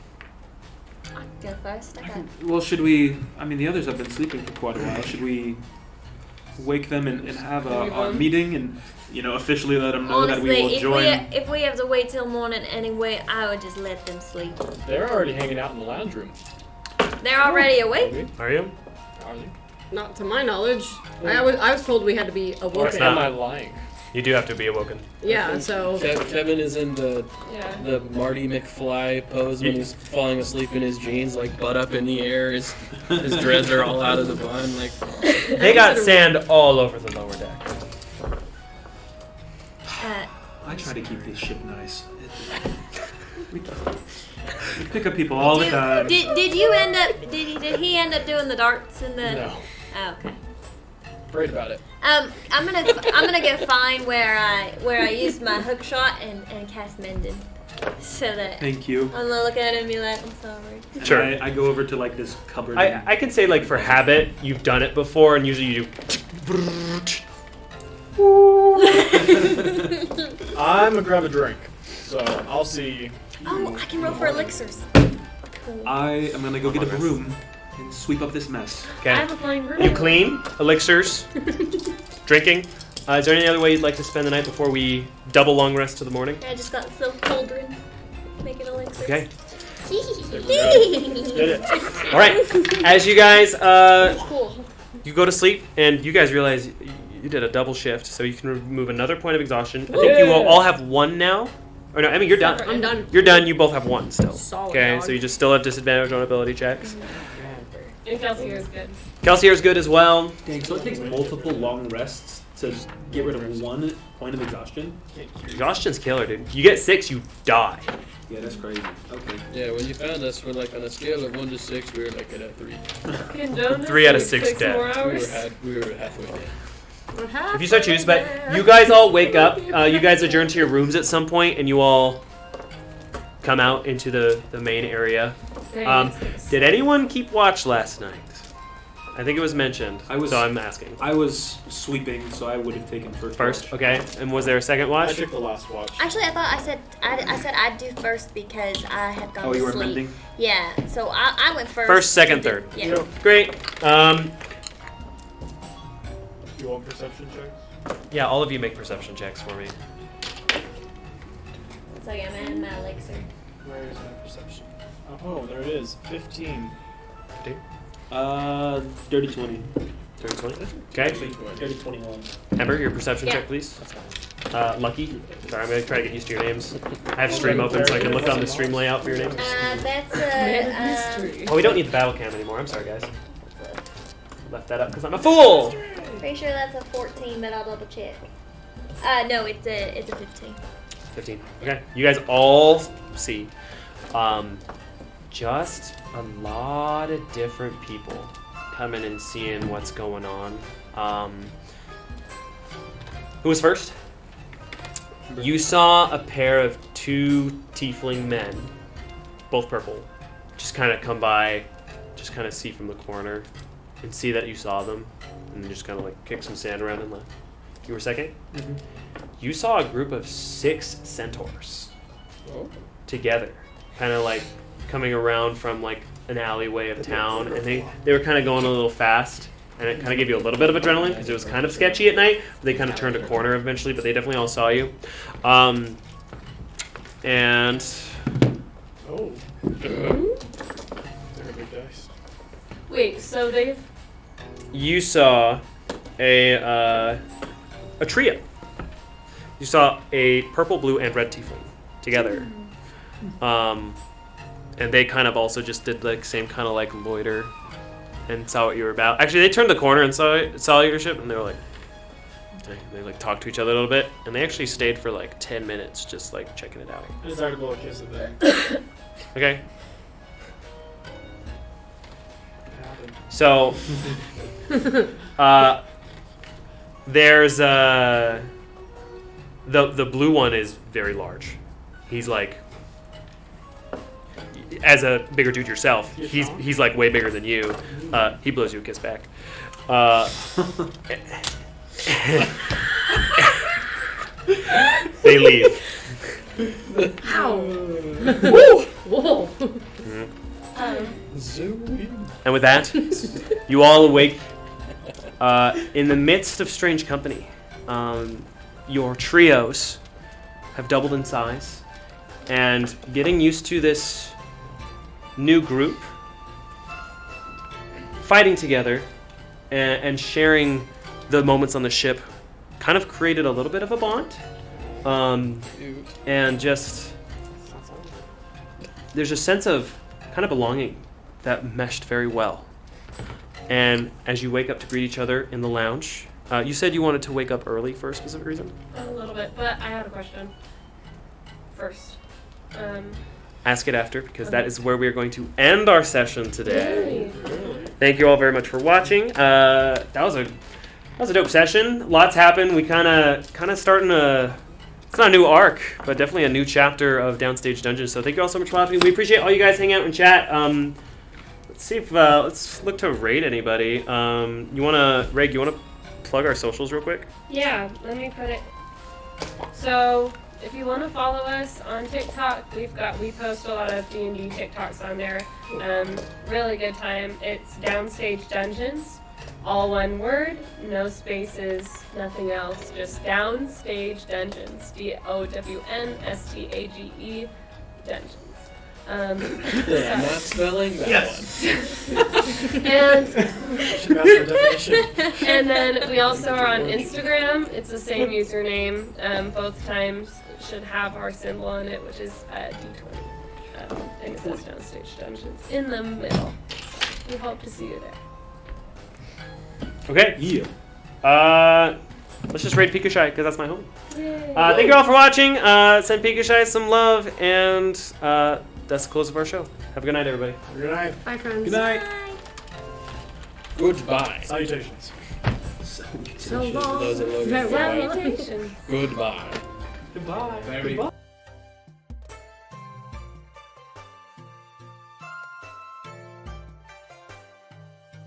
I can go first. Okay. Well, should we? I mean, the others have been sleeping for quite a while. Should we wake them and have our meeting and officially let them know that we will Honestly, join? if we have to wait till morning anyway, I would just let them sleep. They're already hanging out in the lounge room. They're already awake. Are you? Are they? Not to my knowledge. I was told we had to be Or awoken. not. Am I lying? You do have to be awoken. Yeah, so Kevin is in the Yeah. Marty McFly pose when he's falling asleep in his jeans, like butt up in the air. His dreads are all out of the bun. Like They got sand all over the lower deck. I try to keep this ship nice. We pick up people all the time. Did you end up? Did he end up doing the darts in the? No. Oh, okay. Prayed about it. I'm gonna go find where I used my hook shot and cast mending, so that Thank you. I'm gonna look at it and be like, I'm sorry. And Sure. I go over to like this cupboard. I can say like for habit, you've done it before, and usually you do. I'm gonna grab a drink, so I'll see. Oh, I can roll for elixirs. I am gonna go get a broom and sweep up this mess. I Okay. have a flying room. You clean elixirs, drinking. Is there any other way you'd like to spend the night before we double long rest to the morning? I just got the silk cauldron. Make it elixirs. Okay. Did it. All right. As you guys Cool. you go to sleep, and you guys realize you did a double shift, so you can remove another point of exhaustion. I think you will all have one now. Or no, I mean you're done. I'm done. You're done. You both have one still. Solid Okay, dog. so you just still have disadvantage on ability checks. And Kelsey is good. Kelsier's good as well. Dang, so it takes multiple long rests to get rid of 1 point of exhaustion? Exhaustion's killer, dude. You get 6, you die. Yeah, that's crazy. Okay. yeah, when you found us, we're like on a scale of 1 to 6, we were like at a 3. Condone 3 out of like 6 dead. more We hours. we were halfway dead. If you so choose, but you guys all wake up. You guys adjourn to your rooms at some point, and you all come out into the main area. Did anyone keep watch last night? I think it was mentioned. So I'm asking. I was sweeping, so I would have taken first watch. Okay. And was there a second I watch? took the last watch. Actually, I thought I said I'd do first because I had gone Oh, to you were sleep. mending? Yeah, so I went first. First, second, and then- third. Yeah. Great. You want perception checks? Yeah, all of you make perception checks for me. So yeah, I'm in my elixir. Where is my perception? Oh, there it is. 15. Dirty 20. 30, 20. Okay. Dirty 21. Ember, your perception Yeah. check, please. Lucky. Sorry, I'm gonna try to get used to your names. I have stream open so I can look on the stream layout for your names. That's Man of a. mystery. Oh, we don't need the battle cam anymore. I'm sorry, guys. Left that up because I'm a fool. Pretty sure that's a 14, but I'll double check. No, it's a 15. 15. Okay. You guys all see just a lot of different people coming and seeing what's going on. Who was first? You saw a pair of 2 tiefling men, both purple, just kind of come by, just kind of see from the corner and see that you saw them, and then just kind of like kick some sand around and left. You were second? Mm-hmm. You saw a group of 6 centaurs together, kind of like coming around from like an alleyway of town, and they were kind of going a little fast, and it kind of gave you a little bit of adrenaline because it was kind of sketchy at night. But they kind of turned a corner eventually, but they definitely all saw you. And Oh. They're big dice. Wait, so they've. you saw a trio. You saw a purple, blue, and red tiefling together. And they kind of also just did like same kind of like loiter and saw what you were about. Actually, they turned the corner and saw your ship, and they were like, they like talked to each other a little bit, and they actually stayed for like 10 minutes just like checking it out. I decided to blow a kiss at them. Okay. So, there's the blue one is very large. He's like, as a bigger dude yourself, he's like way bigger than you. He blows you a kiss back. They leave. Ow! Whoa! And with that, you all awake in the midst of strange company. Your trios have doubled in size, and getting used to this new group, fighting together, and sharing the moments on the ship kind of created a little bit of a bond. And just, there's a sense of kind of belonging that meshed very well. And as you wake up to greet each other in the lounge, you said you wanted to wake up early for a specific reason? A little bit, but I had a question first. Ask it after, because that is where we are going to end our session today. Thank you all very much for watching. That was a dope session. Lots happened. We kind of starting it's not a new arc, but definitely a new chapter of Downstage Dungeons. So thank you all so much for watching. We appreciate all you guys hanging out and chat. Let's see if let's look to rate anybody. Reg, you wanna plug our socials real quick? Yeah, let me put it. So, if you want to follow us on TikTok, we post a lot of D&D TikToks on there. Really good time. It's Downstage Dungeons, all one word, no spaces, nothing else. Just Downstage Dungeons, DOWNSTAGE Dungeons. I'm not spelling that And then we also are on Instagram. It's the same username. Both times should have our symbol on it, which is D20. And it says Downstage Dungeons in the middle. We hope to see you there. Okay. Yeah. Let's just raid Pikachu because that's my home. Thank you all for watching. Send Pikachu some love, and that's the close of our show. Have a good night, everybody. Good night. Bye, friends. Good night. Goodbye. Salutations. So long. Those are loaded. Farewell. Salutations. Goodbye. Goodbye. Very